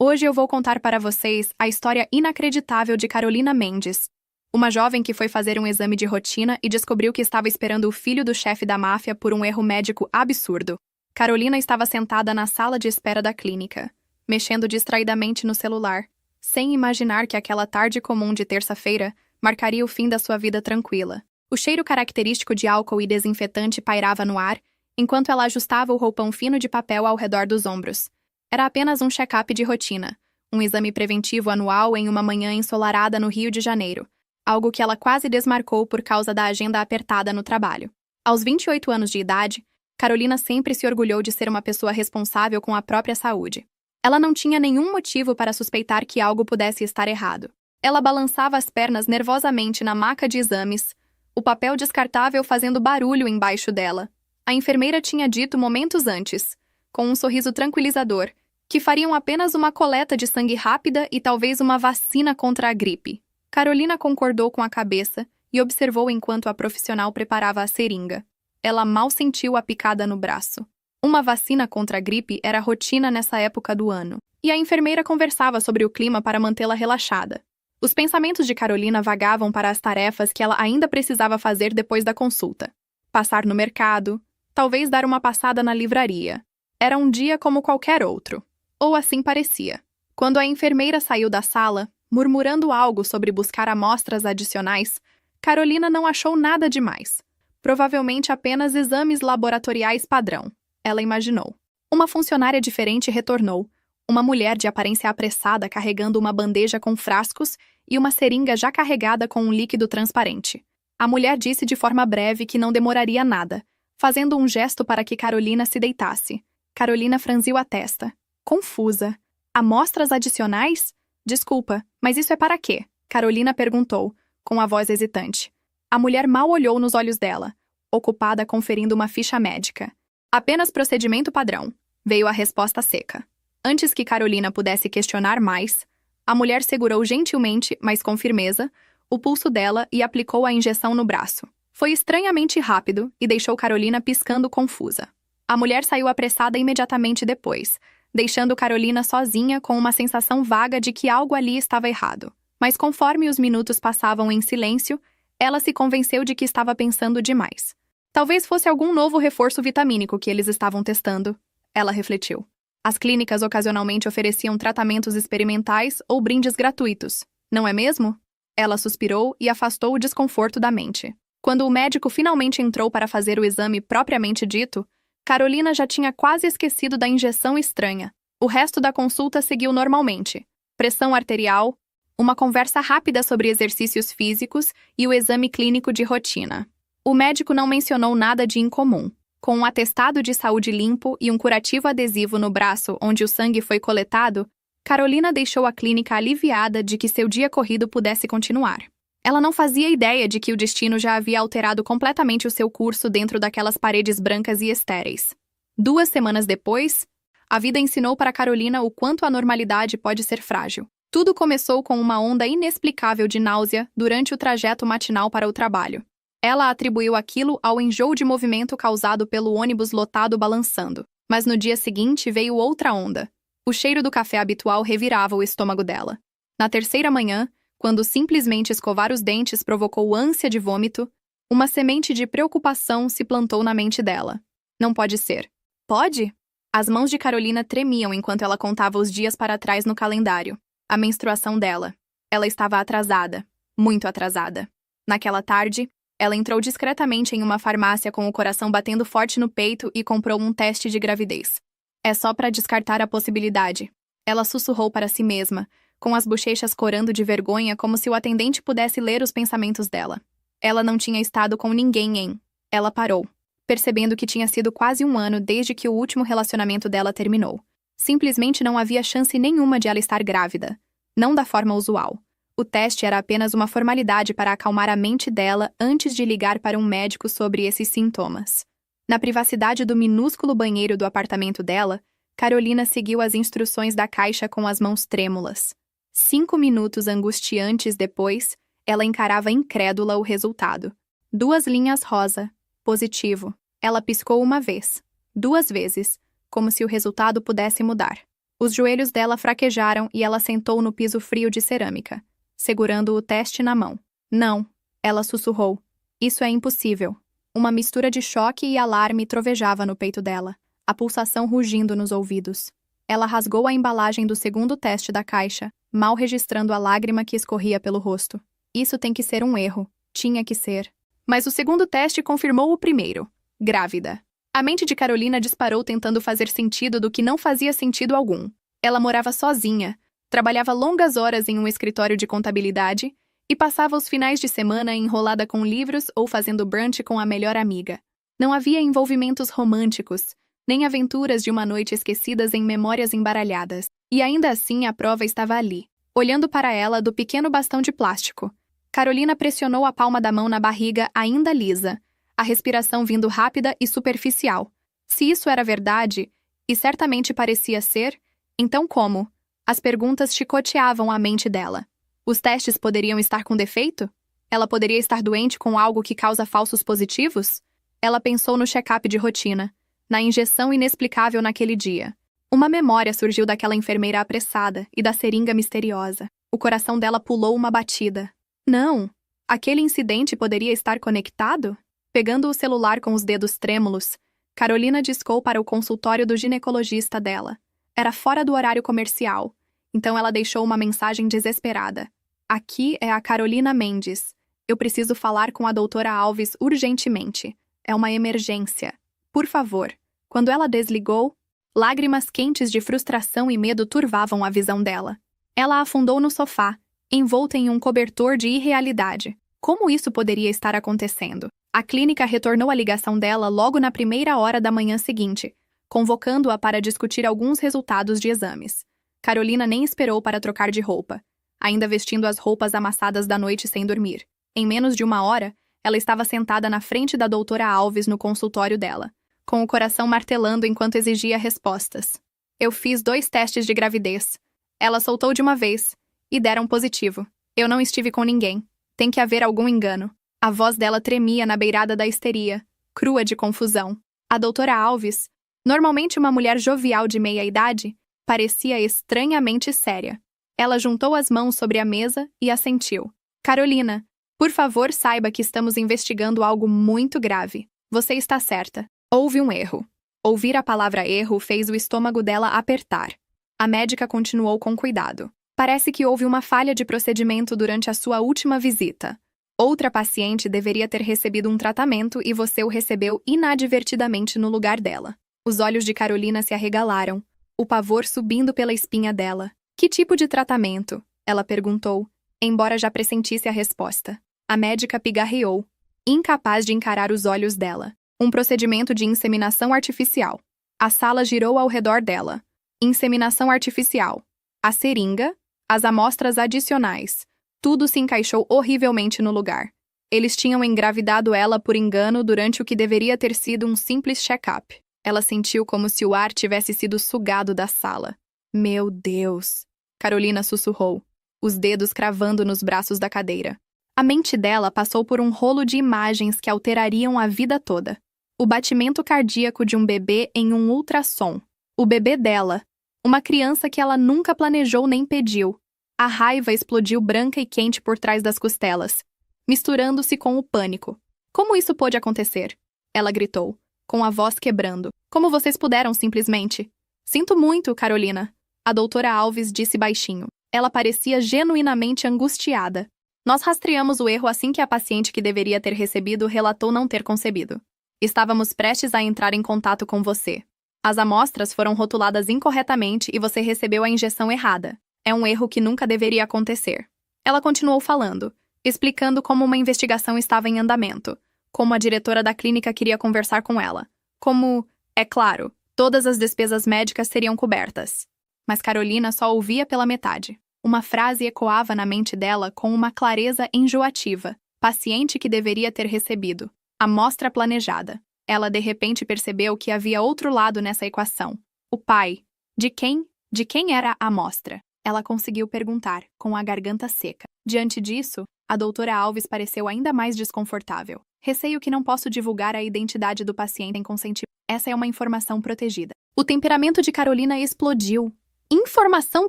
Hoje eu vou contar para vocês a história inacreditável de Carolina Mendes, uma jovem que foi fazer um exame de rotina e descobriu que estava esperando o filho do chefe da máfia por um erro médico absurdo. Carolina estava sentada na sala de espera da clínica, mexendo distraidamente no celular, sem imaginar que aquela tarde comum de terça-feira marcaria o fim da sua vida tranquila. O cheiro característico de álcool e desinfetante pairava no ar, enquanto ela ajustava o roupão fino de papel ao redor dos ombros. Era apenas um check-up de rotina, um exame preventivo anual em uma manhã ensolarada no Rio de Janeiro, algo que ela quase desmarcou por causa da agenda apertada no trabalho. Aos 28 anos de idade, Carolina sempre se orgulhou de ser uma pessoa responsável com a própria saúde. Ela não tinha nenhum motivo para suspeitar que algo pudesse estar errado. Ela balançava as pernas nervosamente na maca de exames, o papel descartável fazendo barulho embaixo dela. A enfermeira tinha dito momentos antes, com um sorriso tranquilizador, que fariam apenas uma coleta de sangue rápida e talvez uma vacina contra a gripe. Carolina concordou com a cabeça e observou enquanto a profissional preparava a seringa. Ela mal sentiu a picada no braço. Uma vacina contra a gripe era rotina nessa época do ano, e a enfermeira conversava sobre o clima para mantê-la relaxada. Os pensamentos de Carolina vagavam para as tarefas que ela ainda precisava fazer depois da consulta. Passar no mercado, talvez dar uma passada na livraria. Era um dia como qualquer outro. Ou assim parecia. Quando a enfermeira saiu da sala, murmurando algo sobre buscar amostras adicionais, Carolina não achou nada demais. Provavelmente apenas exames laboratoriais padrão, ela imaginou. Uma funcionária diferente retornou, uma mulher de aparência apressada carregando uma bandeja com frascos e uma seringa já carregada com um líquido transparente. A mulher disse de forma breve que não demoraria nada, fazendo um gesto para que Carolina se deitasse. Carolina franziu a testa, confusa. Amostras adicionais? Desculpa, mas isso é para quê? Carolina perguntou, com a voz hesitante. A mulher mal olhou nos olhos dela, ocupada conferindo uma ficha médica. Apenas procedimento padrão, veio a resposta seca. Antes que Carolina pudesse questionar mais, a mulher segurou gentilmente, mas com firmeza, o pulso dela e aplicou a injeção no braço. Foi estranhamente rápido e deixou Carolina piscando confusa. A mulher saiu apressada imediatamente depois, deixando Carolina sozinha com uma sensação vaga de que algo ali estava errado. Mas conforme os minutos passavam em silêncio, ela se convenceu de que estava pensando demais. Talvez fosse algum novo reforço vitamínico que eles estavam testando, ela refletiu. As clínicas ocasionalmente ofereciam tratamentos experimentais ou brindes gratuitos, não é mesmo? Ela suspirou e afastou o desconforto da mente. Quando o médico finalmente entrou para fazer o exame propriamente dito, Carolina já tinha quase esquecido da injeção estranha. O resto da consulta seguiu normalmente. Pressão arterial, uma conversa rápida sobre exercícios físicos e o exame clínico de rotina. O médico não mencionou nada de incomum. Com um atestado de saúde limpo e um curativo adesivo no braço onde o sangue foi coletado, Carolina deixou a clínica aliviada de que seu dia corrido pudesse continuar. Ela não fazia ideia de que o destino já havia alterado completamente o seu curso dentro daquelas paredes brancas e estéreis. 2 semanas depois, a vida ensinou para Carolina o quanto a normalidade pode ser frágil. Tudo começou com uma onda inexplicável de náusea durante o trajeto matinal para o trabalho. Ela atribuiu aquilo ao enjoo de movimento causado pelo ônibus lotado balançando. Mas no dia seguinte veio outra onda. O cheiro do café habitual revirava o estômago dela. Na terceira manhã, quando simplesmente escovar os dentes provocou ânsia de vômito, uma semente de preocupação se plantou na mente dela. Não pode ser. Pode? As mãos de Carolina tremiam enquanto ela contava os dias para trás no calendário. A menstruação dela. Ela estava atrasada. Muito atrasada. Naquela tarde, ela entrou discretamente em uma farmácia com o coração batendo forte no peito e comprou um teste de gravidez. É só para descartar a possibilidade. Ela sussurrou para si mesma, com as bochechas corando de vergonha como se o atendente pudesse ler os pensamentos dela. Ela não tinha estado com ninguém em... Ela parou, percebendo que tinha sido quase 1 ano desde que o último relacionamento dela terminou. Simplesmente não havia chance nenhuma de ela estar grávida. Não da forma usual. O teste era apenas uma formalidade para acalmar a mente dela antes de ligar para um médico sobre esses sintomas. Na privacidade do minúsculo banheiro do apartamento dela, Carolina seguiu as instruções da caixa com as mãos trêmulas. 5 minutos angustiantes depois, ela encarava incrédula o resultado. 2 linhas rosa. Positivo. Ela piscou uma vez. 2 vezes, como se o resultado pudesse mudar. Os joelhos dela fraquejaram e ela sentou no piso frio de cerâmica, segurando o teste na mão. Não, ela sussurrou. Isso é impossível. Uma mistura de choque e alarme trovejava no peito dela, a pulsação rugindo nos ouvidos. Ela rasgou a embalagem do segundo teste da caixa, mal registrando a lágrima que escorria pelo rosto. Isso tem que ser um erro. Tinha que ser. Mas o segundo teste confirmou o primeiro. Grávida. A mente de Carolina disparou tentando fazer sentido do que não fazia sentido algum. Ela morava sozinha, trabalhava longas horas em um escritório de contabilidade e passava os finais de semana enrolada com livros ou fazendo brunch com a melhor amiga. Não havia envolvimentos românticos, nem aventuras de uma noite esquecidas em memórias embaralhadas. E ainda assim a prova estava ali, olhando para ela do pequeno bastão de plástico. Carolina pressionou a palma da mão na barriga ainda lisa, a respiração vindo rápida e superficial. Se isso era verdade, e certamente parecia ser, então como? As perguntas chicoteavam a mente dela. Os testes poderiam estar com defeito? Ela poderia estar doente com algo que causa falsos positivos? Ela pensou no check-up de rotina, na injeção inexplicável naquele dia. Uma memória surgiu daquela enfermeira apressada e da seringa misteriosa. O coração dela pulou uma batida. Não! Aquele incidente poderia estar conectado? Pegando o celular com os dedos trêmulos, Carolina discou para o consultório do ginecologista dela. Era fora do horário comercial, então ela deixou uma mensagem desesperada. Aqui é a Carolina Mendes. Eu preciso falar com a doutora Alves urgentemente. É uma emergência. Por favor. Quando ela desligou, lágrimas quentes de frustração e medo turvavam a visão dela. Ela afundou no sofá, envolta em um cobertor de irrealidade. Como isso poderia estar acontecendo? A clínica retornou a ligação dela logo na primeira hora da manhã seguinte, convocando-a para discutir alguns resultados de exames. Carolina nem esperou para trocar de roupa, ainda vestindo as roupas amassadas da noite sem dormir. Em menos de uma hora, ela estava sentada na frente da doutora Alves no consultório dela, com o coração martelando enquanto exigia respostas. Eu fiz 2 testes de gravidez. Ela soltou de uma vez, e deram positivo. Eu não estive com ninguém. Tem que haver algum engano. A voz dela tremia na beirada da histeria, crua de confusão. A doutora Alves, normalmente uma mulher jovial de meia-idade, parecia estranhamente séria. Ela juntou as mãos sobre a mesa e assentiu. Carolina, por favor saiba que estamos investigando algo muito grave. Você está certa. Houve um erro. Ouvir a palavra erro fez o estômago dela apertar. A médica continuou com cuidado. Parece que houve uma falha de procedimento durante a sua última visita. Outra paciente deveria ter recebido um tratamento e você o recebeu inadvertidamente no lugar dela. Os olhos de Carolina se arregalaram, o pavor subindo pela espinha dela. Que tipo de tratamento? Ela perguntou, embora já pressentisse a resposta. A médica pigarreou, incapaz de encarar os olhos dela. Um procedimento de inseminação artificial. A sala girou ao redor dela. Inseminação artificial. A seringa, as amostras adicionais. Tudo se encaixou horrivelmente no lugar. Eles tinham engravidado ela por engano durante o que deveria ter sido um simples check-up. Ela sentiu como se o ar tivesse sido sugado da sala. Meu Deus! Carolina sussurrou, os dedos cravando nos braços da cadeira. A mente dela passou por um rolo de imagens que alterariam a vida toda. O batimento cardíaco de um bebê em um ultrassom. O bebê dela. Uma criança que ela nunca planejou nem pediu. A raiva explodiu branca e quente por trás das costelas, misturando-se com o pânico. Como isso pôde acontecer? Ela gritou, com a voz quebrando. Como vocês puderam, simplesmente? Sinto muito, Carolina. A doutora Alves disse baixinho. Ela parecia genuinamente angustiada. Nós rastreamos o erro assim que a paciente que deveria ter recebido relatou não ter concebido. Estávamos prestes a entrar em contato com você. As amostras foram rotuladas incorretamente e você recebeu a injeção errada. É um erro que nunca deveria acontecer. Ela continuou falando, explicando como uma investigação estava em andamento, como a diretora da clínica queria conversar com ela, como, é claro, todas as despesas médicas seriam cobertas. Mas Carolina só ouvia pela metade. Uma frase ecoava na mente dela com uma clareza enjoativa. Paciente que deveria ter recebido. Amostra planejada. Ela de repente percebeu que havia outro lado nessa equação. O pai. De quem era a amostra? Ela conseguiu perguntar, com a garganta seca. Diante disso, a doutora Alves pareceu ainda mais desconfortável. Receio que não posso divulgar a identidade do paciente em consentimento. Essa é uma informação protegida. O temperamento de Carolina explodiu. Informação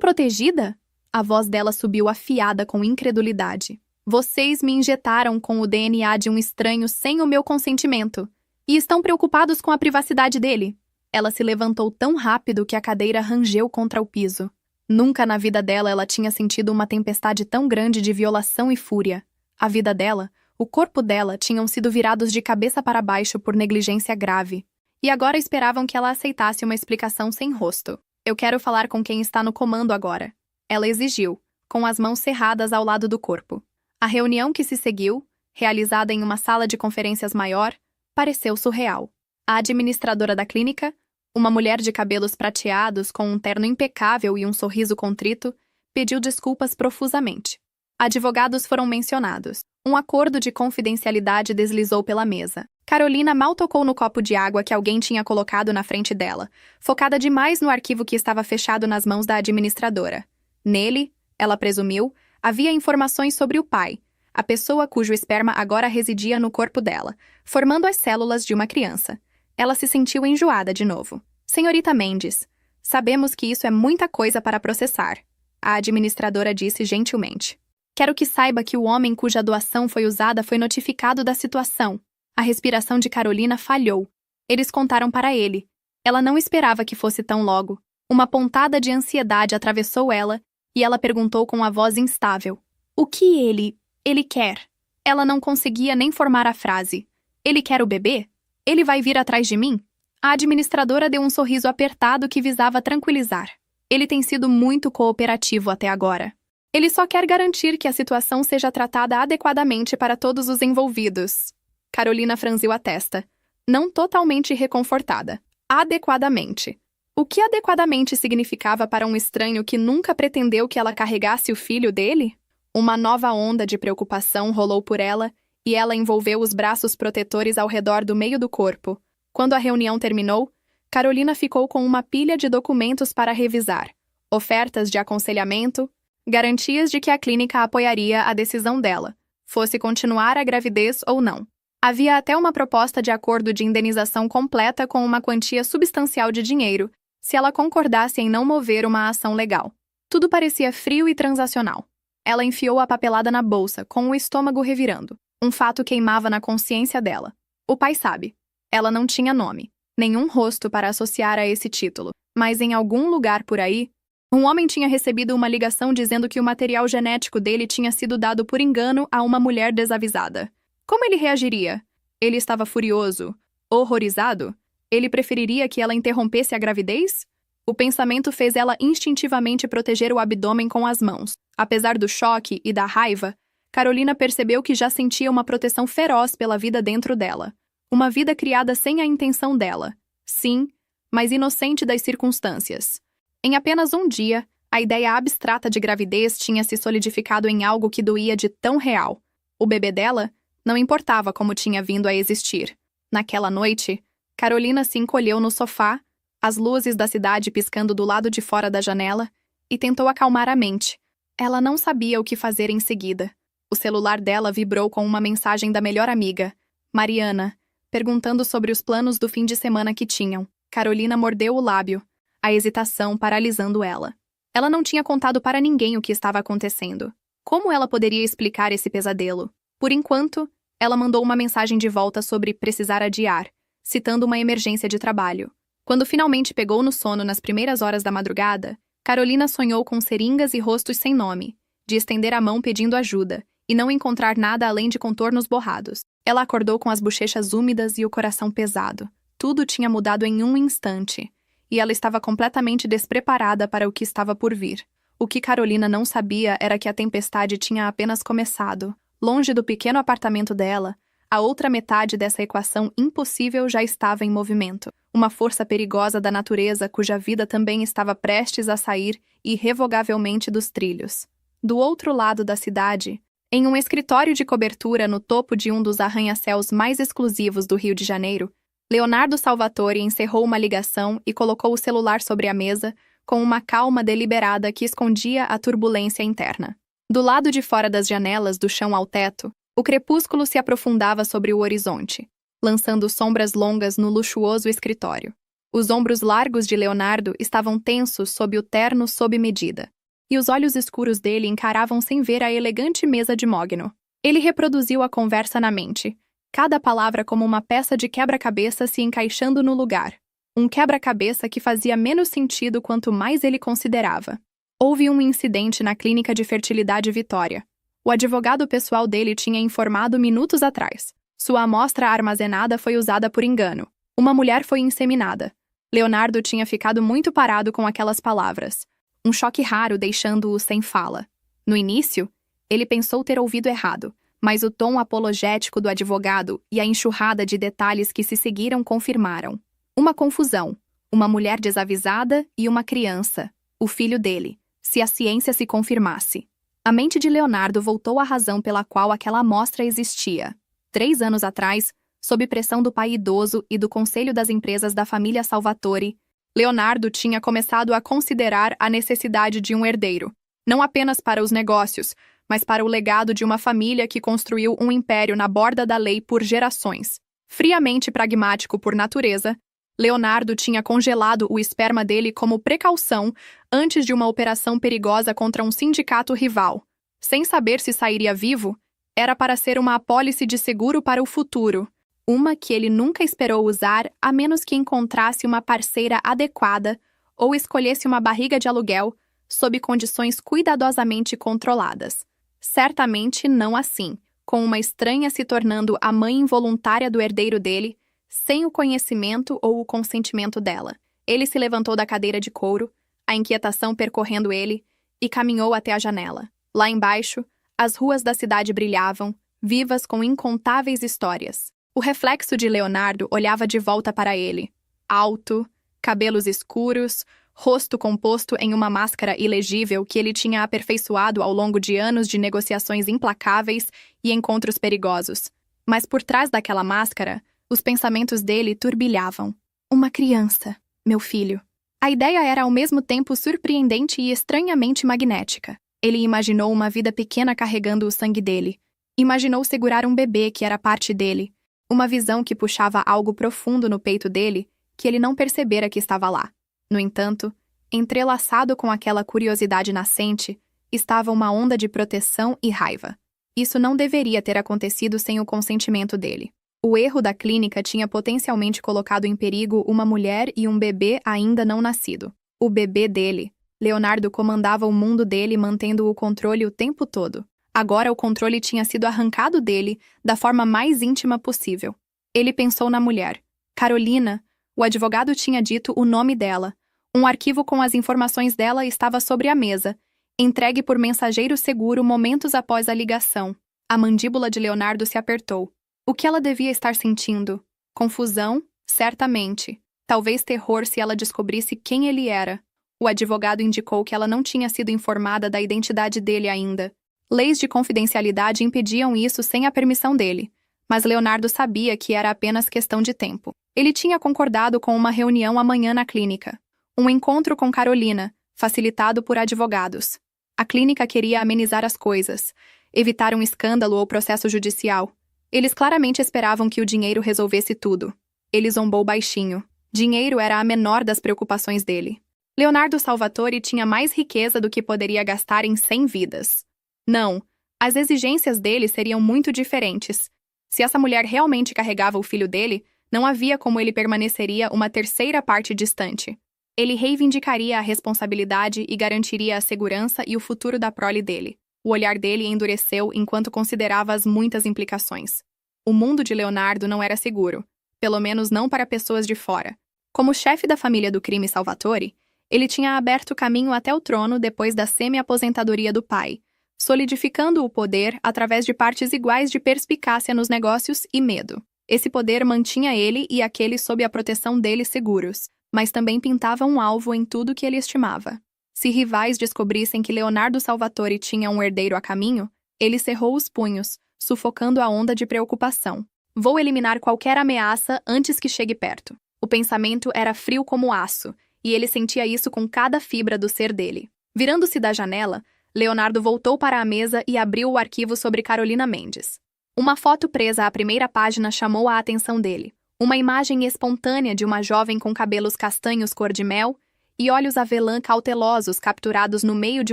protegida? A voz dela subiu afiada com incredulidade. Vocês me injetaram com o DNA de um estranho sem o meu consentimento. E estão preocupados com a privacidade dele. Ela se levantou tão rápido que a cadeira rangeu contra o piso. Nunca na vida dela ela tinha sentido uma tempestade tão grande de violação e fúria. A vida dela, o corpo dela tinham sido virados de cabeça para baixo por negligência grave. E agora esperavam que ela aceitasse uma explicação sem rosto. Eu quero falar com quem está no comando agora. Ela exigiu, com as mãos cerradas ao lado do corpo. A reunião que se seguiu, realizada em uma sala de conferências maior, pareceu surreal. A administradora da clínica, uma mulher de cabelos prateados com um terno impecável e um sorriso contrito, pediu desculpas profusamente. Advogados foram mencionados. Um acordo de confidencialidade deslizou pela mesa. Carolina mal tocou no copo de água que alguém tinha colocado na frente dela, focada demais no arquivo que estava fechado nas mãos da administradora. Nele, ela presumiu, havia informações sobre o pai, a pessoa cujo esperma agora residia no corpo dela, formando as células de uma criança. Ela se sentiu enjoada de novo. Senhorita Mendes, sabemos que isso é muita coisa para processar, a administradora disse gentilmente. Quero que saiba que o homem cuja doação foi usada foi notificado da situação. A respiração de Carolina falhou. Eles contaram para ele. Ela não esperava que fosse tão logo. Uma pontada de ansiedade atravessou ela, e ela perguntou com a voz instável. O que ele quer? Ela não conseguia nem formar a frase. Ele quer o bebê? Ele vai vir atrás de mim? A administradora deu um sorriso apertado que visava tranquilizar. Ele tem sido muito cooperativo até agora. Ele só quer garantir que a situação seja tratada adequadamente para todos os envolvidos. Carolina franziu a testa, não totalmente reconfortada. Adequadamente. O que adequadamente significava para um estranho que nunca pretendeu que ela carregasse o filho dele? Uma nova onda de preocupação rolou por ela e ela envolveu os braços protetores ao redor do meio do corpo. Quando a reunião terminou, Carolina ficou com uma pilha de documentos para revisar, ofertas de aconselhamento, garantias de que a clínica apoiaria a decisão dela, fosse continuar a gravidez ou não. Havia até uma proposta de acordo de indenização completa com uma quantia substancial de dinheiro, se ela concordasse em não mover uma ação legal. Tudo parecia frio e transacional. Ela enfiou a papelada na bolsa, com o estômago revirando. Um fato queimava na consciência dela. O pai sabe. Ela não tinha nome, nenhum rosto para associar a esse título, mas em algum lugar por aí, um homem tinha recebido uma ligação dizendo que o material genético dele tinha sido dado por engano a uma mulher desavisada. Como ele reagiria? Ele estava furioso? Horrorizado? Ele preferiria que ela interrompesse a gravidez? O pensamento fez ela instintivamente proteger o abdômen com as mãos. Apesar do choque e da raiva, Carolina percebeu que já sentia uma proteção feroz pela vida dentro dela. Uma vida criada sem a intenção dela. Sim, mas inocente das circunstâncias. Em apenas um dia, a ideia abstrata de gravidez tinha se solidificado em algo que doía de tão real. O bebê dela não importava como tinha vindo a existir. Naquela noite, Carolina se encolheu no sofá, as luzes da cidade piscando do lado de fora da janela, e tentou acalmar a mente. Ela não sabia o que fazer em seguida. O celular dela vibrou com uma mensagem da melhor amiga, Mariana, perguntando sobre os planos do fim de semana que tinham. Carolina mordeu o lábio, a hesitação paralisando ela. Ela não tinha contado para ninguém o que estava acontecendo. Como ela poderia explicar esse pesadelo? Por enquanto, ela mandou uma mensagem de volta sobre precisar adiar, citando uma emergência de trabalho. Quando finalmente pegou no sono nas primeiras horas da madrugada, Carolina sonhou com seringas e rostos sem nome, de estender a mão pedindo ajuda, e não encontrar nada além de contornos borrados. Ela acordou com as bochechas úmidas e o coração pesado. Tudo tinha mudado em um instante, e ela estava completamente despreparada para o que estava por vir. O que Carolina não sabia era que a tempestade tinha apenas começado. Longe do pequeno apartamento dela, a outra metade dessa equação impossível já estava em movimento. Uma força perigosa da natureza cuja vida também estava prestes a sair irrevogavelmente dos trilhos. Do outro lado da cidade, em um escritório de cobertura no topo de um dos arranha-céus mais exclusivos do Rio de Janeiro, Leonardo Salvatore encerrou uma ligação e colocou o celular sobre a mesa com uma calma deliberada que escondia a turbulência interna. Do lado de fora das janelas, do chão ao teto, o crepúsculo se aprofundava sobre o horizonte, lançando sombras longas no luxuoso escritório. Os ombros largos de Leonardo estavam tensos sob o terno sob medida, e os olhos escuros dele encaravam sem ver a elegante mesa de mogno. Ele reproduziu a conversa na mente, cada palavra como uma peça de quebra-cabeça se encaixando no lugar. Um quebra-cabeça que fazia menos sentido quanto mais ele considerava. Houve um incidente na clínica de fertilidade Vitória. O advogado pessoal dele tinha informado minutos atrás. Sua amostra armazenada foi usada por engano. Uma mulher foi inseminada. Leonardo tinha ficado muito parado com aquelas palavras. Um choque raro deixando-o sem fala. No início, ele pensou ter ouvido errado, mas o tom apologético do advogado e a enxurrada de detalhes que se seguiram confirmaram. Uma confusão, uma mulher desavisada e uma criança, o filho dele, se a ciência se confirmasse. A mente de Leonardo voltou à razão pela qual aquela amostra existia. 3 anos atrás, sob pressão do pai idoso e do conselho das empresas da família Salvatore, Leonardo tinha começado a considerar a necessidade de um herdeiro, não apenas para os negócios, mas para o legado de uma família que construiu um império na borda da lei por gerações. Friamente pragmático por natureza, Leonardo tinha congelado o esperma dele como precaução antes de uma operação perigosa contra um sindicato rival. Sem saber se sairia vivo, era para ser uma apólice de seguro para o futuro, uma que ele nunca esperou usar a menos que encontrasse uma parceira adequada ou escolhesse uma barriga de aluguel sob condições cuidadosamente controladas. Certamente não assim, com uma estranha se tornando a mãe involuntária do herdeiro dele, sem o conhecimento ou o consentimento dela. Ele se levantou da cadeira de couro, a inquietação percorrendo ele, e caminhou até a janela. Lá embaixo, as ruas da cidade brilhavam, vivas com incontáveis histórias. O reflexo de Leonardo olhava de volta para ele. Alto, cabelos escuros, rosto composto em uma máscara ilegível que ele tinha aperfeiçoado ao longo de anos de negociações implacáveis e encontros perigosos. Mas por trás daquela máscara, os pensamentos dele turbilhavam. Uma criança, meu filho. A ideia era ao mesmo tempo surpreendente e estranhamente magnética. Ele imaginou uma vida pequena carregando o sangue dele. Imaginou segurar um bebê que era parte dele. Uma visão que puxava algo profundo no peito dele que ele não percebera que estava lá. No entanto, entrelaçado com aquela curiosidade nascente, estava uma onda de proteção e raiva. Isso não deveria ter acontecido sem o consentimento dele. O erro da clínica tinha potencialmente colocado em perigo uma mulher e um bebê ainda não nascido. O bebê dele. Leonardo comandava o mundo dele mantendo o controle o tempo todo. Agora o controle tinha sido arrancado dele da forma mais íntima possível. Ele pensou na mulher. Carolina, o advogado tinha dito o nome dela. Um arquivo com as informações dela estava sobre a mesa, entregue por mensageiro seguro momentos após a ligação. A mandíbula de Leonardo se apertou. O que ela devia estar sentindo? Confusão? Certamente. Talvez terror se ela descobrisse quem ele era. O advogado indicou que ela não tinha sido informada da identidade dele ainda. Leis de confidencialidade impediam isso sem a permissão dele, mas Leonardo sabia que era apenas questão de tempo. Ele tinha concordado com uma reunião amanhã na clínica. Um encontro com Carolina, facilitado por advogados. A clínica queria amenizar as coisas, evitar um escândalo ou processo judicial. Eles claramente esperavam que o dinheiro resolvesse tudo. Ele zombou baixinho. Dinheiro era a menor das preocupações dele. Leonardo Salvatore tinha mais riqueza do que poderia gastar em 100 vidas. Não, as exigências dele seriam muito diferentes. Se essa mulher realmente carregava o filho dele, não havia como ele permaneceria uma terceira parte distante. Ele reivindicaria a responsabilidade e garantiria a segurança e o futuro da prole dele. O olhar dele endureceu enquanto considerava as muitas implicações. O mundo de Leonardo não era seguro, pelo menos não para pessoas de fora. Como chefe da família do crime Salvatore, ele tinha aberto caminho até o trono depois da semi-aposentadoria do pai, solidificando o poder através de partes iguais de perspicácia nos negócios e medo. Esse poder mantinha ele e aqueles sob a proteção dele seguros, mas também pintava um alvo em tudo que ele estimava. Se rivais descobrissem que Leonardo Salvatore tinha um herdeiro a caminho, ele cerrou os punhos, sufocando a onda de preocupação. Vou eliminar qualquer ameaça antes que chegue perto. O pensamento era frio como aço, e ele sentia isso com cada fibra do ser dele. Virando-se da janela, Leonardo voltou para a mesa e abriu o arquivo sobre Carolina Mendes. Uma foto presa à primeira página chamou a atenção dele. Uma imagem espontânea de uma jovem com cabelos castanhos cor de mel e olhos avelã cautelosos capturados no meio de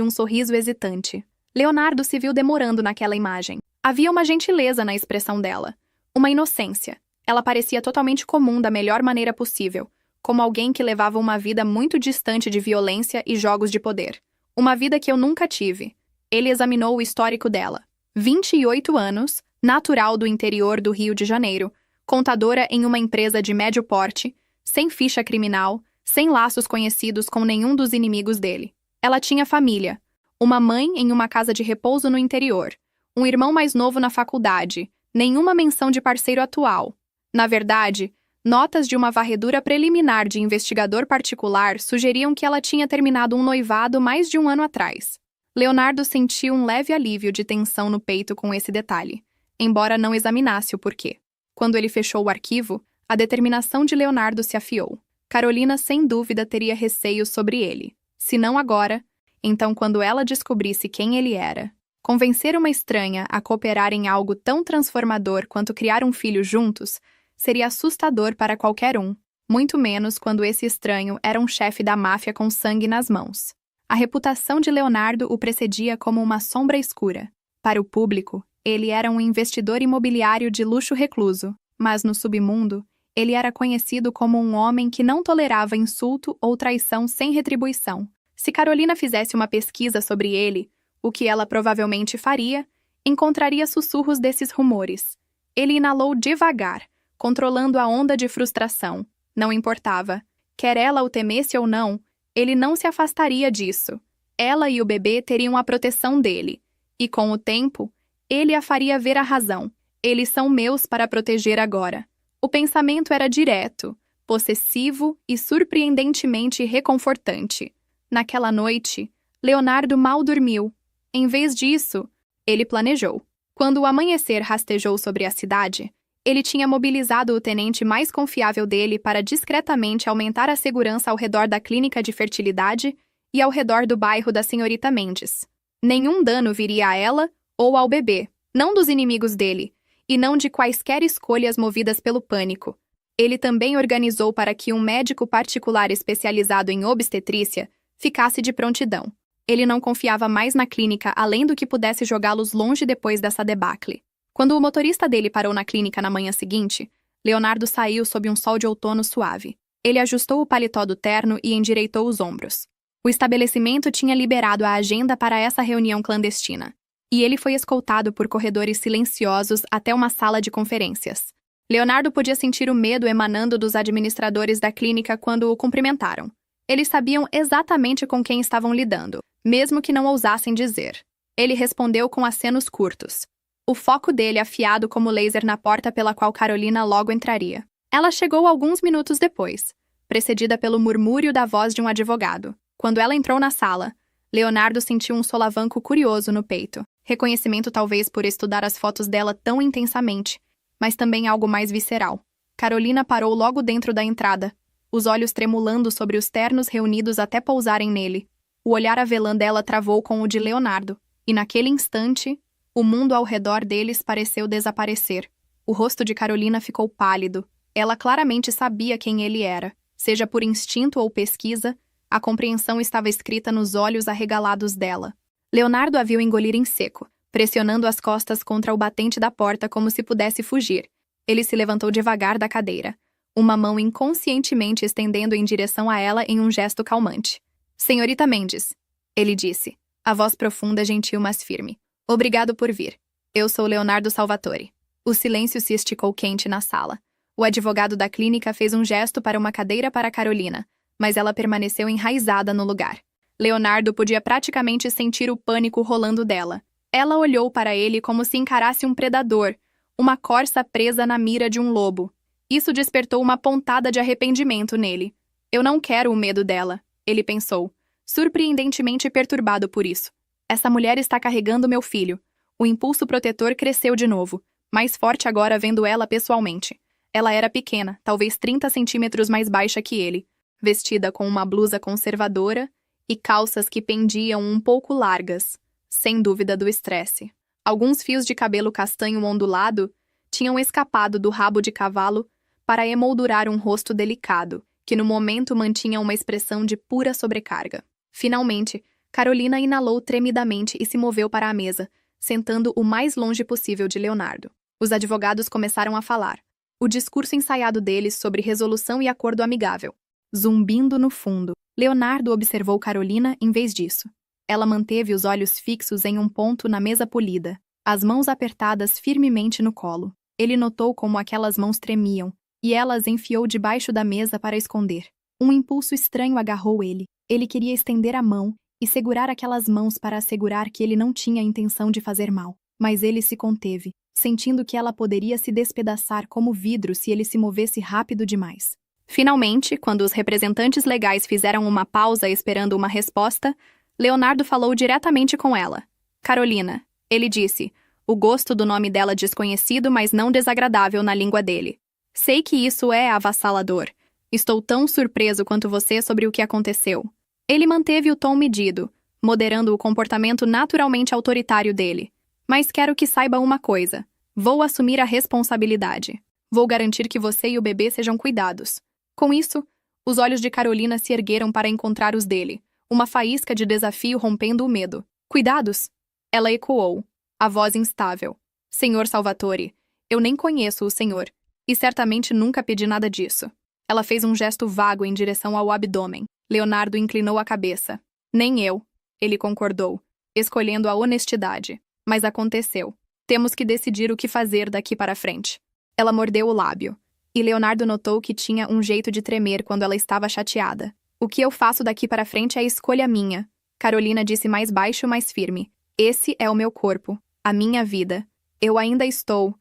um sorriso hesitante. Leonardo se viu demorando naquela imagem. Havia uma gentileza na expressão dela, uma inocência. Ela parecia totalmente comum da melhor maneira possível, como alguém que levava uma vida muito distante de violência e jogos de poder. Uma vida que eu nunca tive. Ele examinou o histórico dela. 28 anos, natural do interior do Rio de Janeiro, contadora em uma empresa de médio porte, sem ficha criminal, sem laços conhecidos com nenhum dos inimigos dele. Ela tinha família, uma mãe em uma casa de repouso no interior, um irmão mais novo na faculdade, nenhuma menção de parceiro atual. Na verdade, notas de uma varredura preliminar de investigador particular sugeriam que ela tinha terminado um noivado mais de um ano atrás. Leonardo sentiu um leve alívio de tensão no peito com esse detalhe, embora não examinasse o porquê. Quando ele fechou o arquivo, a determinação de Leonardo se afiou. Carolina, sem dúvida, teria receios sobre ele. Se não agora, então quando ela descobrisse quem ele era. Convencer uma estranha a cooperar em algo tão transformador quanto criar um filho juntos seria assustador para qualquer um, muito menos quando esse estranho era um chefe da máfia com sangue nas mãos. A reputação de Leonardo o precedia como uma sombra escura. Para o público, ele era um investidor imobiliário de luxo recluso, mas no submundo, ele era conhecido como um homem que não tolerava insulto ou traição sem retribuição. Se Carolina fizesse uma pesquisa sobre ele, o que ela provavelmente faria, encontraria sussurros desses rumores. Ele inalou devagar, controlando a onda de frustração. Não importava. Quer ela o temesse ou não, ele não se afastaria disso. Ela e o bebê teriam a proteção dele. E com o tempo, ele a faria ver a razão. Eles são meus para proteger agora. O pensamento era direto, possessivo e surpreendentemente reconfortante. Naquela noite, Leonardo mal dormiu. Em vez disso, ele planejou. Quando o amanhecer rastejou sobre a cidade, ele tinha mobilizado o tenente mais confiável dele para discretamente aumentar a segurança ao redor da clínica de fertilidade e ao redor do bairro da senhorita Mendes. Nenhum dano viria a ela ou ao bebê, não dos inimigos dele, e não de quaisquer escolhas movidas pelo pânico. Ele também organizou para que um médico particular especializado em obstetrícia ficasse de prontidão. Ele não confiava mais na clínica além do que pudesse jogá-los longe depois dessa debacle. Quando o motorista dele parou na clínica na manhã seguinte, Leonardo saiu sob um sol de outono suave. Ele ajustou o paletó do terno e endireitou os ombros. O estabelecimento tinha liberado a agenda para essa reunião clandestina, e ele foi escoltado por corredores silenciosos até uma sala de conferências. Leonardo podia sentir o medo emanando dos administradores da clínica quando o cumprimentaram. Eles sabiam exatamente com quem estavam lidando, mesmo que não ousassem dizer. Ele respondeu com acenos curtos. O foco dele afiado como laser na porta pela qual Carolina logo entraria. Ela chegou alguns minutos depois, precedida pelo murmúrio da voz de um advogado. Quando ela entrou na sala, Leonardo sentiu um solavanco curioso no peito. Reconhecimento talvez por estudar as fotos dela tão intensamente, mas também algo mais visceral. Carolina parou logo dentro da entrada, os olhos tremulando sobre os ternos reunidos até pousarem nele. O olhar avelã dela travou com o de Leonardo, e naquele instante, o mundo ao redor deles pareceu desaparecer. O rosto de Carolina ficou pálido. Ela claramente sabia quem ele era. Seja por instinto ou pesquisa, a compreensão estava escrita nos olhos arregalados dela. Leonardo a viu engolir em seco, pressionando as costas contra o batente da porta como se pudesse fugir. Ele se levantou devagar da cadeira, uma mão inconscientemente estendendo em direção a ela em um gesto calmante. Senhorita Mendes, ele disse, a voz profunda, gentil, mas firme. Obrigado por vir. Eu sou Leonardo Salvatore. O silêncio se esticou quente na sala. O advogado da clínica fez um gesto para uma cadeira para Carolina, mas ela permaneceu enraizada no lugar. Leonardo podia praticamente sentir o pânico rolando dela. Ela olhou para ele como se encarasse um predador, uma corça presa na mira de um lobo. Isso despertou uma pontada de arrependimento nele. Eu não quero o medo dela, ele pensou, surpreendentemente perturbado por isso. Essa mulher está carregando meu filho. O impulso protetor cresceu de novo, mais forte agora vendo ela pessoalmente. Ela era pequena, talvez 30 centímetros mais baixa que ele, vestida com uma blusa conservadora e calças que pendiam um pouco largas, sem dúvida do estresse. Alguns fios de cabelo castanho ondulado tinham escapado do rabo de cavalo para emoldurar um rosto delicado, que no momento mantinha uma expressão de pura sobrecarga. Finalmente, Carolina inalou tremidamente e se moveu para a mesa, sentando o mais longe possível de Leonardo. Os advogados começaram a falar. O discurso ensaiado deles sobre resolução e acordo amigável. Zumbindo no fundo, Leonardo observou Carolina em vez disso. Ela manteve os olhos fixos em um ponto na mesa polida, as mãos apertadas firmemente no colo. Ele notou como aquelas mãos tremiam, e ela as enfiou debaixo da mesa para esconder. Um impulso estranho agarrou ele. Ele queria estender a mão e segurar aquelas mãos para assegurar que ele não tinha intenção de fazer mal. Mas ele se conteve, sentindo que ela poderia se despedaçar como vidro se ele se movesse rápido demais. Finalmente, quando os representantes legais fizeram uma pausa esperando uma resposta, Leonardo falou diretamente com ela. Carolina, ele disse, o gosto do nome dela desconhecido, mas não desagradável na língua dele. Sei que isso é avassalador. Estou tão surpreso quanto você sobre o que aconteceu. Ele manteve o tom medido, moderando o comportamento naturalmente autoritário dele. Mas quero que saiba uma coisa. Vou assumir a responsabilidade. Vou garantir que você e o bebê sejam cuidados. Com isso, os olhos de Carolina se ergueram para encontrar os dele, uma faísca de desafio rompendo o medo. Cuidados? Ela ecoou, a voz instável. Senhor Salvatore, eu nem conheço o senhor, e certamente nunca pedi nada disso. Ela fez um gesto vago em direção ao abdômen. Leonardo inclinou a cabeça. Nem eu, ele concordou, escolhendo a honestidade. Mas aconteceu. Temos que decidir o que fazer daqui para frente. Ela mordeu o lábio, e Leonardo notou que tinha um jeito de tremer quando ela estava chateada. O que eu faço daqui para frente é escolha minha, Carolina disse mais baixo, mais firme. Esse é o meu corpo, a minha vida. Eu ainda estou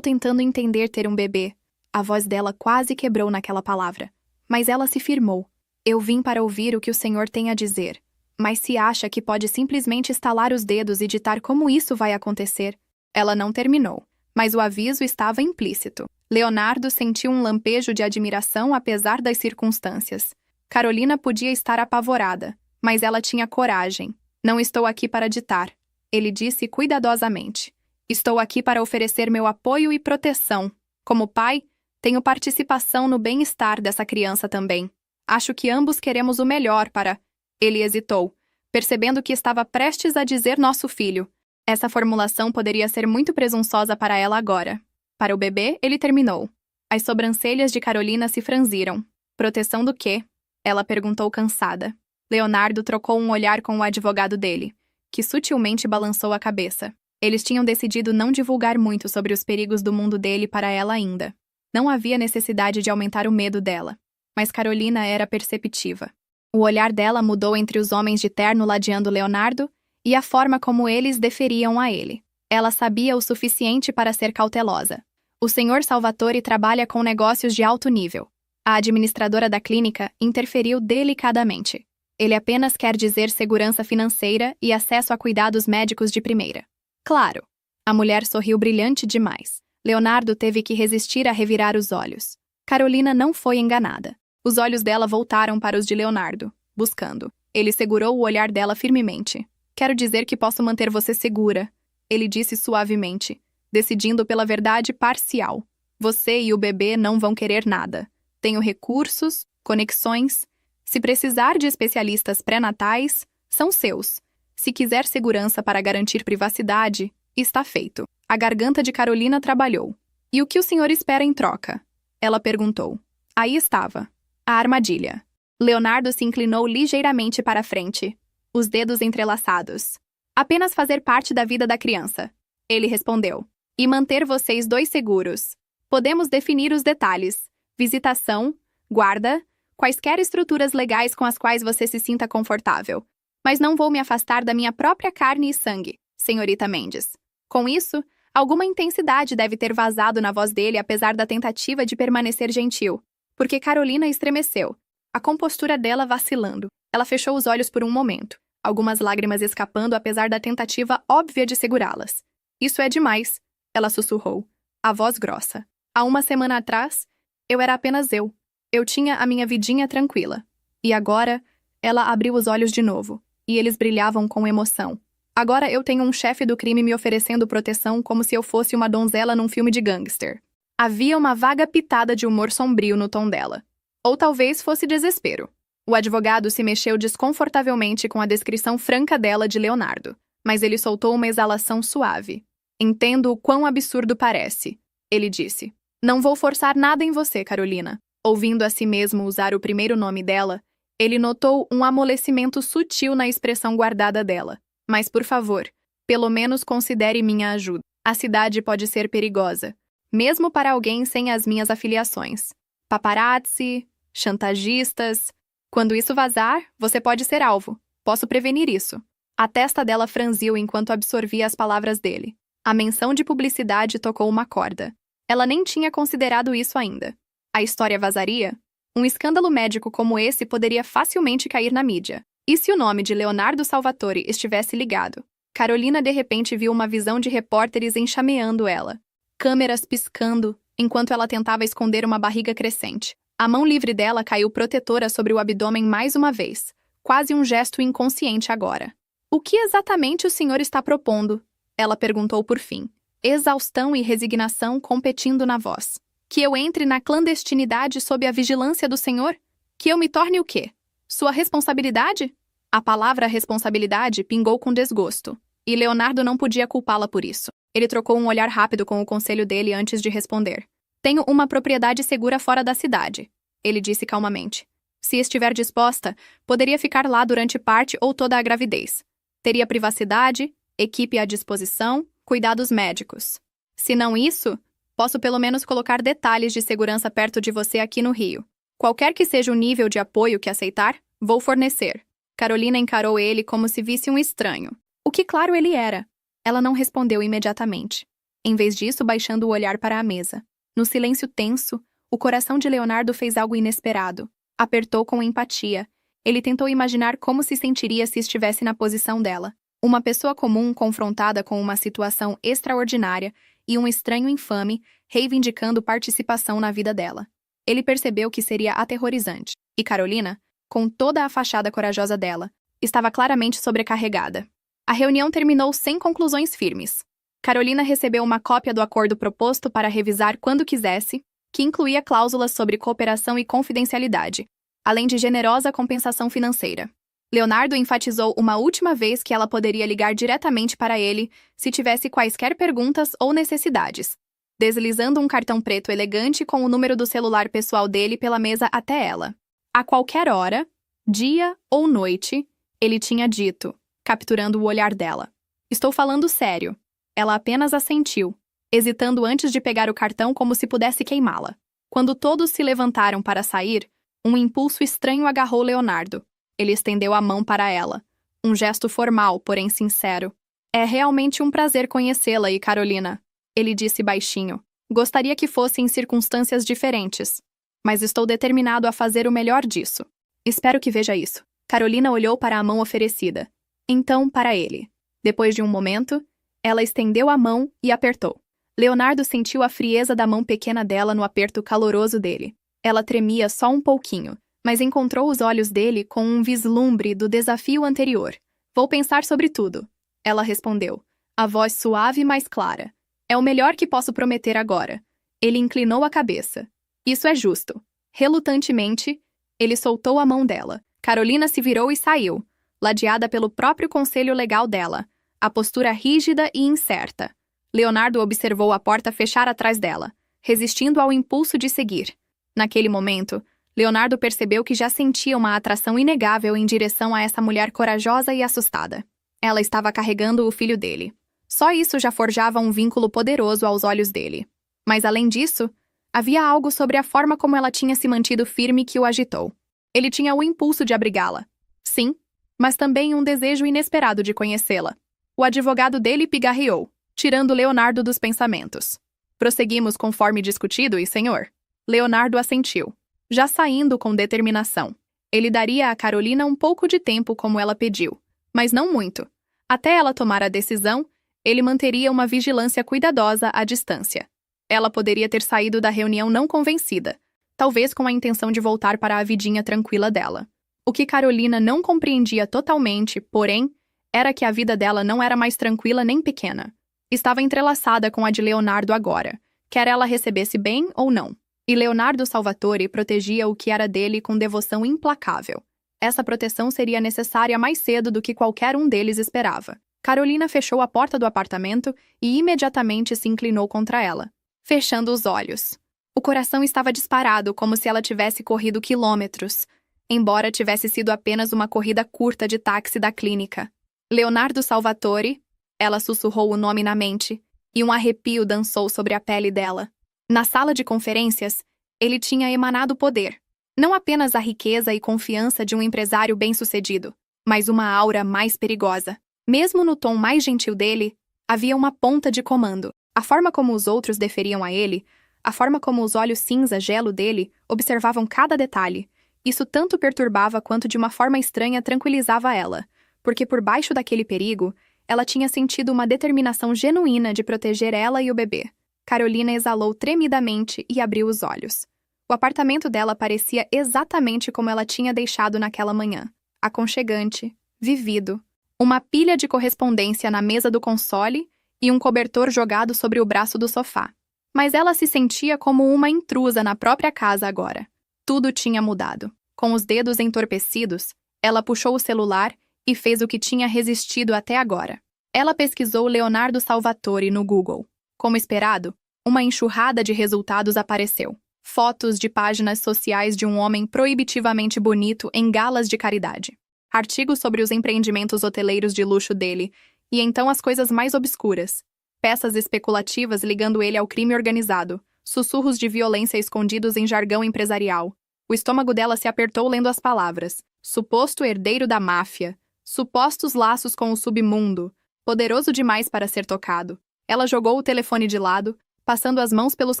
tentando entender ter um bebê. A voz dela quase quebrou naquela palavra. Mas ela se firmou. Eu vim para ouvir o que o senhor tem a dizer. Mas se acha que pode simplesmente estalar os dedos e ditar como isso vai acontecer? Ela não terminou, mas o aviso estava implícito. Leonardo sentiu um lampejo de admiração apesar das circunstâncias. Carolina podia estar apavorada, mas ela tinha coragem. Não estou aqui para ditar, ele disse cuidadosamente. Estou aqui para oferecer meu apoio e proteção. Como pai, tenho participação no bem-estar dessa criança também. Acho que ambos queremos o melhor para... Ele hesitou, percebendo que estava prestes a dizer nosso filho. Essa formulação poderia ser muito presunçosa para ela agora. Para o bebê, ele terminou. As sobrancelhas de Carolina se franziram. Proteção do quê? Ela perguntou cansada. Leonardo trocou um olhar com o advogado dele, que sutilmente balançou a cabeça. Eles tinham decidido não divulgar muito sobre os perigos do mundo dele para ela ainda. Não havia necessidade de aumentar o medo dela. Mas Carolina era perceptiva. O olhar dela mudou entre os homens de terno ladeando Leonardo e a forma como eles deferiam a ele. Ela sabia o suficiente para ser cautelosa. O senhor Salvatore trabalha com negócios de alto nível. A administradora da clínica interferiu delicadamente. Ele apenas quer dizer segurança financeira e acesso a cuidados médicos de primeira. Claro. A mulher sorriu brilhante demais. Leonardo teve que resistir a revirar os olhos. Carolina não foi enganada. Os olhos dela voltaram para os de Leonardo, buscando. Ele segurou o olhar dela firmemente. Quero dizer que posso manter você segura, ele disse suavemente, decidindo pela verdade parcial. Você e o bebê não vão querer nada. Tenho recursos, conexões. Se precisar de especialistas pré-natais, são seus. Se quiser segurança para garantir privacidade, está feito. A garganta de Carolina trabalhou. E o que o senhor espera em troca? Ela perguntou. Aí estava. A armadilha. Leonardo se inclinou ligeiramente para a frente, os dedos entrelaçados. Apenas fazer parte da vida da criança. Ele respondeu. E manter vocês dois seguros. Podemos definir os detalhes. Visitação, guarda, quaisquer estruturas legais com as quais você se sinta confortável. Mas não vou me afastar da minha própria carne e sangue, senhorita Mendes. Com isso, alguma intensidade deve ter vazado na voz dele apesar da tentativa de permanecer gentil. Porque Carolina estremeceu, a compostura dela vacilando. Ela fechou os olhos por um momento, algumas lágrimas escapando apesar da tentativa óbvia de segurá-las. Isso é demais, ela sussurrou, a voz grossa. Há uma semana atrás, eu era apenas eu. Eu tinha a minha vidinha tranquila. E agora, ela abriu os olhos de novo, e eles brilhavam com emoção. Agora eu tenho um chefe do crime me oferecendo proteção como se eu fosse uma donzela num filme de gangster. Havia uma vaga pitada de humor sombrio no tom dela. Ou talvez fosse desespero. O advogado se mexeu desconfortavelmente com a descrição franca dela de Leonardo, mas ele soltou uma exalação suave. Entendo o quão absurdo parece, ele disse. Não vou forçar nada em você, Carolina. Ouvindo a si mesmo usar o primeiro nome dela, ele notou um amolecimento sutil na expressão guardada dela. Mas, por favor, pelo menos considere minha ajuda. A cidade pode ser perigosa, mesmo para alguém sem as minhas afiliações. Paparazzi, chantagistas. Quando isso vazar, você pode ser alvo. Posso prevenir isso. A testa dela franziu enquanto absorvia as palavras dele. A menção de publicidade tocou uma corda. Ela nem tinha considerado isso ainda. A história vazaria? Um escândalo médico como esse poderia facilmente cair na mídia. E se o nome de Leonardo Salvatore estivesse ligado? Carolina de repente viu uma visão de repórteres enxameando ela. Câmeras piscando, enquanto ela tentava esconder uma barriga crescente. A mão livre dela caiu protetora sobre o abdômen mais uma vez, quase um gesto inconsciente agora. O que exatamente o senhor está propondo? Ela perguntou por fim. Exaustão e resignação competindo na voz. Que eu entre na clandestinidade sob a vigilância do senhor? Que eu me torne o quê? Sua responsabilidade? A palavra responsabilidade pingou com desgosto, e Leonardo não podia culpá-la por isso. Ele trocou um olhar rápido com o conselho dele antes de responder. Tenho uma propriedade segura fora da cidade, ele disse calmamente. Se estiver disposta, poderia ficar lá durante parte ou toda a gravidez. Teria privacidade, equipe à disposição, cuidados médicos. Se não isso, posso pelo menos colocar detalhes de segurança perto de você aqui no Rio. Qualquer que seja o nível de apoio que aceitar, vou fornecer. Carolina encarou ele como se visse um estranho. O que claro ele era. Ela não respondeu imediatamente. Em vez disso, baixando o olhar para a mesa. No silêncio tenso, o coração de Leonardo fez algo inesperado. Apertou com empatia. Ele tentou imaginar como se sentiria se estivesse na posição dela. Uma pessoa comum confrontada com uma situação extraordinária e um estranho infame reivindicando participação na vida dela. Ele percebeu que seria aterrorizante. E Carolina, com toda a fachada corajosa dela, estava claramente sobrecarregada. A reunião terminou sem conclusões firmes. Carolina recebeu uma cópia do acordo proposto para revisar quando quisesse, que incluía cláusulas sobre cooperação e confidencialidade, além de generosa compensação financeira. Leonardo enfatizou uma última vez que ela poderia ligar diretamente para ele se tivesse quaisquer perguntas ou necessidades, deslizando um cartão preto elegante com o número do celular pessoal dele pela mesa até ela. A qualquer hora, dia ou noite, ele tinha dito, capturando o olhar dela. Estou falando sério. Ela apenas assentiu, hesitando antes de pegar o cartão como se pudesse queimá-la. Quando todos se levantaram para sair, um impulso estranho agarrou Leonardo. Ele estendeu a mão para ela. Um gesto formal, porém sincero. É realmente um prazer conhecê-la, e Carolina, ele disse baixinho. Gostaria que fosse em circunstâncias diferentes, mas estou determinado a fazer o melhor disso. Espero que veja isso. Carolina olhou para a mão oferecida. Então, para ele. Depois de um momento, ela estendeu a mão e apertou. Leonardo sentiu a frieza da mão pequena dela no aperto caloroso dele. Ela tremia só um pouquinho, mas encontrou os olhos dele com um vislumbre do desafio anterior. Vou pensar sobre tudo, ela respondeu, a voz suave mais clara. É o melhor que posso prometer agora. Ele inclinou a cabeça. Isso é justo. Relutantemente, ele soltou a mão dela. Carolina se virou e saiu, ladeada pelo próprio conselho legal dela, a postura rígida e incerta. Leonardo observou a porta fechar atrás dela, resistindo ao impulso de seguir. Naquele momento, Leonardo percebeu que já sentia uma atração inegável em direção a essa mulher corajosa e assustada. Ela estava carregando o filho dele. Só isso já forjava um vínculo poderoso aos olhos dele. Mas, além disso, havia algo sobre a forma como ela tinha se mantido firme que o agitou. Ele tinha o impulso de abrigá-la. Sim, mas também um desejo inesperado de conhecê-la. O advogado dele pigarreou, tirando Leonardo dos pensamentos. Prosseguimos conforme discutido, e senhor? Leonardo assentiu, já saindo com determinação. Ele daria a Carolina um pouco de tempo como ela pediu, mas não muito. Até ela tomar a decisão, ele manteria uma vigilância cuidadosa à distância. Ela poderia ter saído da reunião não convencida, talvez com a intenção de voltar para a vidinha tranquila dela. O que Carolina não compreendia totalmente, porém, era que a vida dela não era mais tranquila nem pequena. Estava entrelaçada com a de Leonardo agora, quer ela recebesse bem ou não. E Leonardo Salvatore protegia o que era dele com devoção implacável. Essa proteção seria necessária mais cedo do que qualquer um deles esperava. Carolina fechou a porta do apartamento e imediatamente se inclinou contra ela, fechando os olhos. O coração estava disparado, como se ela tivesse corrido quilômetros, embora tivesse sido apenas uma corrida curta de táxi da clínica. Leonardo Salvatore, ela sussurrou o nome na mente, e um arrepio dançou sobre a pele dela. Na sala de conferências, ele tinha emanado poder. Não apenas a riqueza e confiança de um empresário bem-sucedido, mas uma aura mais perigosa. Mesmo no tom mais gentil dele, havia uma ponta de comando. A forma como os outros deferiam a ele, a forma como os olhos cinza-gelo dele observavam cada detalhe, isso tanto perturbava quanto de uma forma estranha tranquilizava ela, porque por baixo daquele perigo, ela tinha sentido uma determinação genuína de proteger ela e o bebê. Carolina exalou tremidamente e abriu os olhos. O apartamento dela parecia exatamente como ela tinha deixado naquela manhã. Aconchegante, vivido. Uma pilha de correspondência na mesa do console e um cobertor jogado sobre o braço do sofá. Mas ela se sentia como uma intrusa na própria casa agora. Tudo tinha mudado. Com os dedos entorpecidos, ela puxou o celular e fez o que tinha resistido até agora. Ela pesquisou Leonardo Salvatore no Google. Como esperado, uma enxurrada de resultados apareceu. Fotos de páginas sociais de um homem proibitivamente bonito em galas de caridade. Artigos sobre os empreendimentos hoteleiros de luxo dele, e então as coisas mais obscuras. Peças especulativas ligando ele ao crime organizado, sussurros de violência escondidos em jargão empresarial. O estômago dela se apertou lendo as palavras. Suposto herdeiro da máfia. Supostos laços com o submundo. Poderoso demais para ser tocado. Ela jogou o telefone de lado, passando as mãos pelos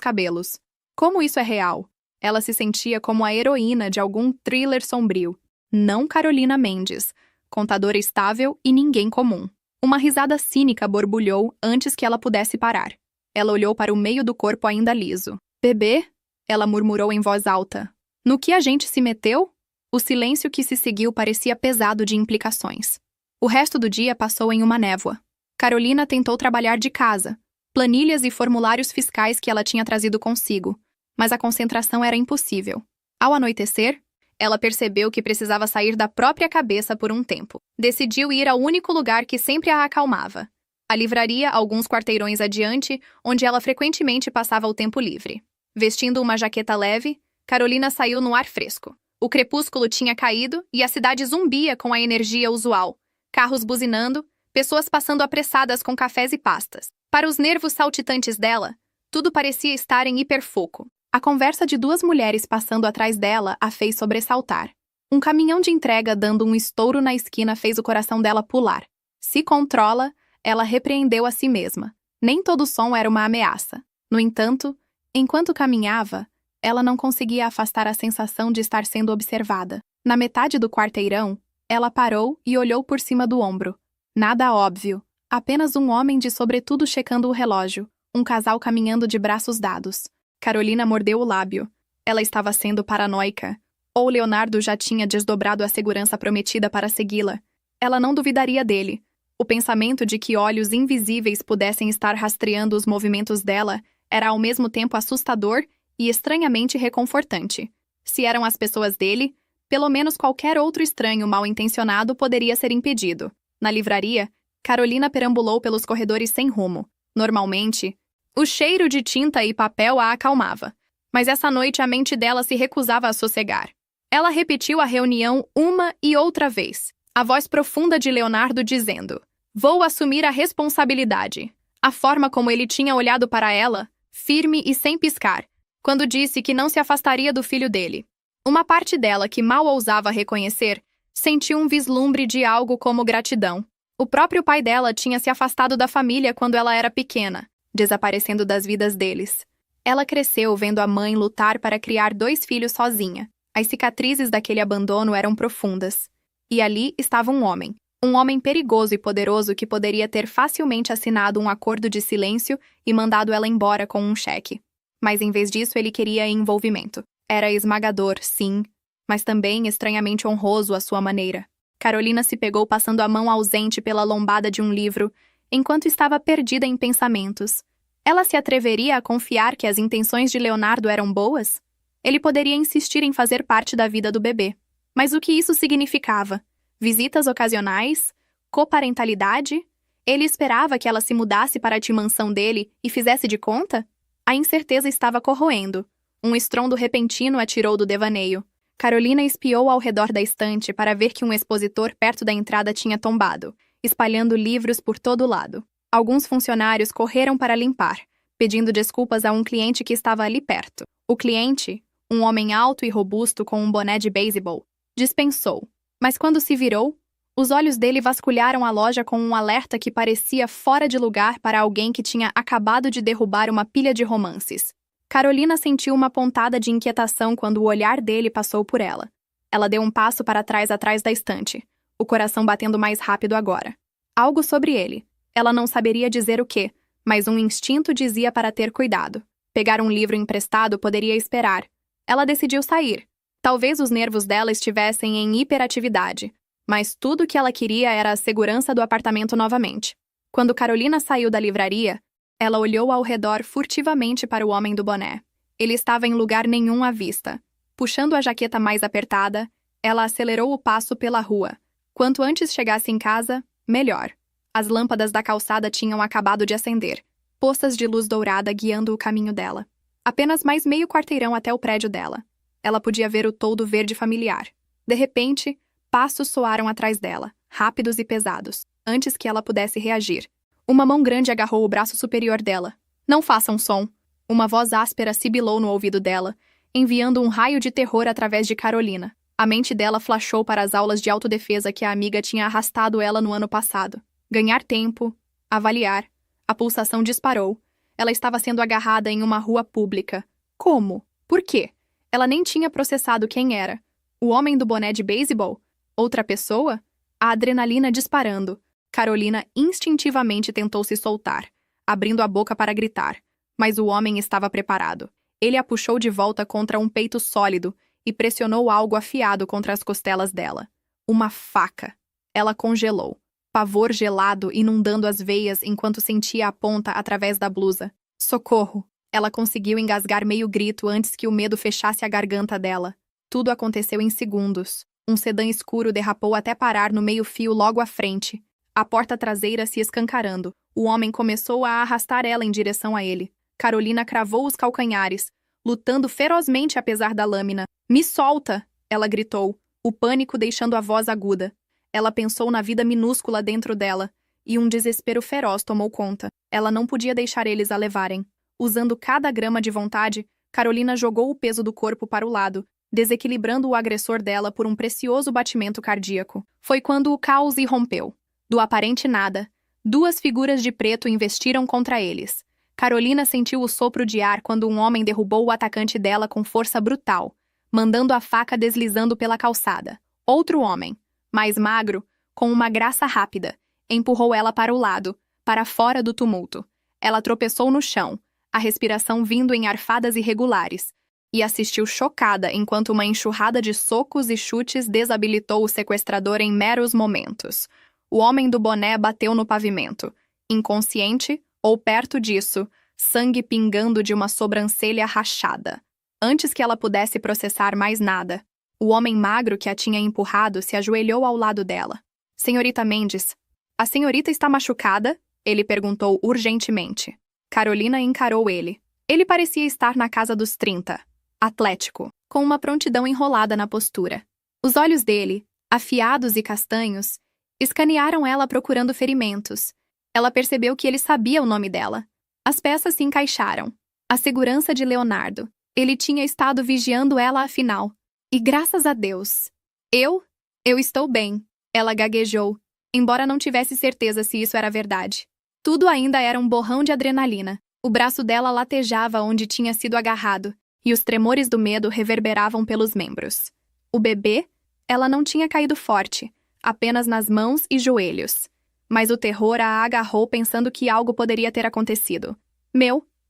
cabelos. Como isso é real? Ela se sentia como a heroína de algum thriller sombrio. Não Carolina Mendes, contadora estável e ninguém comum. Uma risada cínica borbulhou antes que ela pudesse parar. Ela olhou para o meio do corpo ainda liso. Bebê? Ela murmurou em voz alta. No que a gente se meteu? O silêncio que se seguiu parecia pesado de implicações. O resto do dia passou em uma névoa. Carolina tentou trabalhar de casa, planilhas e formulários fiscais que ela tinha trazido consigo, mas a concentração era impossível. Ao anoitecer, ela percebeu que precisava sair da própria cabeça por um tempo. Decidiu ir ao único lugar que sempre a acalmava. A livraria, alguns quarteirões adiante, onde ela frequentemente passava o tempo livre. Vestindo uma jaqueta leve, Carolina saiu no ar fresco. O crepúsculo tinha caído e a cidade zumbia com a energia usual. Carros buzinando, pessoas passando apressadas com cafés e pastas. Para os nervos saltitantes dela, tudo parecia estar em hiperfoco. A conversa de duas mulheres passando atrás dela a fez sobressaltar. Um caminhão de entrega dando um estouro na esquina fez o coração dela pular. Se controla, ela repreendeu a si mesma. Nem todo som era uma ameaça. No entanto, enquanto caminhava, ela não conseguia afastar a sensação de estar sendo observada. Na metade do quarteirão, ela parou e olhou por cima do ombro. Nada óbvio. Apenas um homem de sobretudo checando o relógio. Um casal caminhando de braços dados. Carolina mordeu o lábio. Ela estava sendo paranoica. Ou Leonardo já tinha desdobrado a segurança prometida para segui-la. Ela não duvidaria dele. O pensamento de que olhos invisíveis pudessem estar rastreando os movimentos dela era ao mesmo tempo assustador e estranhamente reconfortante. Se eram as pessoas dele, pelo menos qualquer outro estranho mal-intencionado poderia ser impedido. Na livraria, Carolina perambulou pelos corredores sem rumo. Normalmente, o cheiro de tinta e papel a acalmava. Mas essa noite a mente dela se recusava a sossegar. Ela repetiu a reunião uma e outra vez. A voz profunda de Leonardo dizendo: "Vou assumir a responsabilidade." A forma como ele tinha olhado para ela, firme e sem piscar, quando disse que não se afastaria do filho dele. Uma parte dela, que mal ousava reconhecer, sentiu um vislumbre de algo como gratidão. O próprio pai dela tinha se afastado da família quando ela era pequena, desaparecendo das vidas deles. Ela cresceu vendo a mãe lutar para criar 2 filhos sozinha. As cicatrizes daquele abandono eram profundas. E ali estava um homem perigoso e poderoso que poderia ter facilmente assinado um acordo de silêncio e mandado ela embora com um cheque. Mas em vez disso ele queria envolvimento. Era esmagador, sim, mas também estranhamente honroso à sua maneira. Carolina se pegou passando a mão ausente pela lombada de um livro, enquanto estava perdida em pensamentos. Ela se atreveria a confiar que as intenções de Leonardo eram boas? Ele poderia insistir em fazer parte da vida do bebê. Mas o que isso significava? Visitas ocasionais? Coparentalidade? Ele esperava que ela se mudasse para a mansão dele e fizesse de conta? A incerteza estava corroendo. Um estrondo repentino a tirou do devaneio. Carolina espiou ao redor da estante para ver que um expositor perto da entrada tinha tombado, espalhando livros por todo lado. Alguns funcionários correram para limpar, pedindo desculpas a um cliente que estava ali perto. O cliente, um homem alto e robusto com um boné de beisebol, dispensou. Mas quando se virou, os olhos dele vasculharam a loja com um alerta que parecia fora de lugar para alguém que tinha acabado de derrubar uma pilha de romances. Carolina sentiu uma pontada de inquietação quando o olhar dele passou por ela. Ela deu um passo para trás atrás da estante, o coração batendo mais rápido agora. Algo sobre ele. Ela não saberia dizer o quê, mas um instinto dizia para ter cuidado. Pegar um livro emprestado poderia esperar. Ela decidiu sair. Talvez os nervos dela estivessem em hiperatividade, mas tudo o que ela queria era a segurança do apartamento novamente. Quando Carolina saiu da livraria, ela olhou ao redor furtivamente para o homem do boné. Ele estava em lugar nenhum à vista. Puxando a jaqueta mais apertada, ela acelerou o passo pela rua. Quanto antes chegasse em casa, melhor. As lâmpadas da calçada tinham acabado de acender, poças de luz dourada guiando o caminho dela. Apenas mais meio quarteirão até o prédio dela. Ela podia ver o toldo verde familiar. De repente, passos soaram atrás dela, rápidos e pesados, antes que ela pudesse reagir. Uma mão grande agarrou o braço superior dela. Não faça um som. Uma voz áspera sibilou no ouvido dela, enviando um raio de terror através de Carolina. A mente dela flashou para as aulas de autodefesa que a amiga tinha arrastado ela no ano passado. Ganhar tempo, avaliar. A pulsação disparou. Ela estava sendo agarrada em uma rua pública. Como? Por quê? Ela nem tinha processado quem era. O homem do boné de beisebol? Outra pessoa? A adrenalina disparando. Carolina instintivamente tentou se soltar, abrindo a boca para gritar, mas o homem estava preparado. Ele a puxou de volta contra um peito sólido e pressionou algo afiado contra as costelas dela. Uma faca. Ela congelou, pavor gelado inundando as veias enquanto sentia a ponta através da blusa. Socorro! Ela conseguiu engasgar meio grito antes que o medo fechasse a garganta dela. Tudo aconteceu em segundos. Um sedã escuro derrapou até parar no meio-fio logo à frente. A porta traseira se escancarando. O homem começou a arrastar ela em direção a ele. Carolina cravou os calcanhares, lutando ferozmente apesar da lâmina. "Me solta!" ela gritou, o pânico deixando a voz aguda. Ela pensou na vida minúscula dentro dela, e um desespero feroz tomou conta. Ela não podia deixar eles a levarem. Usando cada grama de vontade, Carolina jogou o peso do corpo para o lado, desequilibrando o agressor dela por um precioso batimento cardíaco. Foi quando o caos irrompeu. Do aparente nada, duas figuras de preto investiram contra eles. Carolina sentiu o sopro de ar quando um homem derrubou o atacante dela com força brutal, mandando a faca deslizando pela calçada. Outro homem, mais magro, com uma graça rápida, empurrou ela para o lado, para fora do tumulto. Ela tropeçou no chão, a respiração vindo em arfadas irregulares, e assistiu chocada enquanto uma enxurrada de socos e chutes desabilitou o sequestrador em meros momentos. O homem do boné bateu no pavimento, inconsciente ou perto disso, sangue pingando de uma sobrancelha rachada. Antes que ela pudesse processar mais nada, o homem magro que a tinha empurrado se ajoelhou ao lado dela. "Senhorita Mendes, a senhorita está machucada?" ele perguntou urgentemente. Carolina encarou ele. Ele parecia estar na casa dos 30, atlético, com uma prontidão enrolada na postura. Os olhos dele, afiados e castanhos, escanearam ela procurando ferimentos. Ela percebeu que ele sabia o nome dela. As peças se encaixaram. A segurança de Leonardo. Ele tinha estado vigiando ela afinal. E graças a Deus. Eu estou bem. Ela gaguejou, embora não tivesse certeza se isso era verdade. Tudo ainda era um borrão de adrenalina. O braço dela latejava onde tinha sido agarrado, e os tremores do medo reverberavam pelos membros. O bebê? Ela não tinha caído forte, apenas nas mãos e joelhos. Mas o terror a agarrou pensando que algo poderia ter acontecido.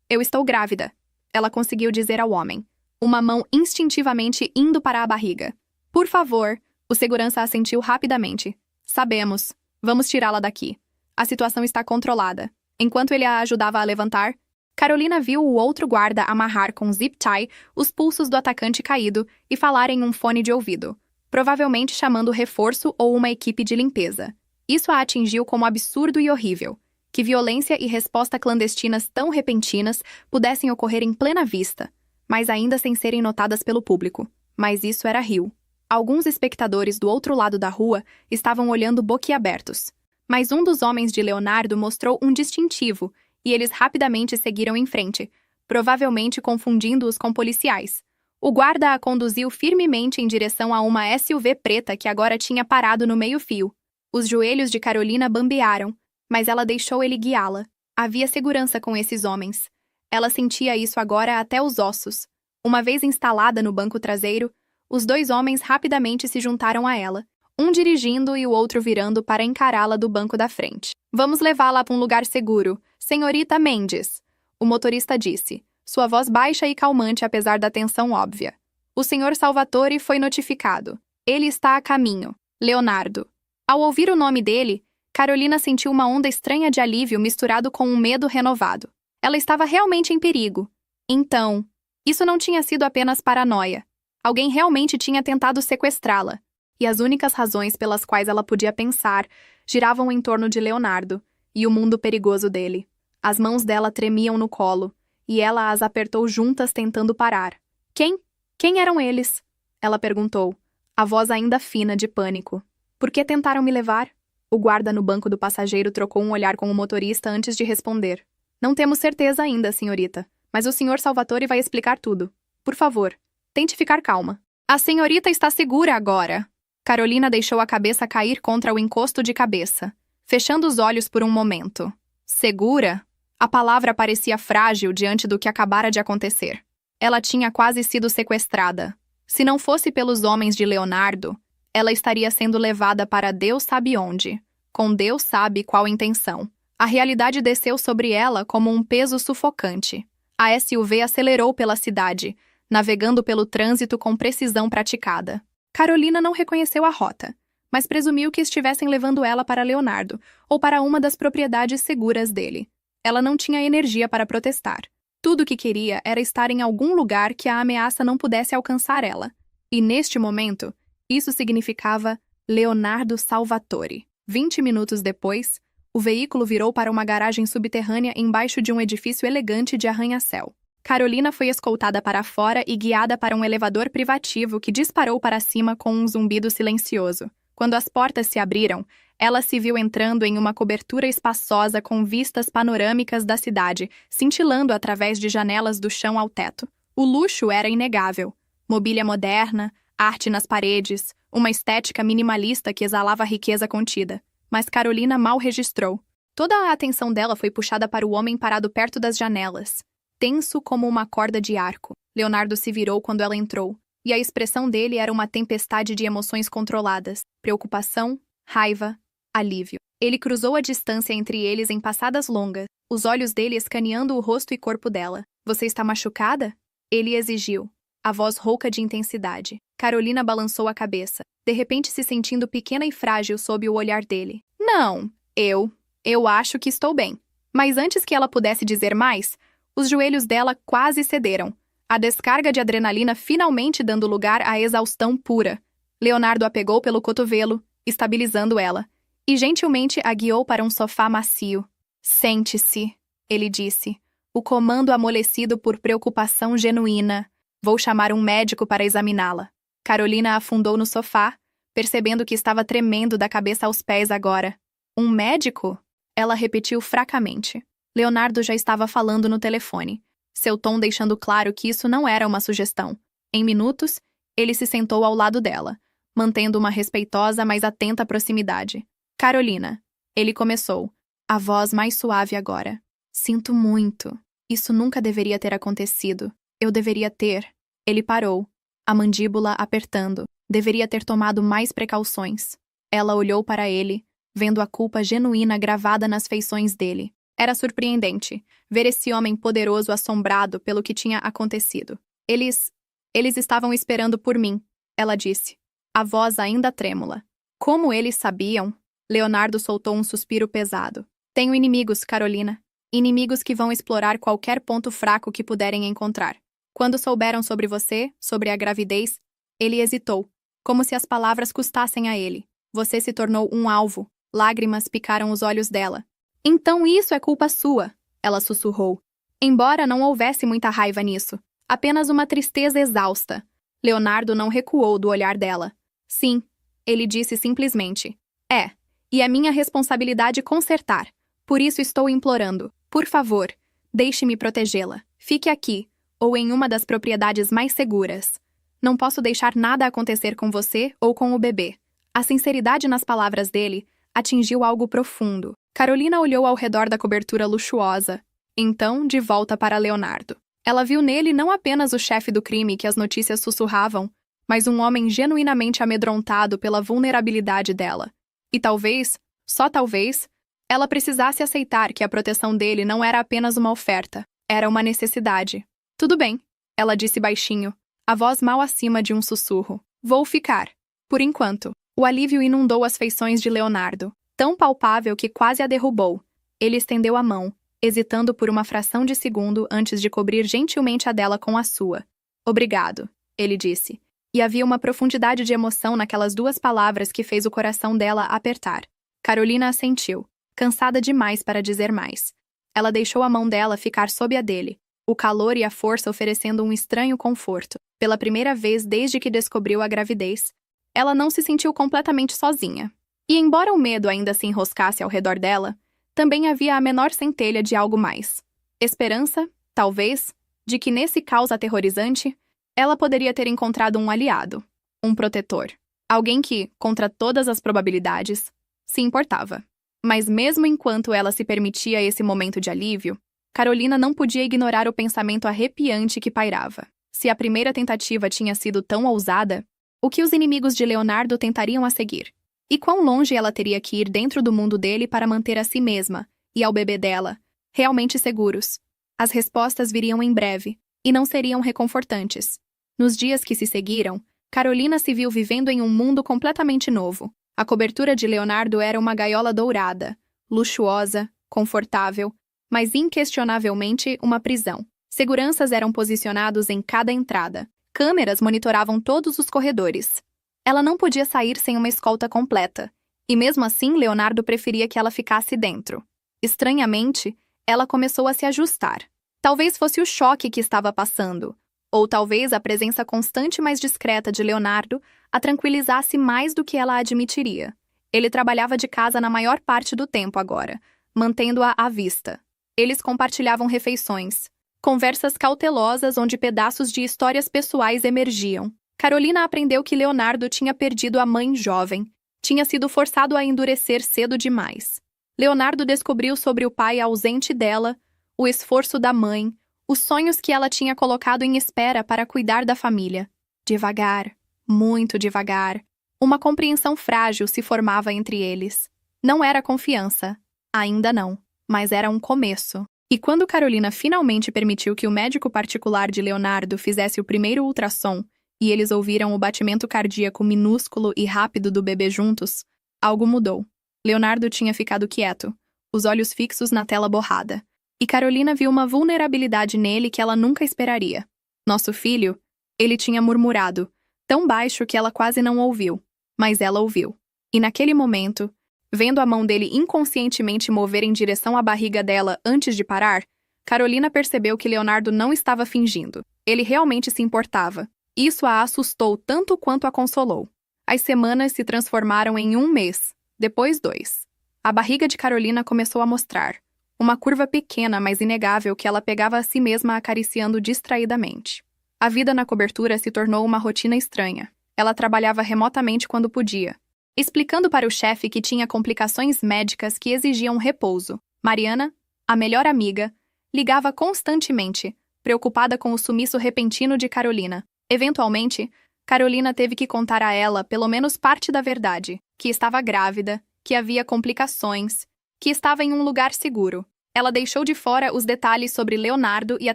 Eu estou grávida. Ela conseguiu dizer ao homem, uma mão instintivamente indo para a barriga. "Por favor." O segurança assentiu rapidamente. "Sabemos. Vamos tirá-la daqui. A situação está controlada." Enquanto ele a ajudava a levantar, Carolina viu o outro guarda amarrar com zip tie os pulsos do atacante caído e falar em um fone de ouvido, provavelmente chamando reforço ou uma equipe de limpeza. Isso a atingiu como absurdo e horrível. Que violência e resposta clandestinas tão repentinas pudessem ocorrer em plena vista, mas ainda sem serem notadas pelo público. Mas isso era Rio. Alguns espectadores do outro lado da rua estavam olhando boquiabertos. Mas um dos homens de Leonardo mostrou um distintivo e eles rapidamente seguiram em frente, provavelmente confundindo-os com policiais. O guarda a conduziu firmemente em direção a uma SUV preta que agora tinha parado no meio-fio. Os joelhos de Carolina bambearam, mas ela deixou ele guiá-la. Havia segurança com esses homens. Ela sentia isso agora até os ossos. Uma vez instalada no banco traseiro, os dois homens rapidamente se juntaram a ela, um dirigindo e o outro virando para encará-la do banco da frente. Vamos levá-la para um lugar seguro, senhorita Mendes, o motorista disse, sua voz baixa e calmante apesar da tensão óbvia. O senhor Salvatore foi notificado. Ele está a caminho. Leonardo. Ao ouvir o nome dele, Carolina sentiu uma onda estranha de alívio misturado com um medo renovado. Ela estava realmente em perigo. Então, isso não tinha sido apenas paranoia. Alguém realmente tinha tentado sequestrá-la. E as únicas razões pelas quais ela podia pensar giravam em torno de Leonardo e o mundo perigoso dele. As mãos dela tremiam no colo, e ela as apertou juntas tentando parar. Quem eram eles? Ela perguntou, a voz ainda fina de pânico. Por que tentaram me levar? O guarda no banco do passageiro trocou um olhar com o motorista antes de responder. Não temos certeza ainda, senhorita, mas o senhor Salvatore vai explicar tudo. Por favor, tente ficar calma. A senhorita está segura agora. Carolina deixou a cabeça cair contra o encosto de cabeça, fechando os olhos por um momento. Segura? A palavra parecia frágil diante do que acabara de acontecer. Ela tinha quase sido sequestrada. Se não fosse pelos homens de Leonardo, ela estaria sendo levada para Deus sabe onde, com Deus sabe qual intenção. A realidade desceu sobre ela como um peso sufocante. A SUV acelerou pela cidade, navegando pelo trânsito com precisão praticada. Carolina não reconheceu a rota, mas presumiu que estivessem levando ela para Leonardo ou para uma das propriedades seguras dele. Ela não tinha energia para protestar. Tudo o que queria era estar em algum lugar que a ameaça não pudesse alcançar ela. E neste momento, isso significava Leonardo Salvatore. 20 minutos depois, o veículo virou para uma garagem subterrânea embaixo de um edifício elegante de arranha-céu. Carolina foi escoltada para fora e guiada para um elevador privativo que disparou para cima com um zumbido silencioso. Quando as portas se abriram, ela se viu entrando em uma cobertura espaçosa com vistas panorâmicas da cidade, cintilando através de janelas do chão ao teto. O luxo era inegável. Mobília moderna, arte nas paredes, uma estética minimalista que exalava riqueza contida. Mas Carolina mal registrou. Toda a atenção dela foi puxada para o homem parado perto das janelas, tenso como uma corda de arco. Leonardo se virou quando ela entrou, e a expressão dele era uma tempestade de emoções controladas, preocupação, raiva, alívio. Ele cruzou a distância entre eles em passadas longas, os olhos dele escaneando o rosto e corpo dela. Você está machucada? Ele exigiu, a voz rouca de intensidade. Carolina balançou a cabeça, de repente se sentindo pequena e frágil sob o olhar dele. Não, eu acho que estou bem. Mas antes que ela pudesse dizer mais, os joelhos dela quase cederam, a descarga de adrenalina finalmente dando lugar à exaustão pura. Leonardo a pegou pelo cotovelo, estabilizando ela, e gentilmente a guiou para um sofá macio. Sente-se, ele disse, o comando amolecido por preocupação genuína. Vou chamar um médico para examiná-la. Carolina afundou no sofá, percebendo que estava tremendo da cabeça aos pés agora. Um médico? Ela repetiu fracamente. Leonardo já estava falando no telefone, seu tom deixando claro que isso não era uma sugestão. Em minutos, ele se sentou ao lado dela, mantendo uma respeitosa, mas atenta proximidade. Carolina, ele começou, a voz mais suave agora. Sinto muito. Isso nunca deveria ter acontecido. Eu deveria ter. Ele parou, a mandíbula apertando. Deveria ter tomado mais precauções. Ela olhou para ele, vendo a culpa genuína gravada nas feições dele. Era surpreendente ver esse homem poderoso assombrado pelo que tinha acontecido. Eles estavam esperando por mim, ela disse, a voz ainda trêmula. Como eles sabiam? Leonardo soltou um suspiro pesado. Tenho inimigos, Carolina. Inimigos que vão explorar qualquer ponto fraco que puderem encontrar. Quando souberam sobre você, sobre a gravidez, ele hesitou, como se as palavras custassem a ele. Você se tornou um alvo. Lágrimas picaram os olhos dela. Então isso é culpa sua, ela sussurrou. Embora não houvesse muita raiva nisso, apenas uma tristeza exausta. Leonardo não recuou do olhar dela. Sim, ele disse simplesmente. É, e é minha responsabilidade consertar. Por isso estou implorando. Por favor, deixe-me protegê-la. Fique aqui, ou em uma das propriedades mais seguras. Não posso deixar nada acontecer com você ou com o bebê. A sinceridade nas palavras dele atingiu algo profundo. Carolina olhou ao redor da cobertura luxuosa. Então, de volta para Leonardo. Ela viu nele não apenas o chefe do crime que as notícias sussurravam, mas um homem genuinamente amedrontado pela vulnerabilidade dela. E talvez, só talvez, ela precisasse aceitar que a proteção dele não era apenas uma oferta, era uma necessidade. Tudo bem, ela disse baixinho, a voz mal acima de um sussurro. Vou ficar. Por enquanto. O alívio inundou as feições de Leonardo, tão palpável que quase a derrubou. Ele estendeu a mão, hesitando por uma fração de segundo antes de cobrir gentilmente a dela com a sua. Obrigado, ele disse. E havia uma profundidade de emoção naquelas duas palavras que fez o coração dela apertar. Carolina assentiu, cansada demais para dizer mais. Ela deixou a mão dela ficar sob a dele, o calor e a força oferecendo um estranho conforto. Pela primeira vez desde que descobriu a gravidez, ela não se sentiu completamente sozinha. E embora o medo ainda se enroscasse ao redor dela, também havia a menor centelha de algo mais. Esperança, talvez, de que nesse caos aterrorizante, ela poderia ter encontrado um aliado, um protetor. Alguém que, contra todas as probabilidades, se importava. Mas mesmo enquanto ela se permitia esse momento de alívio, Carolina não podia ignorar o pensamento arrepiante que pairava. Se a primeira tentativa tinha sido tão ousada, o que os inimigos de Leonardo tentariam a seguir? E quão longe ela teria que ir dentro do mundo dele para manter a si mesma, e ao bebê dela, realmente seguros? As respostas viriam em breve, e não seriam reconfortantes. Nos dias que se seguiram, Carolina se viu vivendo em um mundo completamente novo. A cobertura de Leonardo era uma gaiola dourada, luxuosa, confortável, mas inquestionavelmente uma prisão. Seguranças eram posicionados em cada entrada. Câmeras monitoravam todos os corredores. Ela não podia sair sem uma escolta completa, e mesmo assim Leonardo preferia que ela ficasse dentro. Estranhamente, ela começou a se ajustar. Talvez fosse o choque que estava passando, ou talvez a presença constante mais discreta de Leonardo a tranquilizasse mais do que ela admitiria. Ele trabalhava de casa na maior parte do tempo agora, mantendo-a à vista. Eles compartilhavam refeições, conversas cautelosas onde pedaços de histórias pessoais emergiam. Carolina aprendeu que Leonardo tinha perdido a mãe jovem, tinha sido forçado a endurecer cedo demais. Leonardo descobriu sobre o pai ausente dela, o esforço da mãe, os sonhos que ela tinha colocado em espera para cuidar da família. Devagar, muito devagar, uma compreensão frágil se formava entre eles. Não era confiança, ainda não, mas era um começo. E quando Carolina finalmente permitiu que o médico particular de Leonardo fizesse o primeiro ultrassom e eles ouviram o batimento cardíaco minúsculo e rápido do bebê juntos, algo mudou. Leonardo tinha ficado quieto, os olhos fixos na tela borrada. E Carolina viu uma vulnerabilidade nele que ela nunca esperaria. Nosso filho, ele tinha murmurado, tão baixo que ela quase não ouviu, mas ela ouviu. E naquele momento, vendo a mão dele inconscientemente mover em direção à barriga dela antes de parar, Carolina percebeu que Leonardo não estava fingindo. Ele realmente se importava. Isso a assustou tanto quanto a consolou. As semanas se transformaram em 1 mês, depois 2. A barriga de Carolina começou a mostrar. Uma curva pequena, mas inegável que ela pegava a si mesma acariciando distraidamente. A vida na cobertura se tornou uma rotina estranha. Ela trabalhava remotamente quando podia, explicando para o chefe que tinha complicações médicas que exigiam repouso. Mariana, a melhor amiga, ligava constantemente, preocupada com o sumiço repentino de Carolina. Eventualmente, Carolina teve que contar a ela pelo menos parte da verdade, que estava grávida, que havia complicações, que estava em um lugar seguro. Ela deixou de fora os detalhes sobre Leonardo e a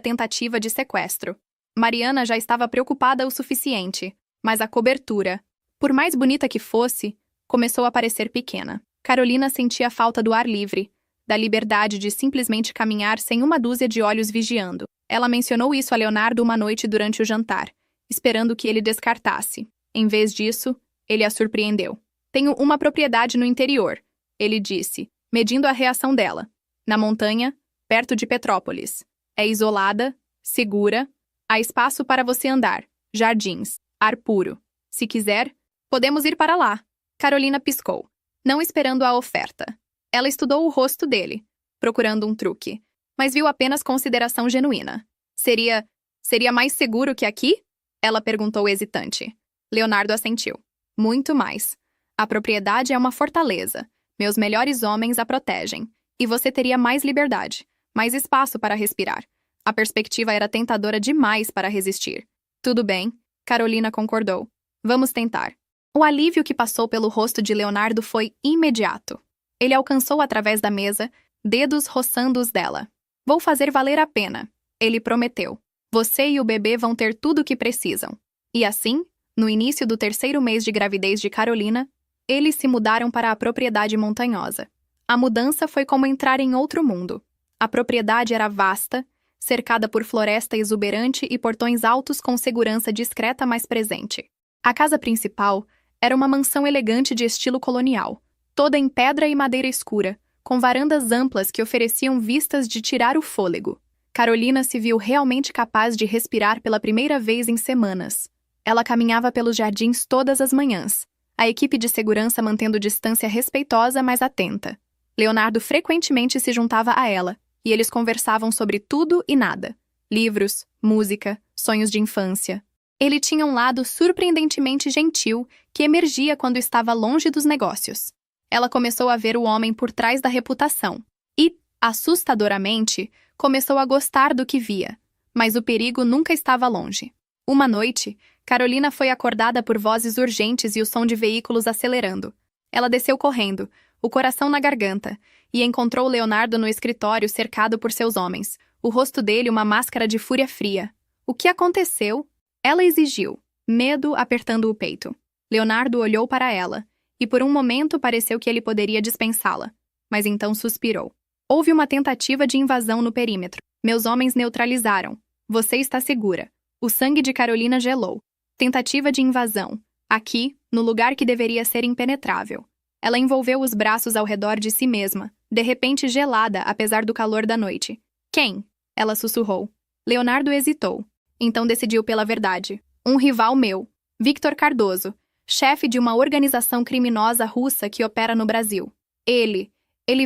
tentativa de sequestro. Mariana já estava preocupada o suficiente, mas a cobertura, por mais bonita que fosse, começou a parecer pequena. Carolina sentia falta do ar livre, da liberdade de simplesmente caminhar sem uma dúzia de olhos vigiando. Ela mencionou isso a Leonardo uma noite durante o jantar, esperando que ele descartasse. Em vez disso, ele a surpreendeu. Tenho uma propriedade no interior, ele disse, medindo a reação dela. Na montanha, perto de Petrópolis. É isolada, segura, há espaço para você andar, jardins, ar puro. Se quiser, podemos ir para lá. Carolina piscou, não esperando a oferta. Ela estudou o rosto dele, procurando um truque, mas viu apenas consideração genuína. Seria mais seguro que aqui? Ela perguntou hesitante. Leonardo assentiu. Muito mais. A propriedade é uma fortaleza. Meus melhores homens a protegem. E você teria mais liberdade, mais espaço para respirar. A perspectiva era tentadora demais para resistir. Tudo bem, Carolina concordou. Vamos tentar. O alívio que passou pelo rosto de Leonardo foi imediato. Ele alcançou através da mesa, dedos roçando os dela. Vou fazer valer a pena, ele prometeu. Você e o bebê vão ter tudo o que precisam. E assim, no início do 3º mês de gravidez de Carolina, eles se mudaram para a propriedade montanhosa. A mudança foi como entrar em outro mundo. A propriedade era vasta, cercada por floresta exuberante e portões altos com segurança discreta mas presente. A casa principal era uma mansão elegante de estilo colonial, toda em pedra e madeira escura, com varandas amplas que ofereciam vistas de tirar o fôlego. Carolina se viu realmente capaz de respirar pela primeira vez em semanas. Ela caminhava pelos jardins todas as manhãs, a equipe de segurança mantendo distância respeitosa mas atenta. Leonardo frequentemente se juntava a ela, e eles conversavam sobre tudo e nada. Livros, música, sonhos de infância. Ele tinha um lado surpreendentemente gentil que emergia quando estava longe dos negócios. Ela começou a ver o homem por trás da reputação e, assustadoramente, começou a gostar do que via. Mas o perigo nunca estava longe. Uma noite, Carolina foi acordada por vozes urgentes e o som de veículos acelerando. Ela desceu correndo, o coração na garganta, e encontrou Leonardo no escritório cercado por seus homens, o rosto dele uma máscara de fúria fria. O que aconteceu? Ela exigiu, medo apertando o peito. Leonardo olhou para ela, e por um momento pareceu que ele poderia dispensá-la, mas então suspirou. Houve uma tentativa de invasão no perímetro. Meus homens neutralizaram. Você está segura. O sangue de Carolina gelou. Tentativa de invasão. Aqui, no lugar que deveria ser impenetrável. Ela envolveu os braços ao redor de si mesma, de repente gelada apesar do calor da noite. Quem? Ela sussurrou. Leonardo hesitou. Então decidiu pela verdade. Um rival meu. Victor Cardoso, chefe de uma organização criminosa russa que opera no Brasil. Ele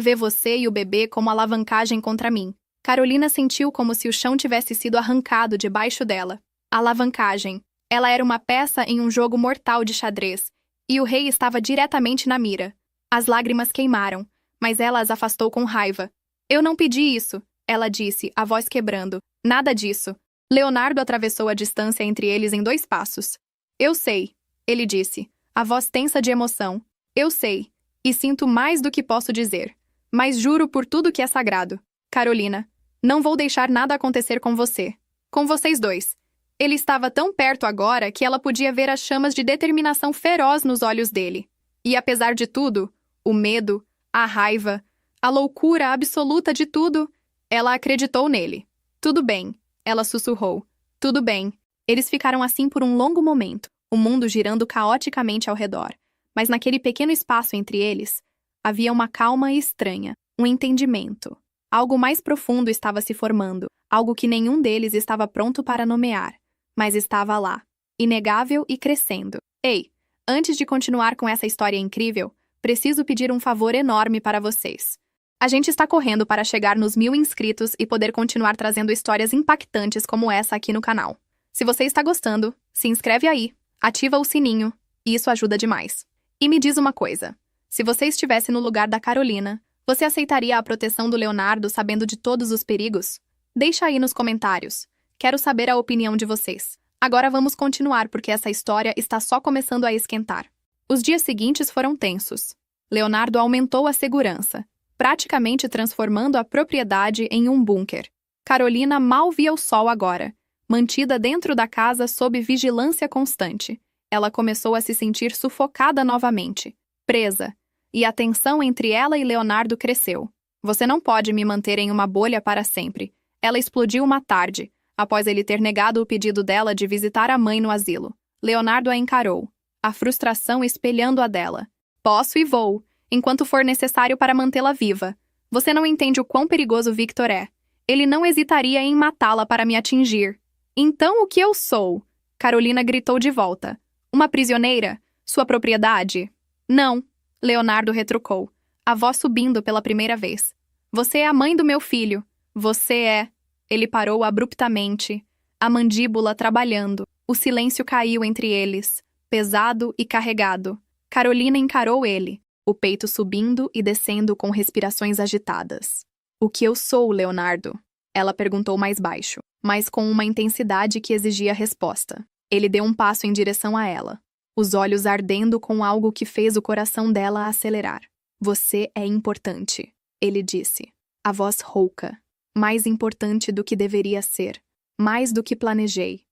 vê você e o bebê como alavancagem contra mim. Carolina sentiu como se o chão tivesse sido arrancado debaixo dela. Alavancagem. Ela era uma peça em um jogo mortal de xadrez, e o rei estava diretamente na mira. As lágrimas queimaram, mas ela as afastou com raiva. Eu não pedi isso, ela disse, a voz quebrando. Nada disso. Leonardo atravessou a distância entre eles em 2 passos. Eu sei, ele disse, a voz tensa de emoção. Eu sei, e sinto mais do que posso dizer. Mas juro por tudo que é sagrado. Carolina, não vou deixar nada acontecer com você. Com vocês dois. Ele estava tão perto agora que ela podia ver as chamas de determinação feroz nos olhos dele. E apesar de tudo, o medo, a raiva, a loucura absoluta de tudo, ela acreditou nele. Tudo bem, ela sussurrou. Tudo bem. Eles ficaram assim por um longo momento, o mundo girando caoticamente ao redor. Mas naquele pequeno espaço entre eles, havia uma calma estranha, um entendimento. Algo mais profundo estava se formando, algo que nenhum deles estava pronto para nomear. Mas estava lá, inegável e crescendo. Ei, antes de continuar com essa história incrível, preciso pedir um favor enorme para vocês. A gente está correndo para chegar nos 1000 inscritos e poder continuar trazendo histórias impactantes como essa aqui no canal. Se você está gostando, se inscreve aí, ativa o sininho, e isso ajuda demais. E me diz uma coisa, se você estivesse no lugar da Carolina, você aceitaria a proteção do Leonardo sabendo de todos os perigos? Deixa aí nos comentários. Quero saber a opinião de vocês. Agora vamos continuar porque essa história está só começando a esquentar. Os dias seguintes foram tensos. Leonardo aumentou a segurança, praticamente transformando a propriedade em um bunker. Carolina mal via o sol agora, mantida dentro da casa sob vigilância constante. Ela começou a se sentir sufocada novamente, presa, e a tensão entre ela e Leonardo cresceu. Você não pode me manter em uma bolha para sempre. Ela explodiu uma tarde, após ele ter negado o pedido dela de visitar a mãe no asilo. Leonardo a encarou, a frustração espelhando a dela. Posso e vou, enquanto for necessário para mantê-la viva. Você não entende o quão perigoso Victor é. Ele não hesitaria em matá-la para me atingir. Então o que eu sou? Carolina gritou de volta. Uma prisioneira? Sua propriedade? Não, Leonardo retrucou, a voz subindo pela primeira vez. Você é a mãe do meu filho. Você é... Ele parou abruptamente, a mandíbula trabalhando. O silêncio caiu entre eles, pesado e carregado. Carolina encarou ele, o peito subindo e descendo com respirações agitadas. O que eu sou, Leonardo? Ela perguntou mais baixo, mas com uma intensidade que exigia resposta. Ele deu um passo em direção a ela, os olhos ardendo com algo que fez o coração dela acelerar. Você é importante, ele disse, a voz rouca. Mais importante do que deveria ser, mais do que planejei.